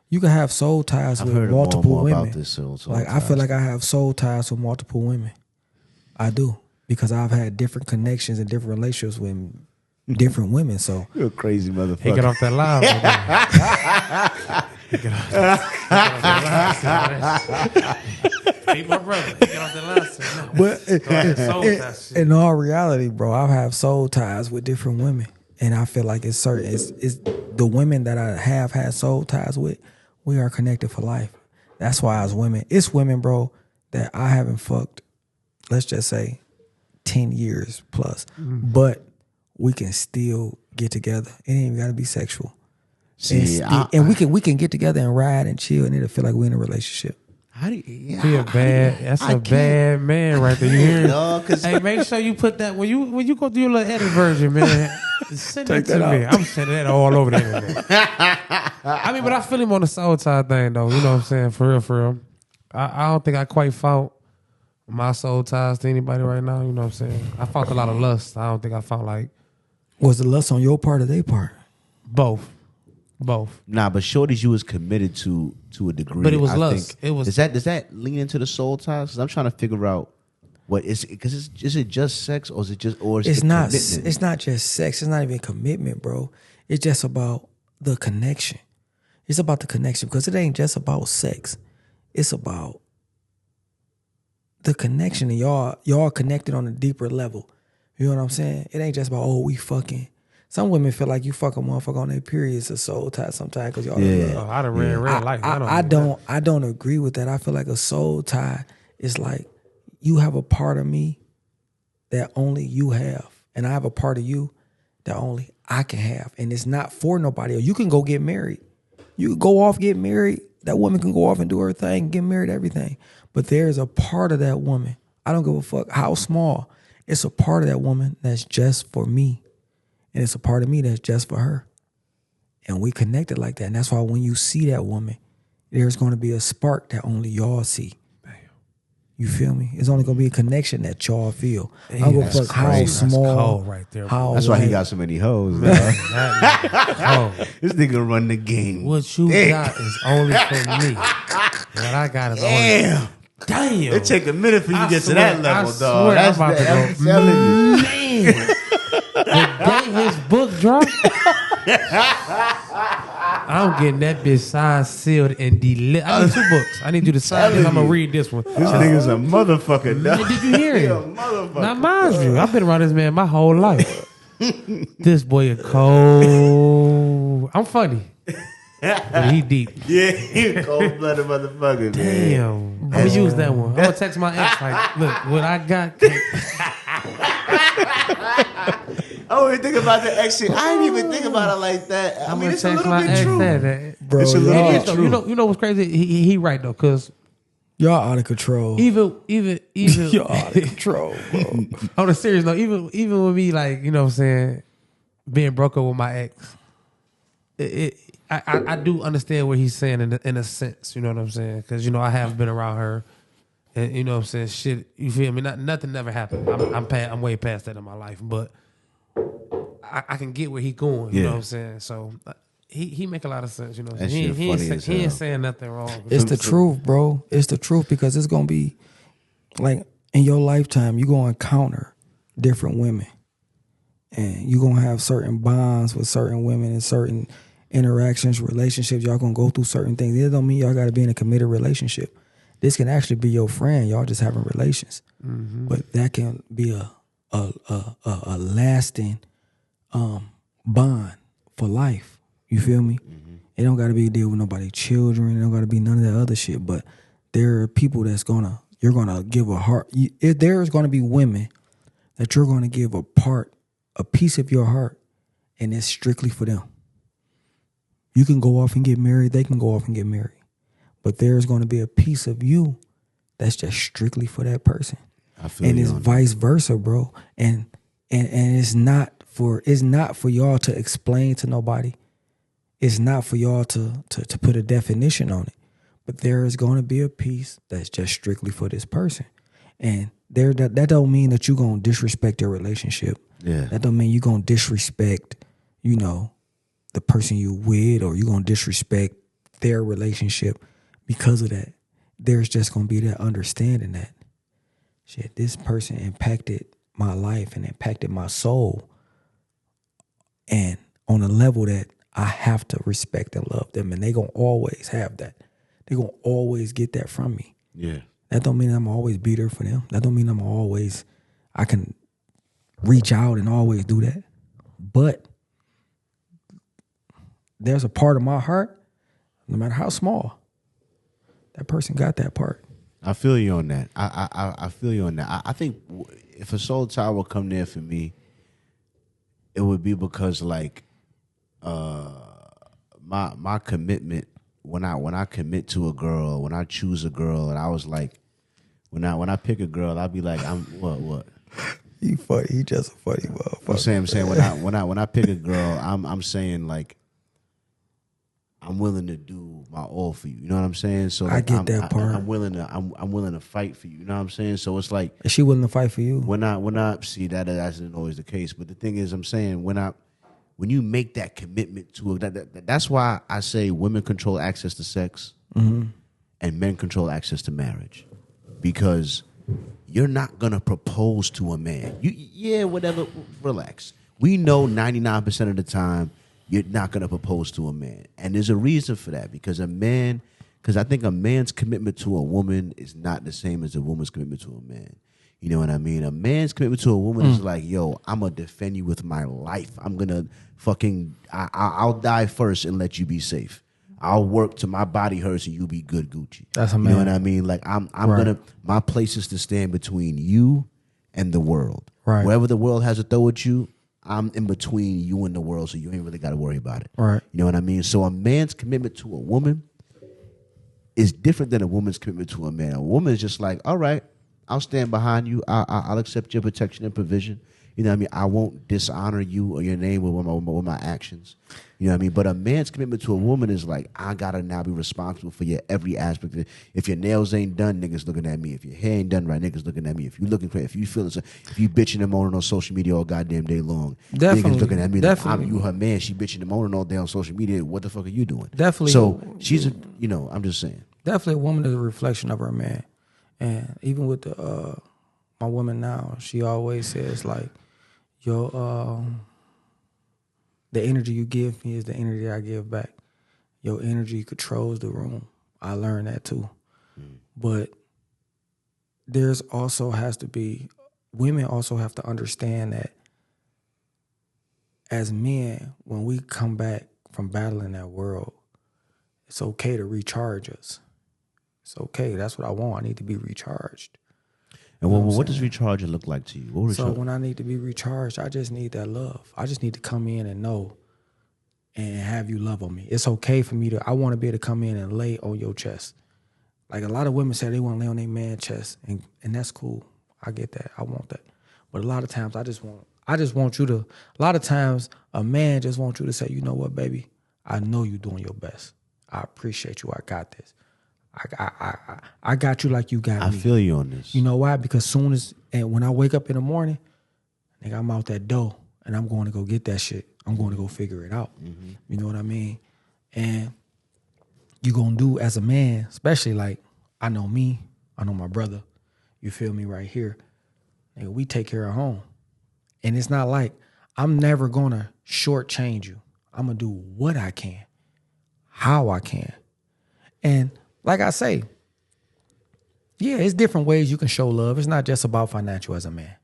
You can have soul ties I've with heard more and multiple more women. about this soul Like I feel like I have soul ties with multiple women. I do, because I've had different connections and different relationships with different women. So You're a crazy motherfucker. He get off that live. He get off that live. He my brother. He get off that live. But in all reality, bro, I have soul ties with different women, and I feel like it's certain. It's the women that I have had soul ties with. We are connected for life. That's why as women, it's women, bro, that I haven't fucked. Let's just say 10 years plus, but we can still get together. It ain't even got to be sexual. See, And we can get together and ride and chill, and it'll feel like we're in a relationship. How do you, He a bad. That's a bad man right there. You hear it? No, Hey, make sure you put that when you go through your little edit version, man. Send that to me. I'm sending that all over the internet. I mean, but I feel him on the soul tie thing though. You know what I'm saying? For real, for real. I don't think I quite found my soul ties to anybody right now. You know what I'm saying? I found a lot of lust. I don't think I found like. Was the lust on your part or their part? Both. Nah, but shorties you was committed to a degree. But it was I lust. think. It was. Does that lean into the soul ties? Because I'm trying to figure out what is it? Because is it just sex or is it just It's not. commitment? It's not just sex. It's not even commitment, bro. It's just about the connection. It's about the connection because it ain't just about sex. It's about the connection, and y'all connected on a deeper level. You know what I'm saying? It ain't just about we fucking. Some women feel like you fuck a motherfucker on their periods or soul tie sometimes because y'all. Yeah. I done red light. I don't agree with that. I feel like a soul tie is like you have a part of me that only you have, and I have a part of you that only I can have, and it's not for nobody else. You can go get married. You can go off, get married. That woman can go off and do her thing, get married, everything. But there's a part of that woman. I don't give a fuck how small. It's a part of that woman that's just for me. And it's a part of me that's just for her. And we connected like that. And that's why when you see that woman, there's going to be a spark that only y'all see. You feel me? It's only going to be a connection that y'all feel. I don't give a fuck how small. That's cold right there. How That's why he white. got so many hoes. Man. This nigga run the game. What you got is only for me. What I got is only. Damn. It take a minute for you to get to that level, I dog. swear That's I'm about I'm to go. telling you. Man. The day his book dropped, I'm getting that bitch signed, sealed, and delivered. I need 2 books. I need you to sign this. I'm going to read this one. This nigga's a motherfucker, dog. Did you hear He a him? motherfucker. Now, mind you, I've been around this man my whole life. This boy is cold. I'm funny. But he deep. Yeah, he a cold-blooded motherfucker, man. Damn. I'm going to use that one. I'm going to text my ex like, look, what I got. I didn't think about the exit. I didn't even think about it like that. I mean, it's a text little my bit ex true. that. Bro, It's a little y'all, bit true. You know what's crazy? He right though, cause y'all out of control. even Y'all out of control, bro. on a serious note, even with me, like, you know what I'm saying, being broke up with my ex, I do understand what he's saying in a sense, you know what I'm saying? Because, you know, I have been around her, and, you know what I'm saying, shit, you feel me? Nothing never happened. I'm way past that in my life, but I can get where he going, you know what I'm saying? So he make a lot of sense, you know what I'm saying? He ain't saying nothing wrong. It's the truth, bro. It's the truth because it's going to be, like, in your lifetime, you're going to encounter different women. And you're going to have certain bonds with certain women and certain interactions, relationships. Y'all going to go through certain things. It don't mean y'all got to be in a committed relationship. This can actually be your friend. Y'all just having relations. Mm-hmm. But that can be a lasting bond for life. You feel me? Mm-hmm. It don't got to be a deal with nobody children. It don't got to be none of that other shit. But there are people you're going to give a heart. If there's going to be women that you're going to give a piece of your heart, and it's strictly for them. You can go off and get married. They can go off and get married. But there's going to be a piece of you that's just strictly for that person. I feel and you it's on vice versa, bro. And it's not for y'all to explain to nobody. It's not for y'all to put a definition on it. But there is going to be a piece that's just strictly for this person. And that don't mean that you're going to disrespect your relationship. Yeah. That don't mean you're going to disrespect, the person you with, or you're going to disrespect their relationship because of that. There's just going to be that understanding that, shit, this person impacted my life and impacted my soul. And on a level that I have to respect and love them. And they going to always have that. They going to always get that from me. Yeah. That don't mean I'm always be there for them. That don't mean I can reach out and always do that. But there's a part of my heart, no matter how small, that person got that part. I feel you on that. I feel you on that. I think if a soul tie will come there for me, it would be because like my commitment when I commit to a girl, when I choose a girl, and I was like, when I pick a girl, I'll be like, I'm what. He funny. He just a funny motherfucker. I'm saying when I pick a girl, I'm saying like I'm willing to do my all for you. You know what I'm saying? So like, I get that part. I'm willing to fight for you. You know what I'm saying? So it's like, is she willing to fight for you? when I see that isn't always the case. But the thing is, I'm saying when you make that commitment to it, that's why I say women control access to sex and men control access to marriage, because you're not gonna propose to a man. Whatever, relax. We know 99% of the time you're not gonna propose to a man, and there's a reason for that. Because I think a man's commitment to a woman is not the same as a woman's commitment to a man. You know what I mean? A man's commitment to a woman is like, yo, I'm gonna defend you with my life. I'm gonna I'll die first and let you be safe. I'll work till my body hurts and you be good Gucci. That's a man. You know what I mean? Like I'm Right. my place is to stand between you and the world. Right. Wherever the world has to throw at you, I'm in between you and the world, so you ain't really got to worry about it. Right. You know what I mean? So a man's commitment to a woman is different than a woman's commitment to a man. A woman is just like, all right, I'll stand behind you. I'll accept your protection and provision. You know what I mean? I won't dishonor you or your name with my actions. You know what I mean? But a man's commitment to a woman is like, I gotta now be responsible for your every aspect of it. If your nails ain't done, niggas looking at me. If your hair ain't done right, niggas looking at me. If you bitching and moaning on social media all goddamn day long, Definitely. niggas looking at me Definitely. like, you her man, she bitching and moaning all day on social media. What the fuck are you doing? Definitely. So she's I'm just saying. Definitely, a woman is a reflection of her man. And even with my woman now, she always says like, yo, the energy you give me is the energy I give back. Your energy controls the room. I learned that too. But there's also has to be, women also have to understand that as men, when we come back from battling that world, it's okay to recharge us. It's okay. That's what I want. I need to be recharged. And what does recharging look like to you? So when I need to be recharged, I just need that love. I just need to come in and know and have you love on me. It's okay for me I want to be able to come in and lay on your chest. Like a lot of women say they want to lay on their man's chest, and that's cool. I get that. I want that. But a lot of times I just want you to, a lot of times a man just wants you to say, you know what, baby? I know you're doing your best. I appreciate you. I got this. I got you like you got me. I feel you on this. You know why? Because when I wake up in the morning, nigga, I'm out that door and I'm going to go get that shit. I'm going to go figure it out. Mm-hmm. You know what I mean? And you going to do as a man, especially like, I know me, I know my brother, you feel me right here. Nigga, we take care of home. And it's not like, I'm never going to shortchange you. I'm going to do what I can, how I can. And like I say, yeah, it's different ways you can show love. It's not just about financial as a man.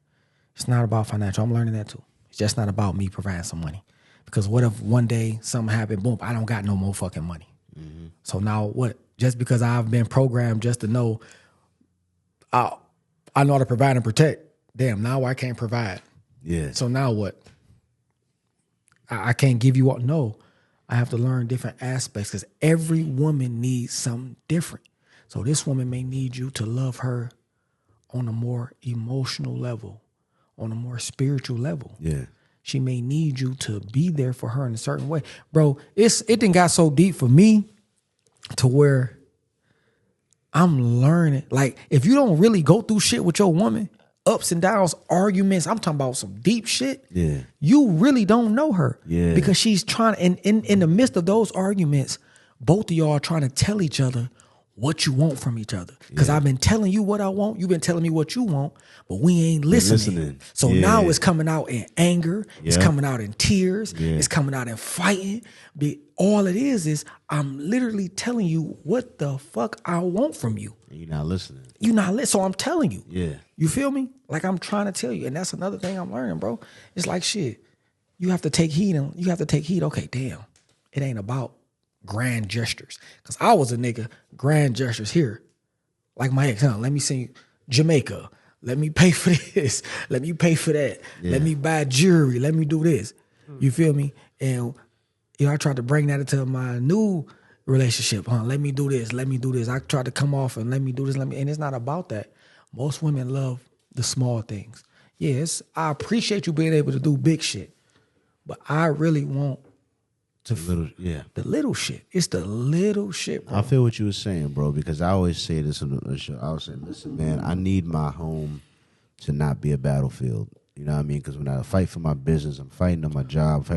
It's not about financial. I'm learning that too. It's just not about me providing some money. Because what if one day something happened, boom, I don't got no more fucking money. Mm-hmm. So now what? Just because I've been programmed just to know I know how to provide and protect, damn, now I can't provide. Yeah. So now what? I can't give you all. No. I have to learn different aspects because every woman needs something different. So this woman may need you to love her on a more emotional level, on a more spiritual level. Yeah. She may need you to be there for her in a certain way. Bro, it done got so deep for me to where I'm learning. Like, if you don't really go through shit with your woman, ups and downs, arguments, I'm talking about some deep shit. Yeah. You really don't know her. Yeah. Because she's trying, in the midst of those arguments, both of y'all are trying to tell each other what you want from each other. Because I've been telling you what I want, you've been telling me what you want, but we ain't listening. So now it's coming out in anger, it's coming out in tears, it's coming out in fighting. All it is I'm literally telling you what the fuck I want from you. And you're not listening. You're not listening. So I'm telling you. Yeah. You feel me? Like I'm trying to tell you. And that's another thing I'm learning, bro. It's like shit. You have to take heed and you have to take heed. Okay, damn. It ain't about grand gestures. Cause I was a nigga, grand gestures here. Like my ex, let me sing Jamaica. Let me pay for this. Let me pay for that. Let me buy jewelry. Let me do this. You feel me? And I tried to bring that into my new relationship. Let me do this. Let me do this. I tried to come off and let me do this. And it's not about that. Most women love the small things. Yes, I appreciate you being able to do big shit. But I really want the little shit. It's the little shit, bro. I feel what you were saying, bro, because I always say this on the show. I was saying, listen, man, I need my home to not be a battlefield. You know what I mean? Because when I fight for my business, I'm fighting on my job.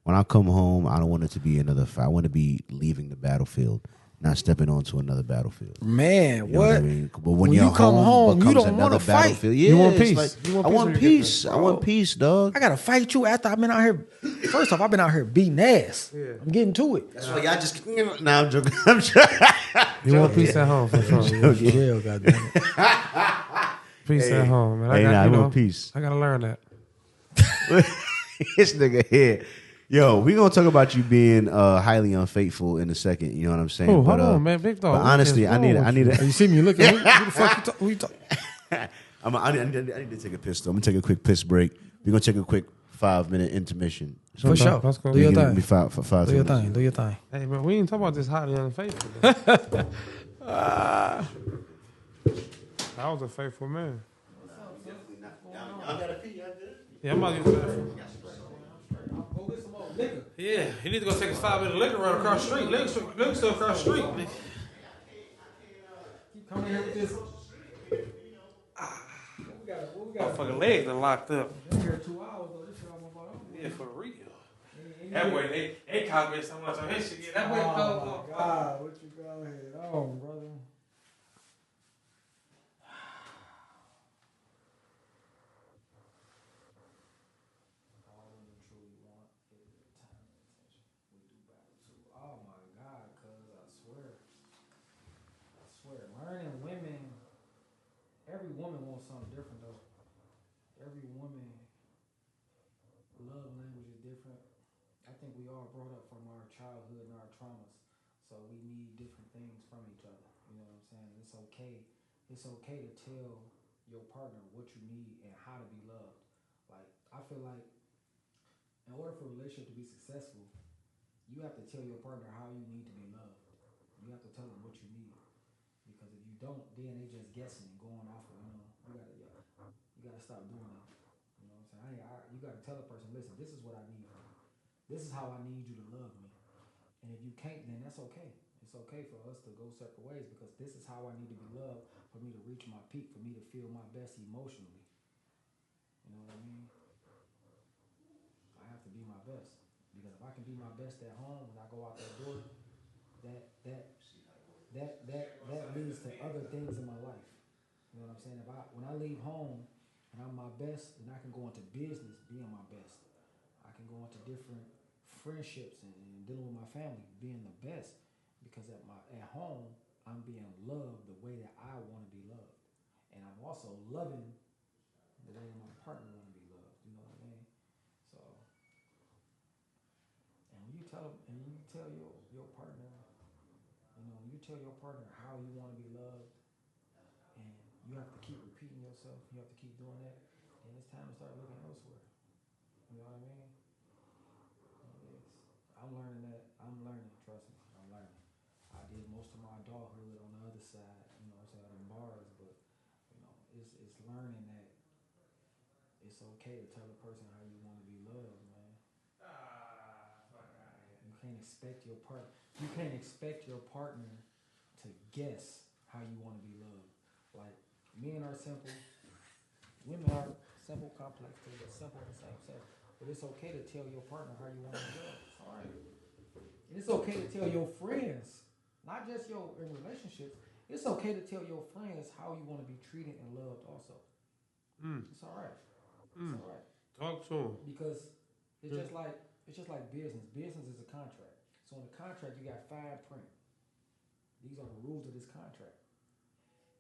When I come home, I don't want it to be another fight. I want to be leaving the battlefield, not stepping onto another battlefield. Man, you know what I mean? But when you come home, you don't want to fight. Yeah, you want peace. I want peace. I want peace, dog. I gotta fight you after I've been out here. First off, I've been out here beating ass. Yeah. I'm getting to it. That's why y'all just. Nah, I'm joking. I'm joking. You want peace at home for sure. Jail, goddamn it. Peace at home, man. I want peace. I gotta learn that. This nigga here. Yo, we gonna talk about you being highly unfaithful in a second. You know what I'm saying? Oh, hold on, man, big dog. But honestly, I need a. You see me looking? Who the fuck you talking? I need to take a piss though. I'm gonna take a quick piss break. We're gonna take a quick 5-minute intermission. For sure. Let's go. Do your thing. Be five Do your thing. Do your thing. Hey, man, we ain't talking about this highly unfaithful. I was a faithful man. Y'all gotta pee. Yeah, I'm about to use the bathroom. Yeah, he need to go take his 5-minute liquor run across the street. Liquor store across the street. Keep coming here with this. Motherfucking legs are locked up. Been here 2 hours though. This shit almost about over. Yeah, for real. That way they caught me so much on his shit. Yeah, that way it goes. Oh my God, what you go ahead on, brother? Oh my God, cuz I swear, learning women, every woman wants something different though. Every woman love language is different. I think we all brought up from our childhood and our traumas, so we need different things from each other. You know what I'm saying? It's okay. It's okay to tell your partner what you need and how to be loved. Like I feel like in order for a relationship to be successful, you have to tell your partner how you need to be loved. You have to tell them what you need. Because if you don't, then they just guessing and going off of, you gotta stop doing that. You know what I'm saying? You gotta tell a person, listen, this is what I need from you. This is how I need you to love me. And if you can't, then that's okay. It's okay for us to go separate ways because this is how I need to be loved for me to reach my peak, for me to feel my best emotionally. You know what I mean? I have to be my best. Because if I can be my best at home when I go out that door, that leads to other things in my life. You know what I'm saying? When I leave home and I'm my best, then I can go into business being my best. I can go into different friendships and dealing with my family being the best. Because at home I'm being loved the way that I want to be loved, and I'm also loving the way my partner want to be loved. You know what I mean? So. And when you tell your partner, when you tell your partner how you want to be loved, and you have to keep repeating yourself, you have to keep doing that, and it's time to start looking elsewhere. You know what I mean? I'm learning that. I'm learning. Trust me, I'm learning. I did most of my adulthood on the other side, in bars, but it's learning that it's okay to tell a person how you want to be loved, man. You can't expect your partner to guess how you want to be loved. Like men are simple, women are simple, complex, but simple at the same time. But it's okay to tell your partner how you want to be loved. It's all right. And it's okay to tell your friends, not just your in relationships. It's okay to tell your friends how you want to be treated and loved. Also, it's all right. It's all right. Talk to him. Because it's just like business. Business is a contract. So in the contract, you got fine print. These are the rules of this contract.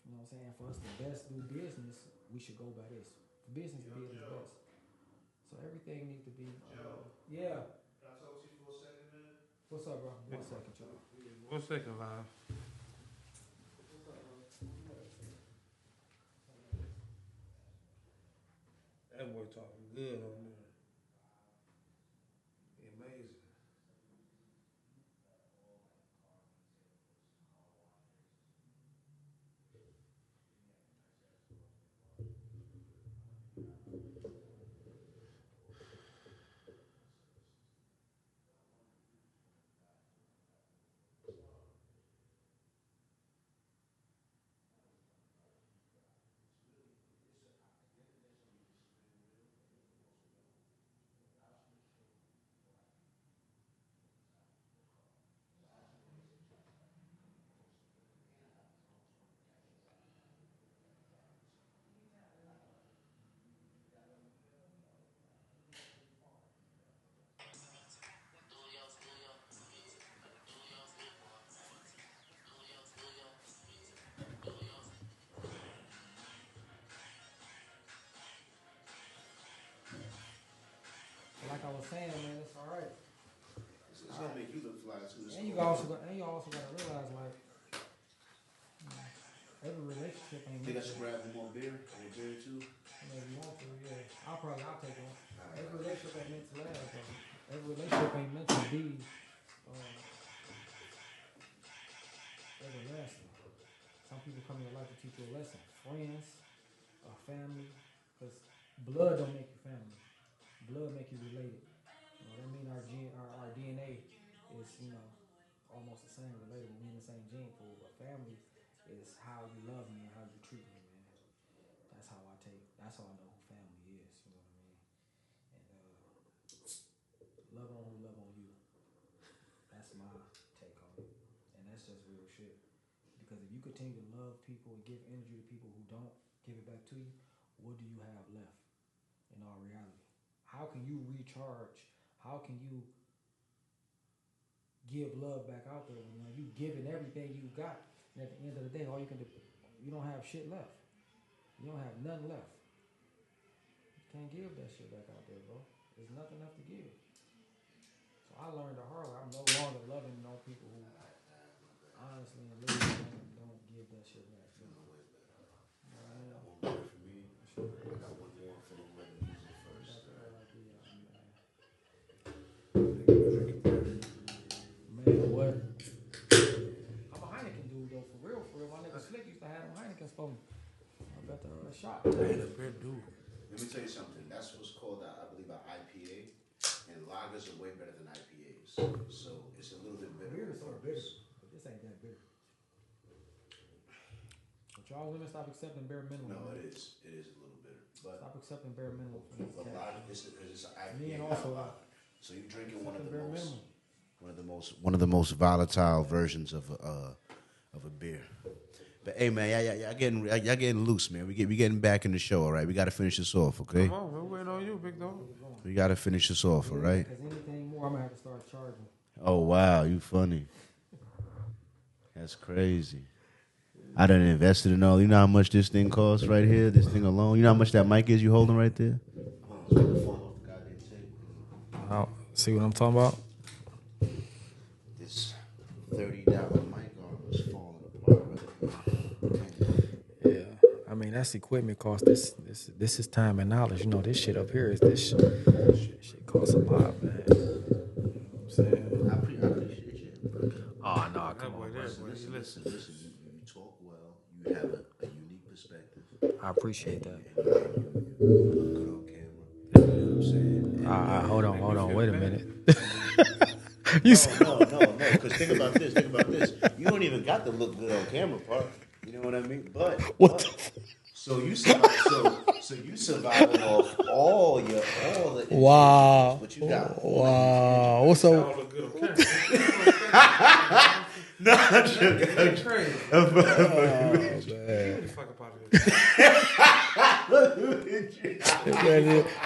You know what I'm saying? For us to best do business, we should go by this. For business to be at its best. So everything needs to be. Yeah. Can I talk to you for a second, man? What's up, bro? 1 second, y'all. 1 second, live. What's up, bro? That boy talking good on there. Amazing. Like I was saying, man, it's all right. It's gonna make you look fly too. And you also got to realize, like, every relationship ain't. Think I should grab one more beer? Or a beer too? If you want to, yeah. I'll take one. Every relationship ain't meant to last, though. Every relationship ain't meant to be everlasting. Some people come in your life to teach you a lesson. Friends, a family, because blood don't make you family. Blood make you related. You know, that mean our DNA is, almost the same, relatable, we in the same gene pool. But family is how you love me and how you treat me, man. That's how I know who family is, you know what I mean? And love on who love on you. That's my take on it. And that's just real shit. Because if you continue to love people and give energy to people who don't give it back to you, what do you have left in all reality? How can you recharge? How can you give love back out there when you giving everything you got, and at the end of the day, all you can do, you don't have shit left. You don't have nothing left. You can't give that shit back out there, bro. There's nothing left to give. So I learned the hard way. I'm no longer loving people who honestly and literally don't give that shit back. You know what I mean? One more for me. I got one more for the women using first. Man, what? I'm a Heineken dude though, for real. My nigga Slick used to have them Heinekens for me. I bet the shot. Hey, the beer dude. Let me tell you something. That's what's called, I believe, an IPA. And lagers are way better than IPAs. So it's a little bit bitter. Beer is so bitter, but this ain't that bitter. But y'all women stop accepting bare minimum. No, man. it is. It is a little bitter. But Stop accepting bare minimum from these a cats. lager is an IPA. Me and also so you're drinking one of bare minimum. the most volatile versions of a beer. But hey, man, y'all getting loose, man. We getting back in the show, all right? We got to finish this off, okay? Come on, we're waiting on you, big dog. We got to finish this off, all right? Because anything more, I'm gonna have to start charging. Oh wow, you funny. That's crazy. I done invested in all. You know how much this thing costs right here? This thing alone. You know how much that mic is you holding right there? See what I'm talking about? This $30 mic arm is falling apart. Yeah. I mean, that's equipment cost. This is time and knowledge. You know, this shit up here is this shit costs a lot, man. You know what I'm saying? I appreciate you. Oh no, come on. Listen. You talk well. You have a unique perspective. I appreciate that. You look good on camera. You know what I'm saying? Hold on. Wait a minute. No. Because think about this. You don't even got the look good on camera part. You know what I mean? But so you surviving off all the Wow. but you got Wow. What's up? Look good on camera. No, I'm joking. That's crazy.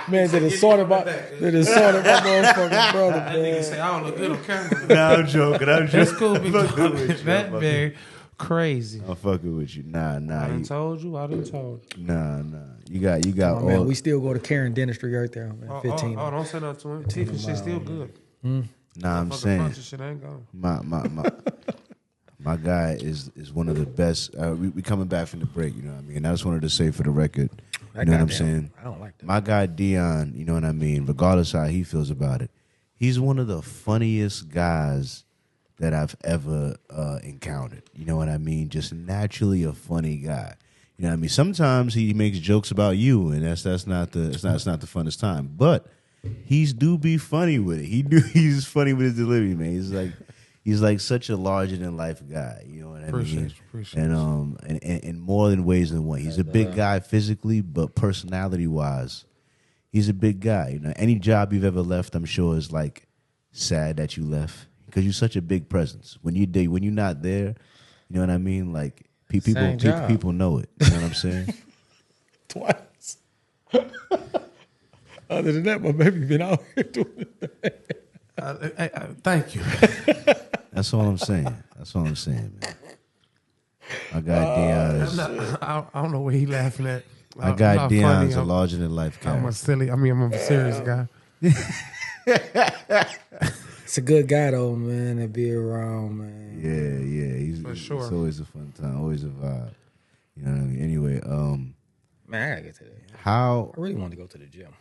Man, they just sorted my motherfucking brother, That nigga man. say I don't look good on camera. Nah, I'm joking. That's cool, big fucking dog. with you. That man crazy. I'm fucking with you. Nah. I done told you. I done told you. Nah. You got Oh, all. man, we still go to Karen Dentistry right there, man. Oh, 15. don't say nothing to him. Teeth and shit still good. Nah, I'm Motherfucking saying function shit ain't gone. my guy is one of the best. We coming back from the break, you know what I mean. And I just wanted to say for the record, you know what I'm saying. I don't like that. My guy Dion, you know what I mean. Regardless how he feels about it, he's one of the funniest guys that I've ever encountered. You know what I mean? Just naturally a funny guy. You know what I mean? Sometimes he makes jokes about you, and that's not the funnest time. But he's do be funny with it. He's funny with his delivery, man. He's like such a larger than life guy. You know what I mean? Appreciate And in more than ways than one. He's a big guy physically, but personality wise, he's a big guy. You know, any job you've ever left, I'm sure is like sad that you left because you're such a big presence. When you're not there, you know what I mean? Like people know it. You know what I'm saying? Twice. Other than that, my baby been out here doing it. Thank you. That's all I'm saying. Man. My guy Dion is. I don't know what he laughing at. My guy Dion's a I'm larger than life guy. a silly. I'm a serious guy. It's a good guy though, man, to be around, man. Yeah. He's sure. It's always a fun time, always a vibe. You know what I mean? Anyway, Man, I gotta get to that. how I really want to go to the gym.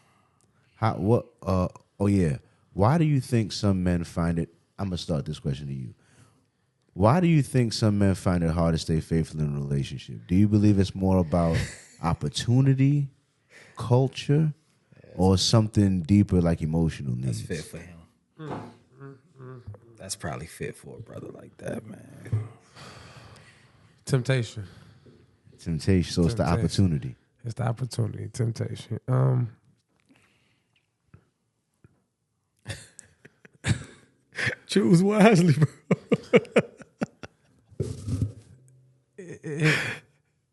why do you think some men find it? I'm gonna start this question to you. Why do you think some men find it hard to stay faithful in a relationship? Do you believe it's more about opportunity, culture, or something deeper like emotional needs? That's fit for him. That's probably fit for a brother like that, man. Temptation. So it's the opportunity. It's the opportunity. Temptation. Choose wisely, bro.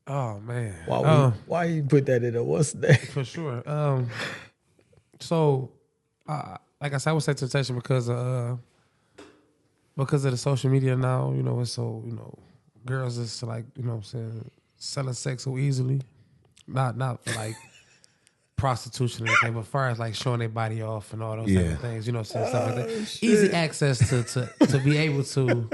Oh man. Why you put that in there? What's that? For sure. So, like I said, I would say temptation because of the social media now. You know, it's so, you know, girls is like, you know what I'm saying, selling sex so easily. Not like prostitution and everything, but far as like showing their body off and all those type of things, you know what I'm saying, stuff like that. Shit. Easy access to be able to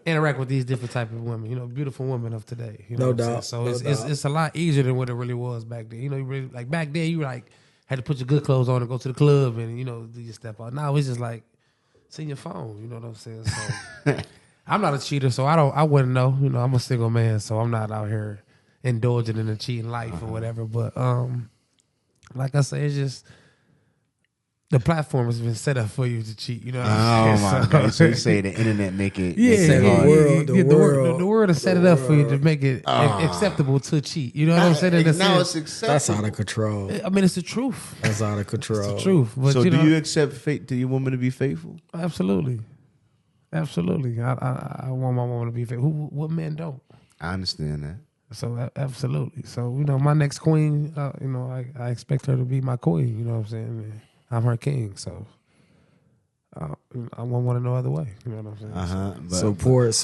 interact with these different type of women, you know, beautiful women of today. You know No what I'm doubt. saying? So it's a lot easier than what it really was back then. You know, you really, like back then you like had to put your good clothes on and go to the club and, you know, do your step out. Now it's just like it's in your phone, you know what I'm saying? So I'm not a cheater, so I wouldn't know. You know, I'm a single man, so I'm not out here indulging in a cheating life or whatever. But like I say, it's just the platform has been set up for you to cheat. You know what I'm saying? My God. So you say the internet make it The world has set it up for you to make it acceptable to cheat. You know what I'm saying? In a Now sense. it's acceptable. That's out of control. I mean, it's the truth. That's out of control. It's the truth. But, So you do know, you accept fate? Do your woman to be faithful? Absolutely. I want my woman to be faithful. What men don't? I understand that. So absolutely. So, you know, my next queen, you know, I expect her to be my queen. You know what I'm saying? And I'm her king. So I won't want to no other way. You know what I'm saying? Support.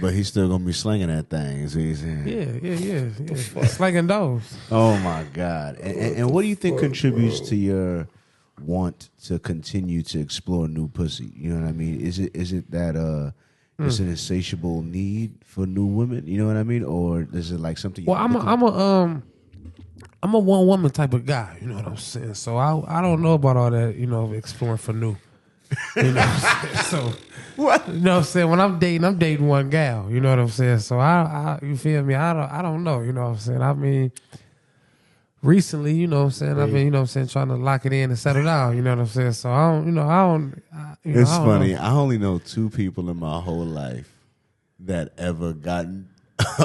But he's still gonna be slinging that thing. So he's saying. Yeah. Slanging those. Oh my God! And what do you think contributes to your want to continue to explore new pussy? You know what I mean? Is it that it's an insatiable need for new women? You know what I mean? Or is it like something? Well, I'm a one woman type of guy. You know what I'm saying? So I don't know about all that. You know, exploring for new. You know what I'm saying? So what? You know what I'm saying? When I'm dating one gal. You know what I'm saying? So I you feel me? I don't know. You know what I'm saying? I mean, recently, you know what I'm saying, I've been, you know what I'm saying, trying to lock it in and settle down. You know what I'm saying? So I don't. It's funny. I only know two people in my whole life that ever gotten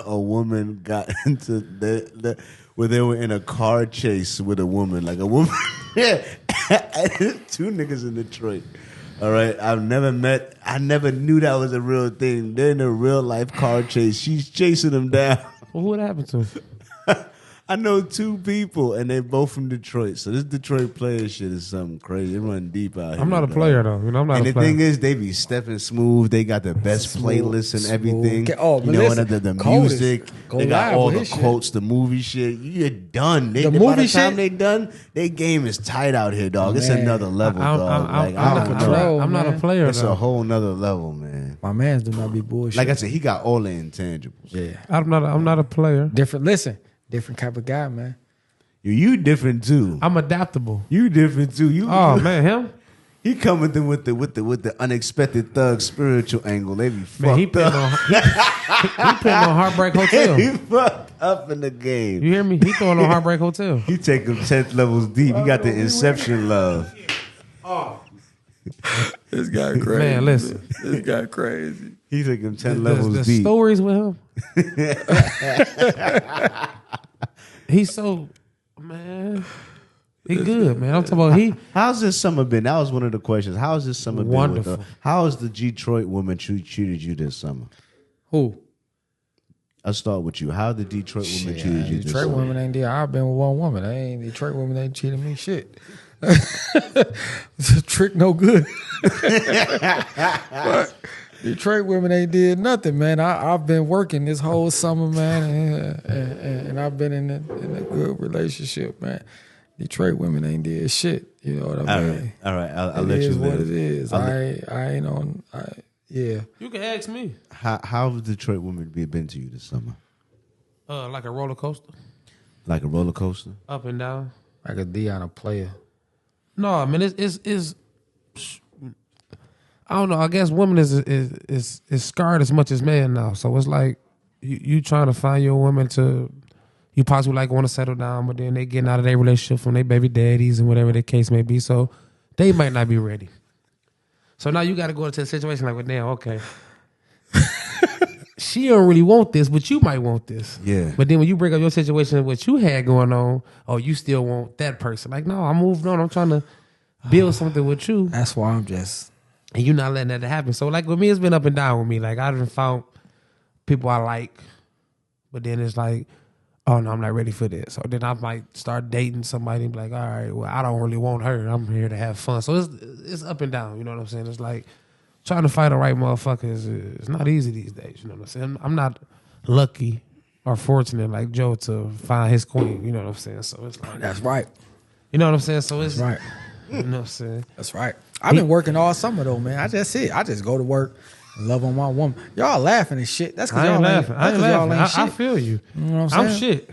a woman got into where they were in a car chase with a woman, like a woman. Two niggas in Detroit. All right, I never knew that was a real thing. They're in a real life car chase. She's chasing them down. Well, who would happen to? I know 2 people, and they both from Detroit. So this Detroit player shit is something crazy. It run deep out here. I'm not a player though. You know, I'm not And a the player. thing is, they be stepping smooth. They got the best playlists and everything. Oh, you know, listen, the Coldest. music. Go They got live all with the his shit. quotes, the movie shit. You're done. By movie the time shit? they done, their game is tight out here, dog. It's Man, another level, dog. Like, I I'm don't not- know. I'm not a man. player It's though. a whole nother level, man. My mans do not be bullshit. Like I said, he got all the intangibles. yeah, I'm not a player. different. Listen, different type of guy, man. You different too. I'm adaptable. You different too. You Oh man, him. he coming through with the unexpected thug spiritual angle. They be fucked Man, he putting up. on he putting on Heartbreak Hotel. He fucked up in the game. You hear me? He throwing on Heartbreak Hotel. He take them 10th levels deep. He got the Inception love. This guy crazy. Man, listen. This guy crazy. He take them 10 levels The deep. stories with him. He's so man. He good, man. I'm talking about he How's this summer been? That was one of the questions. How's this summer been? Wonderful. How has the Detroit woman treated you this summer? Who? I'll start with you. How the Detroit woman Shit, treated you this Detroit summer? women ain't there. I've been with one woman. Detroit women ain't cheating me shit. Trick no good. But Detroit women ain't did nothing, man. I've been working this whole summer, man, and I've been in a good relationship, man. Detroit women ain't did shit. You know what I mean? All right. I'll It let you is what live. it is. I ain't on. Yeah. you can ask me. How have Detroit women been to you this summer? Like a roller coaster. Like a roller coaster? Up and down. Like a Dion player. No, I mean it's I don't know. I guess women is scarred as much as men now. So it's like you trying to find your woman to you possibly like want to settle down, but then they getting out of their relationship from their baby daddies and whatever the case may be. So they might not be ready. So now you got to go into a situation like, well, damn, okay. She don't really want this, but you might want this. Yeah. But then when you bring up your situation, what you had going on, oh, you still want that person. Like, no, I'm moving on. I'm trying to build something with you. That's why I'm just. And you're not letting that happen. So like with me, it's been up and down with me. Like I done found people I like, but then it's like, oh no, I'm not ready for this. So then I might start dating somebody and be like, all right, well, I don't really want her. I'm here to have fun. So it's up and down. You know what I'm saying? It's like trying to find the right motherfucker is not easy these days. You know what I'm saying? I'm not lucky or fortunate like Joe to find his queen. You know what I'm saying? So it's like, That's right. you know what I'm saying? So it's Right. You know what I'm saying? That's right. I've been working all summer though, man. I just go to work and love on my woman. Y'all laughing and shit. That's because I y'all ain't ain't laughing. I ain't y'all laughing. ain't shit. I feel you. You know what I'm I'm saying? shit.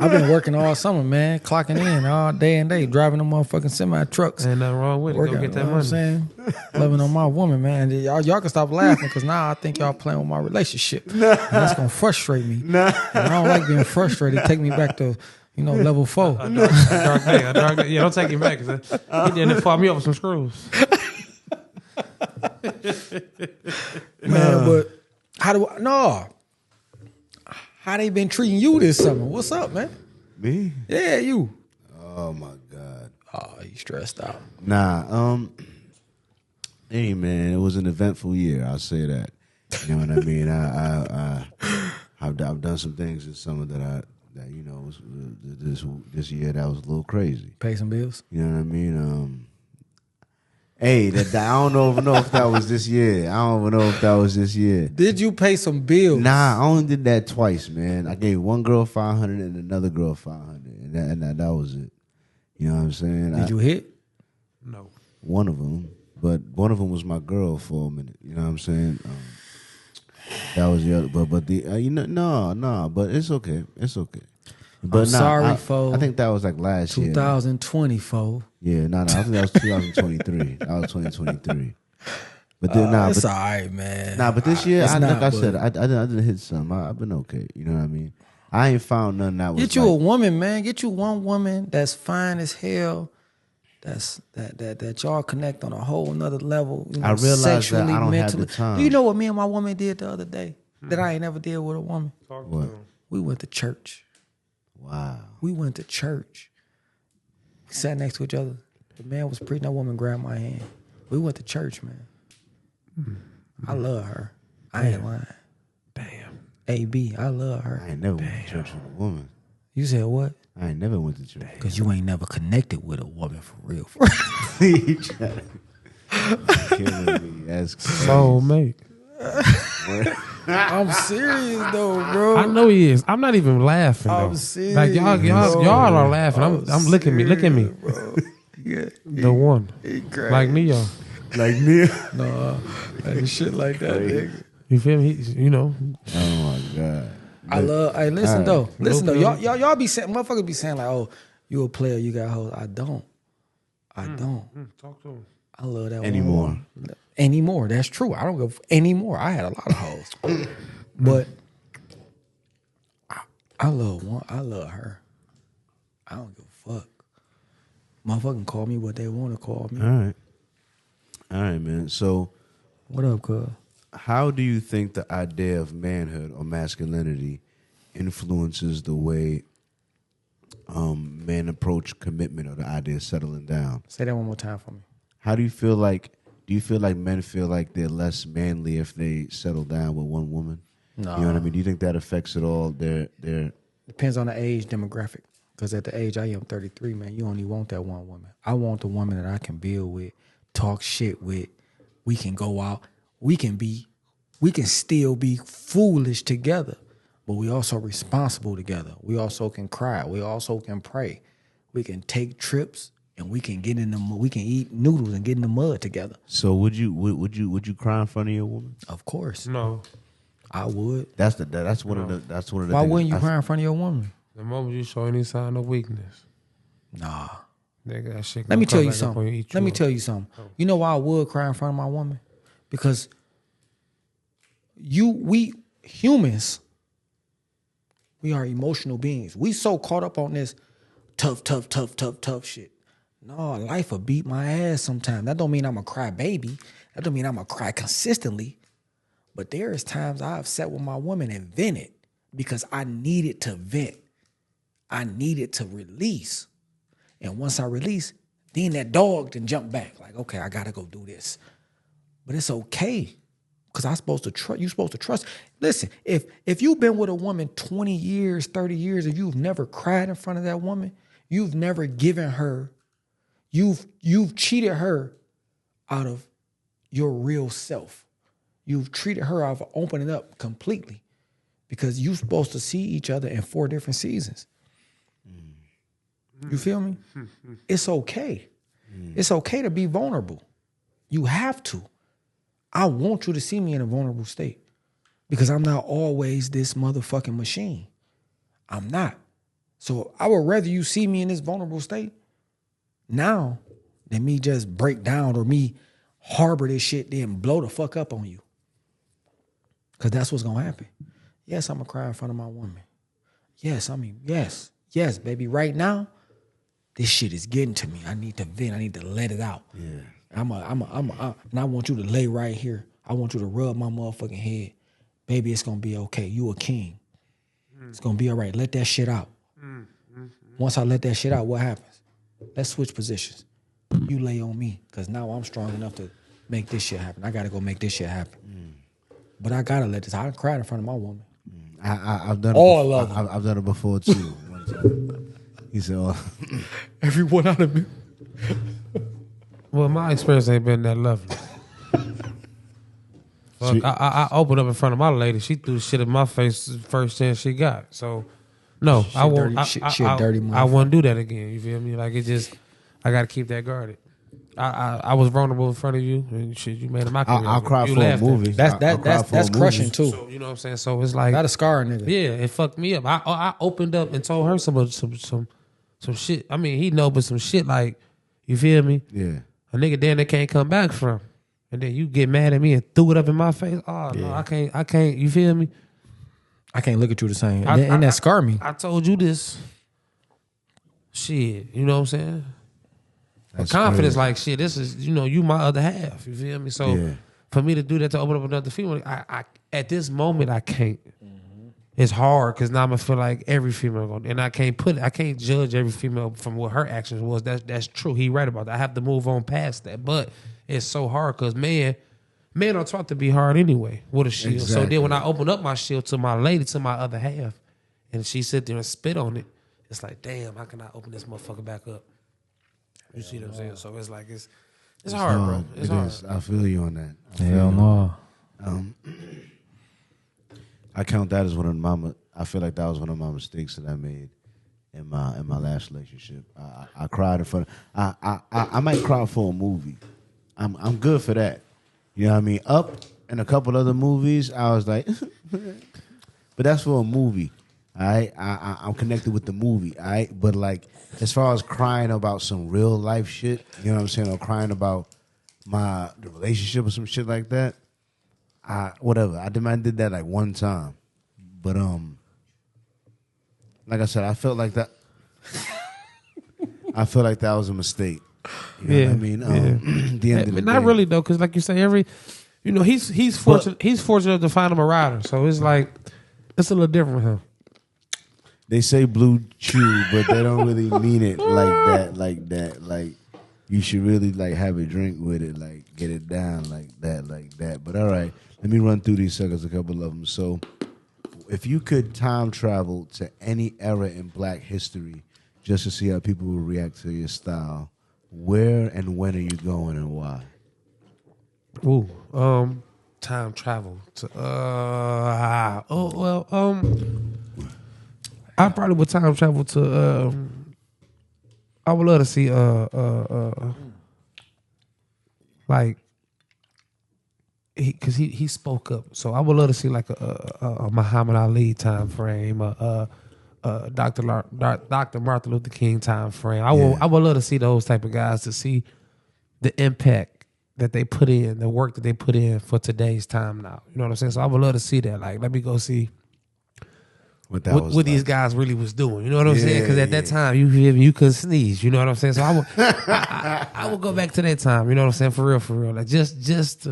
I've been working all summer, man. Clocking in all day and day, driving them motherfucking semi trucks. Ain't nothing wrong with it. Working, Go get that you know what money. I'm saying? Loving on my woman, man. And y'all can stop laughing because now I think y'all playing with my relationship. And that's gonna frustrate me. And I don't like being frustrated. Take me back to level 4. A dark day. Yeah, don't take it back. He didn't fought me up with some screws. Man, but how they been treating you this summer? What's up, man? Me? Yeah, you. Oh my God. Oh, you stressed out. Nah, hey man, it was an eventful year. I'll say that. You know what I mean? I've done some things this summer that was this year that was a little crazy. Pay some bills. You know what I mean? Hey, I don't even know if that was this year. I don't even know if that was this year. Did you pay some bills? Nah, I only did that twice, man. I gave one girl $500 and another girl $500, and that was it. You know what I'm saying? Did you hit? No. One of them, but one of them was my girl for a minute. You know what I'm saying? That was the other, but the no, but it's okay. It's okay. But I'm sorry, fo. I think that was like last year. 2020, fo. Yeah, no, I think that was 2023. That was 2023. But then, It's all right, man. Nah, but this year, It's like not, I but- said, I didn't hit some. I've been okay. You know what I mean? I ain't found none that was Get you a like, woman, man. Get you one woman that's fine as hell. That y'all connect on a whole nother level. I realize that sexually, I don't have mentally. the time. Do you know what me and my woman did the other day that I ain't never did with a woman? What? We went to church. Wow. We went to church. We sat next to each other. The man was preaching. That woman grabbed my hand. We went to church, man. I love her. I ain't lying. Damn. AB, I love her. I ain't never went to church with a woman. You said what? I ain't never went to church. Because you ain't never connected with a woman for real. Killing me. That's crazy. Soulmate. I'm serious though, bro. I know he is. I'm not even laughing. I'm though. serious. Like y'all are laughing. I'm look at me. Look at me. Bro. Yeah, The one. Like Neo. Like me. No, ain't shit like that, nigga. You feel me? You know. Oh my God. I love. Hey, listen though. Listen though. Okay. Y'all be saying, motherfuckers be saying like, "Oh, you a player, you got hoes." I don't. Talk to him. I love that Anymore. one. Anymore. That's true. I don't go anymore. I had a lot of hoes, but I love one. I love her. I don't give a fuck. Motherfucking call me what they want to call me. All right, man. So, What up, cuz? how do you think the idea of manhood or masculinity influences the way men approach commitment or the idea of settling down? Say that one more time for me. How do you feel like? Do you feel like men feel like they're less manly if they settle down with one woman? No. You know what I mean? Do you think that affects at all their Depends on the age demographic. Because at the age I am, 33, man, you only want that one woman. I want the woman that I can build with, talk shit with. We can go out. We can still be foolish together, but we also responsible together. We also can cry. We also can pray. We can take trips and we can get in the. We can eat noodles and get in the mud together. So would you cry in front of your woman? Of course, No. I would. That's one of the Why things wouldn't you cry in front of your woman? The moment you show any sign of weakness, Nah. nigga, that shit. Let me gonna tell come you back up something. on you, eat Let you me up. tell you something. You know why I would cry in front of my woman? Because we humans, we are emotional beings. We so caught up on this tough shit. No, life will beat my ass sometimes. That don't mean I'm a cry baby. That don't mean I'm a cry consistently. But there is times I've sat with my woman and vented because I needed to vent. I needed to release. And once I release, then that dog then jump back. Like, okay, I gotta go do this. But it's okay. Because I'm supposed to trust. You're supposed to trust. Listen, if you've been with a woman 20 years, 30 years, and you've never cried in front of that woman, you've never given her, you've cheated her out of your real self. You've treated her out of opening up completely. Because you're supposed to see each other in 4 different seasons. You feel me? It's okay. It's okay to be vulnerable. You have to. I want you to see me in a vulnerable state because I'm not always this motherfucking machine. I'm not. So I would rather you see me in this vulnerable state now than me just break down or me harbor this shit then blow the fuck up on you. Because that's what's going to happen. Yes, I'm going to cry in front of my woman. Yes, yes, baby. Right now, this shit is getting to me. I need to vent. I need to let it out. Yeah. And I want you to lay right here. I want you to rub my motherfucking head. Baby, it's going to be okay. You a king. It's going to be all right. Let that shit out. Once I let that shit out, what happens? Let's switch positions. You lay on me because now I'm strong enough to make this shit happen. I got to go make this shit happen. But I got to let this. I cried in front of my woman. I've done All it. of them. I've done it before too. One time. He said, "Oh, Everyone out of me. Well, my experience ain't been that lovely. Fuck, I opened up in front of my lady. She threw shit in my face the first chance she got. So, no, I won't. She a dirty I motherfucker. won't do that again. You feel me? Like it just, I got to keep that guarded. I was vulnerable in front of you, and shit, you made a mockery. I'll cry for a movie. That's crushing too. So, you know what I'm saying? So it's like Not a scar, nigga. yeah, it fucked me up. I opened up and told her some shit. I mean, he know, but some shit like, you feel me? Yeah. A nigga then they can't come back from. And then you get mad at me and threw it up in my face. Oh, no, I can't, you feel me? I can't look at you the same. And that scar me. I told you this. Shit, you know what I'm saying? That's Confidence, crazy. like, shit, this is, you my other half. You feel me? So Yeah. for me to do that, to open up another female, I at this moment, I can't. It's hard because now I'm gonna feel like every female gonna, and I can't judge every female from what her actions was. That's true. He right about that. I have to move on past that. But it's so hard because men are taught to be hard anyway with a shield. Exactly. So then when I open up my shield to my lady, to my other half, and she sit there and spit on it, it's like, damn, how can I open this motherfucker back up? You see what I'm saying? So it's like it's hard, bro. It's hard. Is. I feel you on that. Hell no. I count that as one of my. I feel like that was one of my mistakes that I made in my last relationship. I cried in front. I might cry for a movie. I'm good for that. You know what I mean? Up and a couple other movies, I was like, but that's for a movie. I'm connected with the movie. But like as far as crying about some real life shit, you know what I'm saying, or crying about the relationship or some shit like that. Whatever. I did that like one time. But like I said, I felt like that was a mistake. You know what I mean? The end of the Not day. really though, because like you say, he's fortunate. He's fortunate to find him a rider, so it's like it's a little different with him. They say blue chew, but they don't really mean it like that. Like you should really like have a drink with it, like get it down like that. But all right, let me run through these suckers, a couple of them. So, if you could time travel to any era in Black history, just to see how people will react to your style, where and when are you going and why? Ooh, time travel to I probably would time travel to I would love to see like because he spoke up, so I would love to see like a Muhammad Ali time frame, Dr. Martin Luther King time frame. I would love to see those type of guys, to see the impact that they put in, the work that they put in for today's time now. You know what I'm saying? So I would love to see that. Like, let me go see what these guys really was doing. You know what I'm saying? Because at that time, you couldn't sneeze. You know what I'm saying? So I would go back to that time. You know what I'm saying? For real. Like just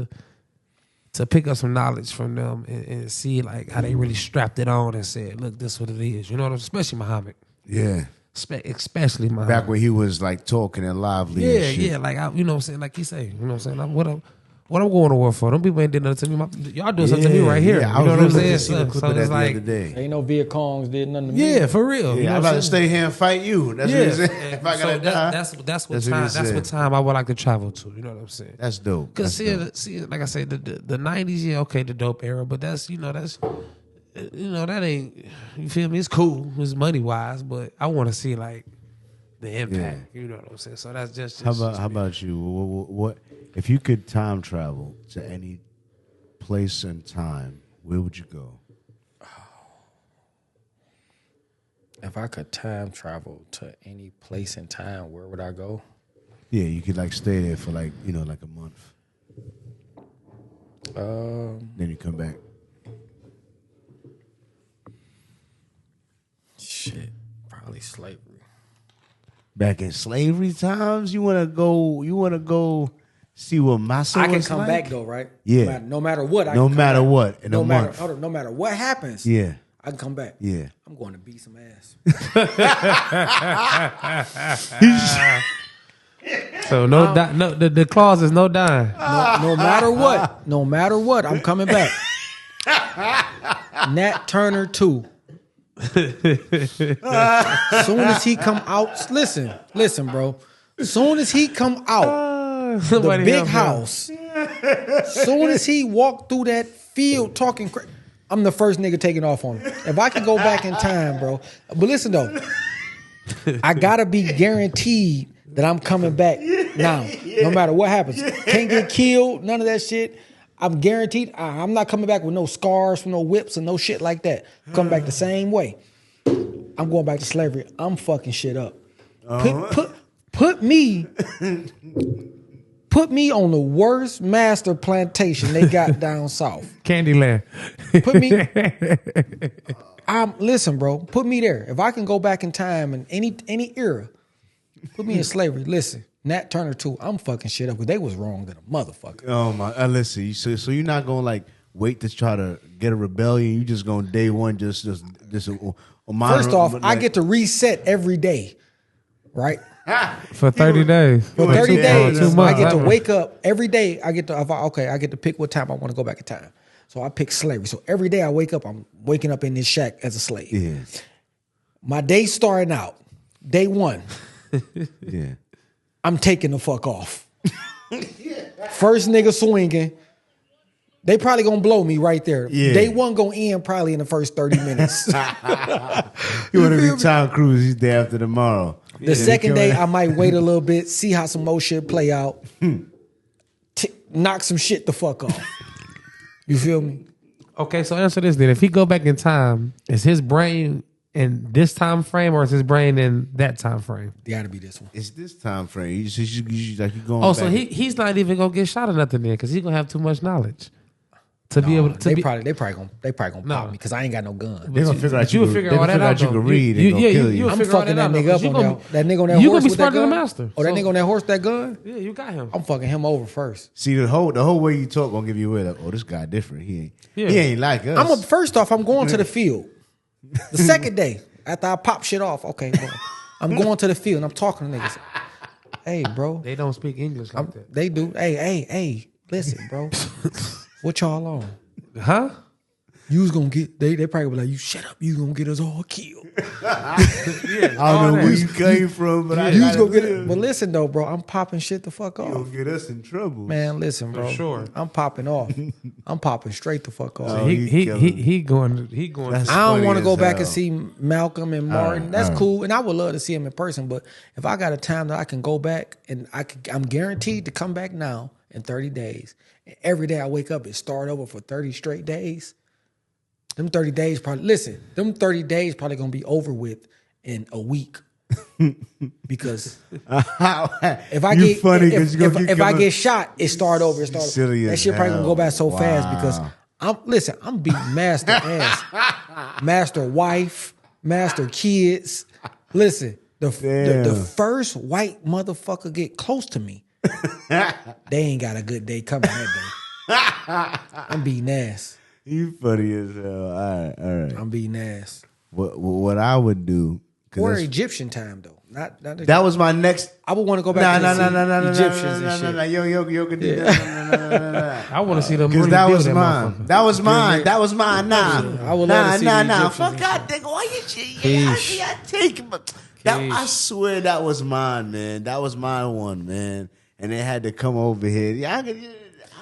to pick up some knowledge from them and see like how they really strapped it on and said, look, this is what it is. You know what I'm saying? Especially Muhammad. Yeah. Especially Muhammad. Back when he was like talking and lively and shit. Yeah. Like, you know what I'm saying? Like he say, you know what I'm saying? What I'm going to war for? Them people ain't did nothing to me. Y'all doing something to me right here. Yeah, you know what I'm saying? So it's like, the other day. Ain't no Viet Congs did nothing to me. Yeah, for real. Yeah, you know I'm what about to stay here and fight you. That's what he said. If I gotta die, that's what time I would like to travel to. You know what I'm saying? That's dope. Because see, like I said, the 90s, yeah, okay, the dope era, but that ain't, you feel me? It's cool, it's money wise, but I want to see like the impact. You know what I'm saying? So that's just how about you? What if you could time travel to any place and time? Where would you go? If I could time travel to any place and time, where would I go? Yeah, you could like stay there for like like a month. Then you come back. Shit, probably slavery. Back in slavery times, you wanna go see what Massa I can was come like? back though, right? Yeah. No matter what. No matter what. In a month. No matter what happens. Yeah. I can come back. Yeah. I'm going to beat some ass. So the clause is no dying. No matter what, I'm coming back. Nat Turner 2. Soon as he come out, listen, bro. Soon as he come out, the big house. Soon as he walked through that field talking crazy, I'm the first nigga taking off on him. If I could go back in time, bro. But listen though, I gotta be guaranteed that I'm coming back now, no matter what happens. Can't get killed, none of that shit. I'm guaranteed. I'm not coming back with no scars, from no whips, and no shit like that. I'm coming back the same way. I'm going back to slavery. I'm fucking shit up. Put me on the worst master plantation they got down south. Candyland. Put me. Listen, bro. Put me there. If I can go back in time in any era, put me in slavery. Listen, Nat Turner 2. I'm fucking shit up because they was wrong than a motherfucker. Oh my! Listen. So you're not gonna like wait to try to get a rebellion. You just gonna day one just. First off, I get to reset every day, right? For 30 days. For 30 Yeah, days, that's I get to wild. wake up every day. I get to pick what time I want to go back in time. So I pick slavery. So every day I wake up, I'm waking up in this shack as a slave. Yeah. My day starting out, day one, Yeah. I'm taking the fuck off. First nigga swinging. They probably gonna blow me right there. Yeah. Day one gonna end probably in the first 30 minutes. You want to be Tom Cruise? He's day after tomorrow. The second day, I might wait a little bit, see how some more shit play out, knock some shit the fuck off. You feel me? Okay, so answer this then. If he go back in time, is his brain in this time frame or is his brain in that time frame? Gotta be this one. It's this time frame. You going. Oh, back. so he's not even gonna get shot or nothing then because he's gonna have too much knowledge to be able to. They probably gonna pop me because I ain't got no gun. They're gonna figure out you you. will figure They all gonna that figure out. out you though. can read. They gonna kill you. I'm figure all fucking out, that nigga though, up 'cause on that nigga on that you horse gonna be with that smarter than gun. the master. Oh, that So- nigga on that horse, that gun. Yeah, you got him. I'm fucking him over first. See the whole way you talk gonna give you away. Like, oh, this guy different. He Yeah. ain't like us. First off, I'm going to the field. The second day after I pop shit off, okay, bro, I'm going to the field and I'm talking to niggas. Hey, bro, They don't speak English like that. they do. Hey, listen, bro, what y'all on? Huh? You was gonna get. They probably be like, you shut up. You gonna get us all killed. I don't know where you came from, but I You was gotta gonna get live. it. But listen though, bro, I'm popping shit the fuck You off. gonna get us in trouble, Man, listen, bro. sure. I'm popping off. I'm popping straight the fuck off. Oh, He killing he going. That's I don't funny want to as go back hell. and see Malcolm and Martin. That's cool, and I would love to see him in person. But if I got a time that I can go back, and I'm guaranteed to come back now in 30 days. And every day I wake up and start over for 30 straight days. Them 30 days them 30 days probably gonna be over with in a week. Because if I You get funny 'cause you gonna if get I come get up- shot, it start over. It start Silly that as shit probably gonna hell. go back so fast because Wow. I'm beating master ass, master wife, master kids. Listen, the Damn. first white motherfucker get close to me, they ain't got a good day coming that day. I'm beating ass. You funny as hell. All right. I'm beating ass. What I would do? 'Cause Or that's- Egyptian time though. Not that was my next. I would want to go back No, to no, Egyptians and shit. Yo, could do that. I want to see them Because really that build was mine. motherfucker. That was mine. That was mine. Nah, I would love to see the nah. Egyptians Fuck and God, nigga. Why you? I take him. I swear that was mine, man. That was my one, man. And they had to come over here. Yeah,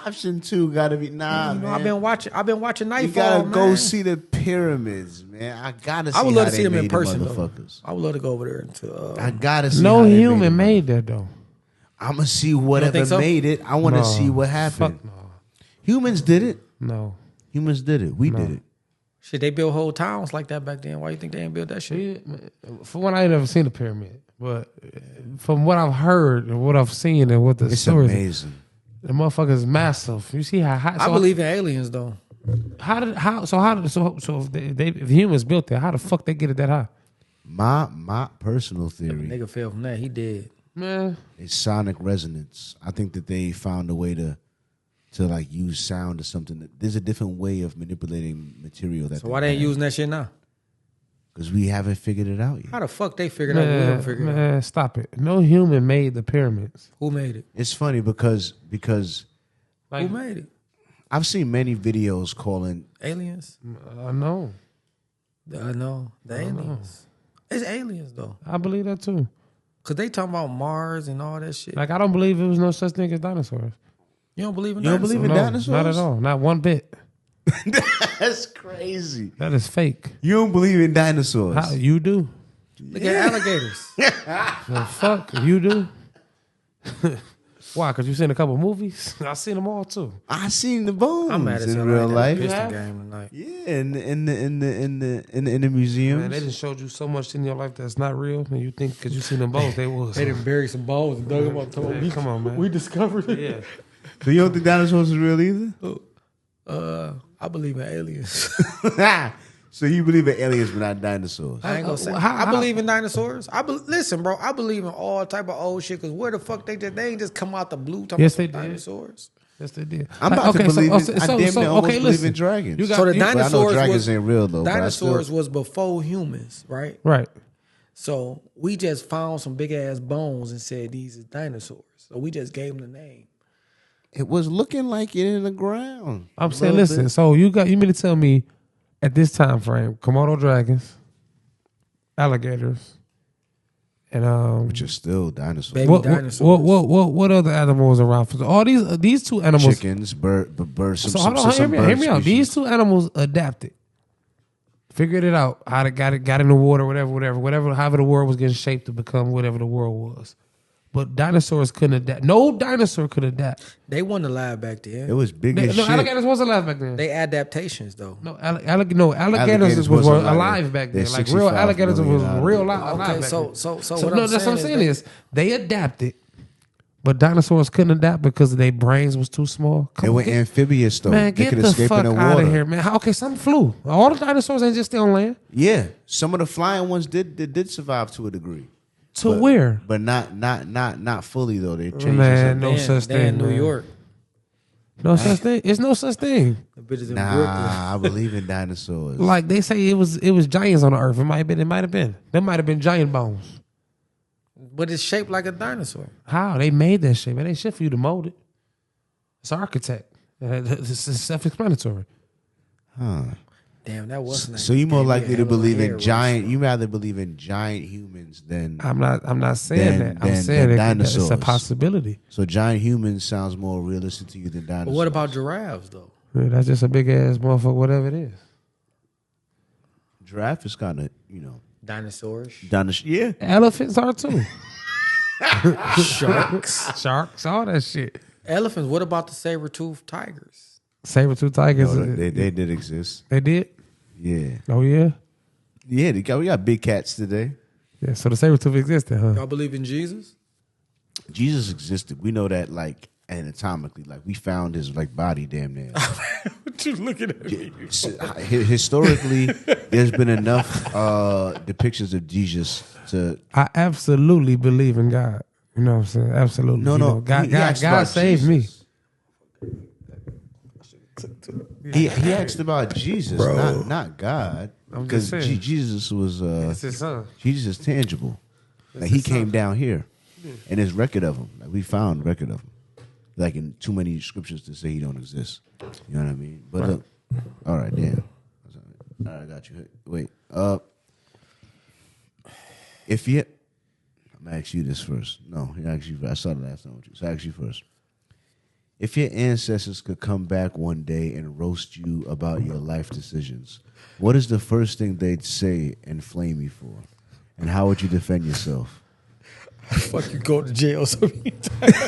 option 2 got to be man. I've been watching Nightfall. You gotta go man. see the pyramids, man. I gotta see. I would love how to they see them in made the person though. motherfuckers. I would love to go over there to. I gotta see. No how they human made made that though. I'm gonna see whatever think so? made it. I want to No. see what happened. Fuck no. Humans did it. No. Humans did it. We did it. Shit, they built whole towns like that back then. Why you think they ain't built that shit? For one, I ain't never seen a pyramid, but from what I've heard and what I've seen and what the It's stories, amazing. the motherfucker is massive. You see how high? I believe in aliens though. If humans built that, how the fuck they get it that high? My personal theory Nigga fell from that. He dead. Man, is sonic resonance. I think that they found a way to like use sound or something. There's a different way of manipulating material. So why they ain't using that shit now? Because we haven't figured it out yet. How the fuck they figured out? We don't figure it out. man, stop it. No human made the pyramids. Who made it? It's funny because Like, Who made it? I've seen many videos calling Aliens? no, No, the aliens. It's aliens though, I believe that too. cause they talking about Mars and all that shit. Like, I don't believe it was no such thing as dinosaurs. You don't believe in You don't dinosaurs? believe in No, dinosaurs? not at all. Not one bit. That's crazy. That is fake. You don't believe in dinosaurs? How you do? Look at alligators. The fuck you do? Why? Because you seen a couple movies. I seen them all too. I seen the bones I'm mad as in hell. real I ain't life. Piston have? game tonight. Yeah, in the museums. Man, they just showed you so much in your life that's not real, and you think because you seen them bones, they was. They done buried some balls and dug them up. Told Man, come on, man. We discovered it. Yeah. So you don't think dinosaurs is real either? I believe in aliens. So you believe in aliens but not dinosaurs? I ain't gonna say. How- I believe in dinosaurs. Listen, bro. I believe in all type of old shit. Cause where the fuck they ain't just come out the blue talking Yes, about they some did. dinosaurs. Yes, they did. I'm about to believe in. I damn near almost believe listen. in dragons. You got So the you- But I know dinosaurs dragons was ain't real though. but I dinosaurs still- was before humans, right? right. So we just found some big ass bones and said these is dinosaurs. So we just gave them the name. It was looking like it in the ground. I'm saying, listen. So you mean to tell me at this time frame, Komodo dragons, alligators, and which is still dinosaurs. Baby dinosaurs. what other animals around? All these two animals. Chickens, birds. So hold on, hear me out. These two animals adapted, figured it out, how they got in the water, whatever, however the world was getting shaped to become whatever the world was. But dinosaurs couldn't adapt. No dinosaur could adapt. They wasn't alive back then. It was big as shit. No, alligators wasn't alive back then. They adaptations though. No, alligators was alive back then. Like real alligators was real alive back then. So what no, that's what I'm saying is they adapted, but dinosaurs couldn't adapt because their brains was too small. They were amphibious though. Man, they get could the escape fuck in the out water. of here, man. Okay, some flew. All the dinosaurs ain't just stay on land. Yeah, some of the flying ones did survive to a degree. To where? But not fully though. They changed. Man, no such They thing. in New man. York. No such thing. It's no such thing. The bitches in Brooklyn. Nah, I believe in dinosaurs. Like they say, it was giants on the earth. It might have been. There might have been giant bones. But it's shaped like a dinosaur. How they made that shape? It ain't shit for you to mold it. It's an architect. It's self-explanatory. Huh. Damn, that wasn't. So you more likely to believe in giant. You rather believe in giant humans than. I'm not saying that. I'm saying dinosaurs. it's a possibility. So giant humans sounds more realistic to you than dinosaurs. But what about giraffes though? Yeah, that's just a big ass motherfucker, whatever it is. Giraffe is kind of Dinosaurs. Yeah. Elephants are too. Sharks. All that shit. Elephants. What about the saber-toothed tigers? Saber-toothed tigers. They did exist. They did? Yeah. Oh, yeah? Yeah, we got big cats today. Yeah, so the saber-tooth existed, huh? Y'all believe in Jesus? Jesus existed. We know that, like, anatomically. Like, we found his, like, body damn near. What you looking at me? Historically, there's been enough depictions of Jesus to... I absolutely believe in God. You know what I'm saying? Absolutely. No. God saved me. He asked about Jesus, not God. Because Jesus was It's his son. Jesus is tangible. Like he came down here, and there's record of him. Like we found record of him. Like in too many scriptures to say he don't exist. You know what I mean? But all right, damn. All right, I got you. Wait. If you, I'm gonna ask you this first. No, he asked you. I started last time with you, so I ask you first. If your ancestors could come back one day and roast you about your life decisions, what is the first thing they'd say and flame you for? And how would you defend yourself? Fuck, you go to jail so many times.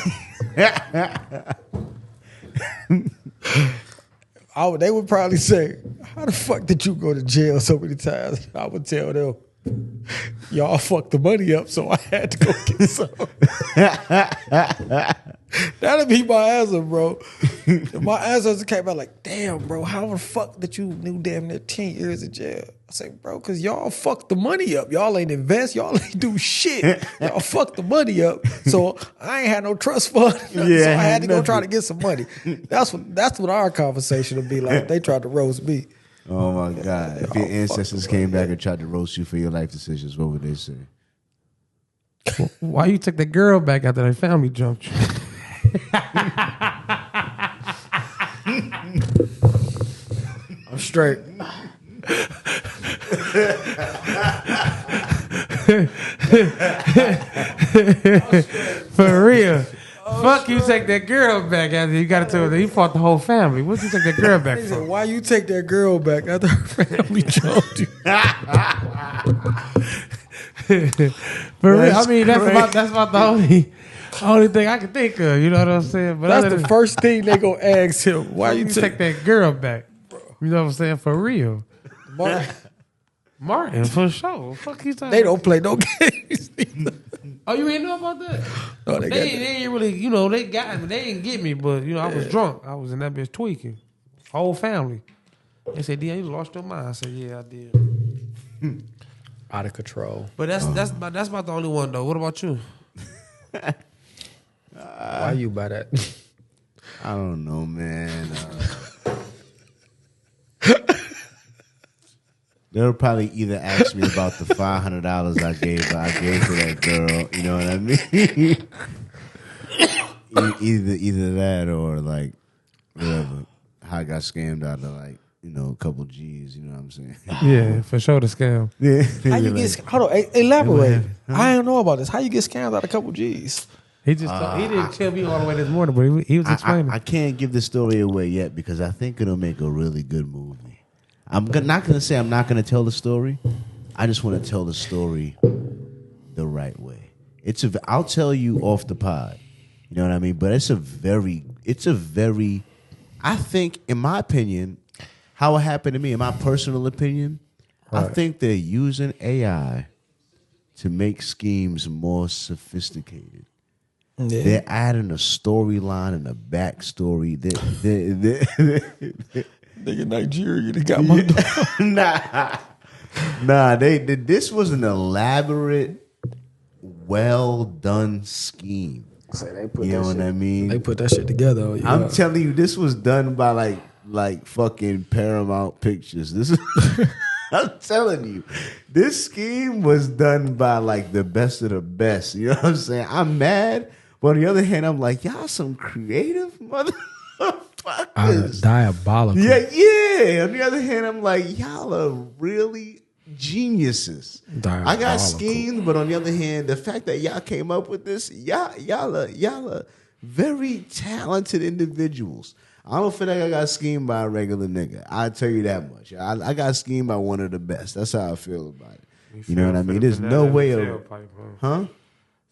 They would probably say, how the fuck did you go to jail so many times? I would tell them, y'all fucked the money up, so I had to go get some. That'd be my answer, bro. My answer came out like, damn, bro, how the fuck did you do damn near 10 years in jail? I say, bro, because y'all fucked the money up. Y'all ain't invest. Y'all ain't do shit. Y'all fucked the money up. So I ain't had no trust fund. So I had to go try to get some money. That's what our conversation would be like if they tried to roast me. Oh, my God. If your ancestors came back and tried to roast you for your life decisions, what would they say? Why you took that girl back after they family jumped you? I'm straight. For real. Fuck you take that girl back after you got it to her. You fought the whole family. What you take that girl back He for? said, why you take that girl back after her family jumped you? For real. I mean, that's about the only thing I can think of. You know what I'm saying? But That's the first thing they gonna ask him. Why you take that girl back? You know what I'm saying? For real. Martin, for sure. Fuck you talking. They don't play no games. Oh, you ain't know about that? No, they ain't really, they got me. They didn't get me, but I was drunk. I was in that bitch tweaking. Whole family. They said, "D, you lost your mind." I said, "Yeah, I did." Out of control. But that's about the only one though. What about you? Why you by that? I don't know, man. they'll probably either ask me about the $500 I gave to that girl. You know what I mean? either that or like whatever. How I got scammed out of like a couple G's. You know what I'm saying? Yeah, for sure the scam. Yeah. How you get? Hold on, elaborate. Huh? I don't know about this. How you get scammed out a couple G's? He just he didn't tell me all the way this morning, but he was explaining. I can't give the story away yet because I think it'll make a really good movie. Not going to say I'm not going to tell the story. I just want to tell the story the right way. I'll tell you off the pod. You know what I mean? But it's a very, I think, in my opinion, how it happened to me, in my personal opinion, I think they're using AI to make schemes more sophisticated. Yeah. They're adding a storyline and a backstory. Nigga, Nigeria, they got my Nah. This was an elaborate, well done scheme. So they put you know what I mean? They put that shit together. Yeah. I'm telling you, this was done by like fucking Paramount Pictures. This is. I'm telling you, this scheme was done by like the best of the best. You know what I'm saying? I'm mad. But on the other hand, I'm like, y'all some creative motherfuckers. Diabolical. Yeah. On the other hand, I'm like, y'all are really geniuses. Diabolical. I got schemed, but on the other hand, the fact that y'all came up with this, y'all are very talented individuals. I don't feel like I got schemed by a regular nigga. I'll tell you that much. I got schemed by one of the best. That's how I feel about it. You know what I mean? There's no way of... Huh?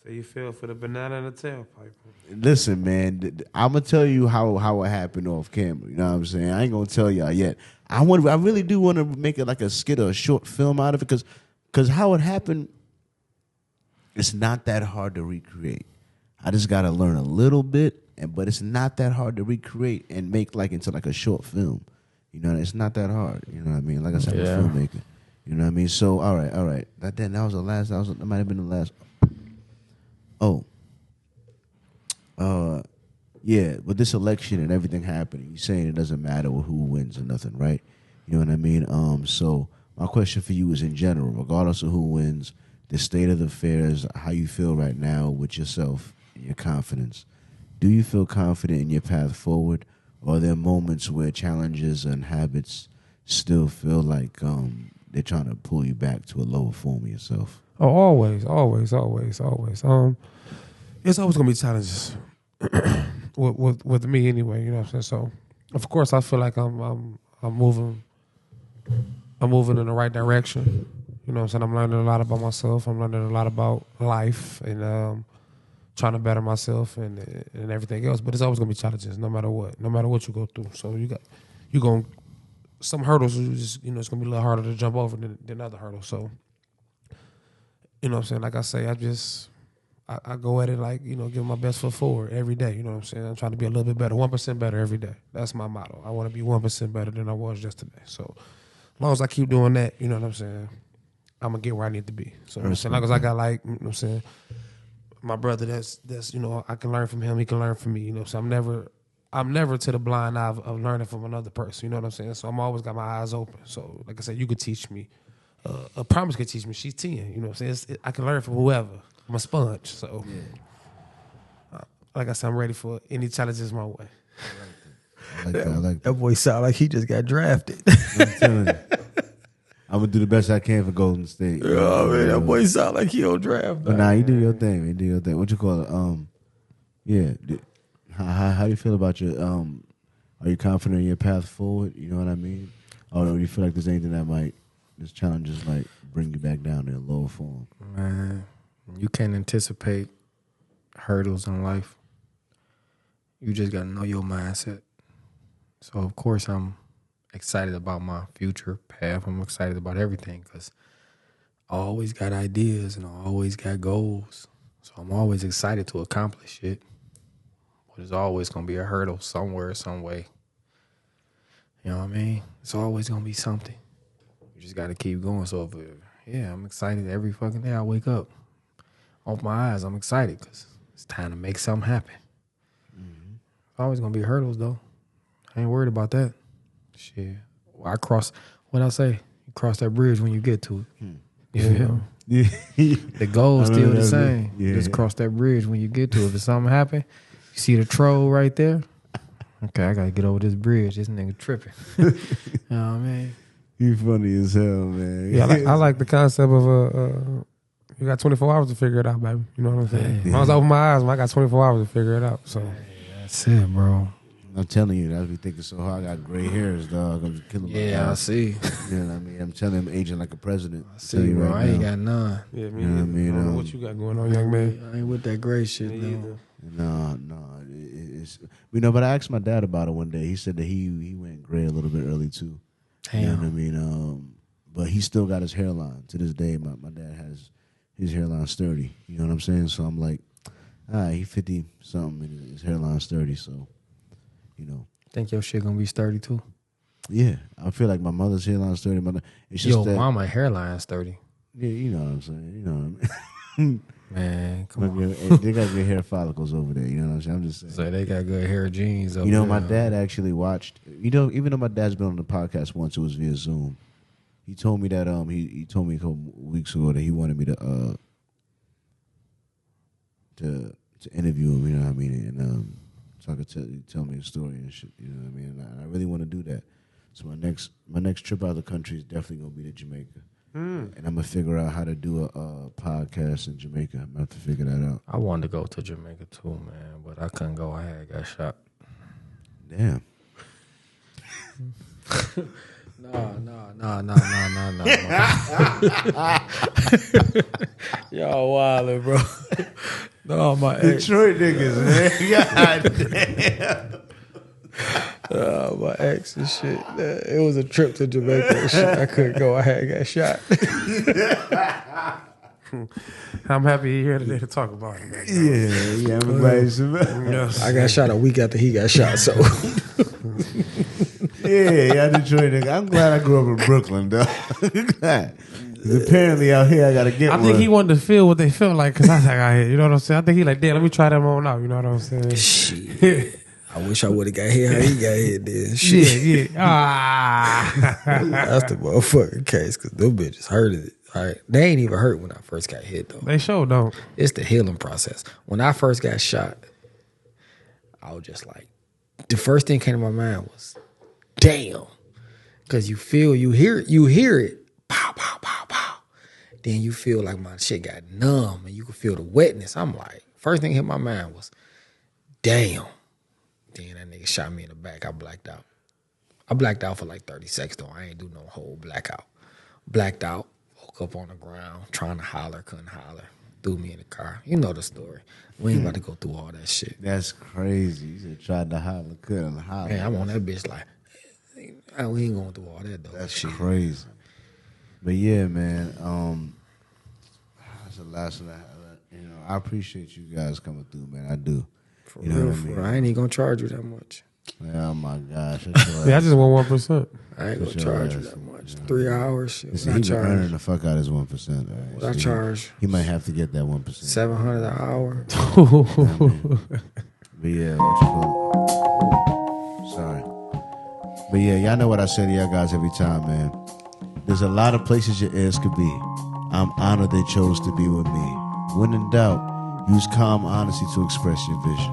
So you feel for the banana in the tailpipe. Listen, man, I'm gonna tell you how it happened off camera. You know what I'm saying? I ain't gonna tell y'all yet. I really do want to make it like a skit or a short film out of it because how it happened, it's not that hard to recreate. I just gotta learn a little bit, but it's not that hard to recreate and make into a short film. You know, it's not that hard. You know what I mean? Like I said, I'm a filmmaker. You know what I mean? So all right. That was the last. That might have been the last. Yeah, with this election and everything happening, you're saying it doesn't matter who wins or nothing, right? You know what I mean? So my question for you is in general, regardless of who wins, the state of the affairs, how you feel right now with yourself and your confidence. Do you feel confident in your path forward, or are there moments where challenges and habits still feel like they're trying to pull you back to a lower form of yourself? Oh, always. It's always gonna be challenges with me anyway. You know what I'm saying? So, of course, I feel like I'm moving in the right direction. You know what I'm saying? I'm learning a lot about myself. I'm learning a lot about life and trying to better myself and everything else. But it's always gonna be challenges, no matter what you go through. So some hurdles. It's gonna be a little harder to jump over than other hurdles. So, you know what I'm saying? Like I say, I go at it give my best foot forward every day. You know what I'm saying? I'm trying to be a little bit better, 1% better every day. That's my motto. I want to be 1% better than I was yesterday. So as long as I keep doing that, you know what I'm saying, I'm going to get where I need to be. So as long as I got you know what I'm saying, my brother that's I can learn from him, he can learn from me. You know, so I'm never to the blind eye of learning from another person. You know what I'm saying? So I'm always got my eyes open. So like I said, you could teach me. A Promise could teach me. She's 10. You know what I'm saying? I can learn from whoever. I'm a sponge. So, like I said, I'm ready for any challenges my way. I like that. That boy sound like he just got drafted. I'm telling you. I'm going to do the best I can for Golden State. Oh, man, that boy sound like he on draft. But you do your thing, man. Do your thing. What you call it? How do you feel about your, are you confident in your path forward? You know what I mean? Or do you feel like there's anything this challenges might bring you back down in a lower form? Man, you can't anticipate hurdles in life. You just got to know your mindset. So, of course, I'm excited about my future path. I'm excited about everything because I always got ideas and I always got goals. So I'm always excited to accomplish it. But there's always going to be a hurdle somewhere, some way. You know what I mean? It's always going to be something. You just got to keep going. So, I'm excited every fucking day I wake up. Open my eyes, I'm excited because it's time to make something happen. Mm-hmm. Always going to be hurdles, though. I ain't worried about that. Shit. Well, what I say? You cross that bridge when you get to it. You Yeah. feel me? Yeah. The goal is I still know the that same. mean. Yeah. Just cross that bridge when you get to it. If something happen, you see the troll right there. Okay, I gotta get over this bridge. This nigga tripping. You know what I mean? You funny as hell, man. Yeah, I like the concept of you got 24 hours to figure it out, baby. You know what I'm saying? Yeah. As long as I open my eyes, I got 24 hours to figure it out. So That's it, bro. I'm telling you, I be thinking so hard. I got gray hairs, dog. I'm killing my Yeah, I eyes. see. You know what I mean? I'm telling him, aging like a president. I see, bro. I ain't got none. yeah, me You know what I neither. mean? I don't know what you got going on, young man. I ain't with that gray shit, Me though. either. No, it's but I asked my dad about it one day. He said that he went gray a little bit early too. Damn. You know what I mean? But he still got his hairline to this day. My dad has his hairline sturdy. You know what I'm saying? So I'm like, all right, he 50 something and his hairline sturdy. So, you know, Think your shit gonna be sturdy too? yeah, I feel like my mother's hairline sturdy. It's just Yo, that, mama hairline sturdy. yeah, you know what I'm saying. You know what I mean? Man, come on. They got good hair follicles over there. You know what I'm saying? I'm just saying. So they got good hair genes. You know, my dad actually watched. You know, even though my dad's been on the podcast once, it was via Zoom. He told me that he told me a couple weeks ago that he wanted me to interview him. You know what I mean? And so I could tell me a story and shit. You know what I mean? And I really want to do that. So my next trip out of the country is definitely gonna be to Jamaica. And I'm gonna figure out how to do a podcast in Jamaica. I'm gonna have to figure that out. I wanted to go to Jamaica too, man, but I couldn't go. I got shot. Damn. No. Y'all wildin', bro. No, my ex. Detroit niggas, man. God damn. My ex and shit. It was a trip to Jamaica and shit. I couldn't go. I got shot. I'm happy you're here today to talk about it, man. Yeah, everybody's. Yes. I got shot a week after he got shot, so. Yeah, Detroit nigga. I'm glad I grew up in Brooklyn, dog. 'Cause apparently out here I gotta get I one. think he wanted to feel what they felt like because I was like, out here, you know what I'm saying? I think he like, damn, let me try them on out. You know what I'm saying? Shit. I wish I would have got hit how he got hit then. Shit. Yeah. Ah. That's the motherfucking case because them bitches hurted it. All right. They ain't even hurt when I first got hit, though. They sure don't. It's the healing process. When I first got shot, I was just like, the first thing came to my mind was, damn. Because you hear it, pow, pow, pow, pow. Then you feel like my shit got numb and you can feel the wetness. I'm like, first thing hit my mind was, damn. Then that nigga shot me in the back. I blacked out. I blacked out for like 30 seconds though. I ain't do no whole blackout. Blacked out, woke up on the ground, trying to holler, couldn't holler. Threw me in the car. You know the story. We ain't about to go through all that shit. That's crazy. You said tried to holler, couldn't holler. Man, I'm on that bitch like, we ain't going through all that though. That's shit. crazy. But yeah, man. That's the last one I have. You know, I appreciate you guys coming through, man. I do. For You know real, what I for mean? real. I ain't even gonna charge you that much. Oh my gosh. That's your Yeah, I ass. just want 1%. I ain't gonna That's your charge you ass, that much. yeah. 3 hours, shit. Listen, What I he been earning charge? the fuck out of his 1%. Right? What I charge? He might have to get that 1%. $700 an hour. But yeah, what you call it? Sorry. But yeah, y'all know what I say to y'all guys every time, man. There's a lot of places your ears could be. I'm honored they chose to be with me. When in doubt, use calm honesty to express your vision.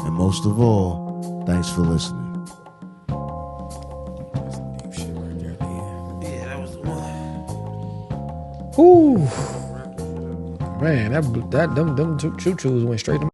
And most of all, thanks for listening. Yeah, that was the one. Ooh. Man, them choo-choos went straight to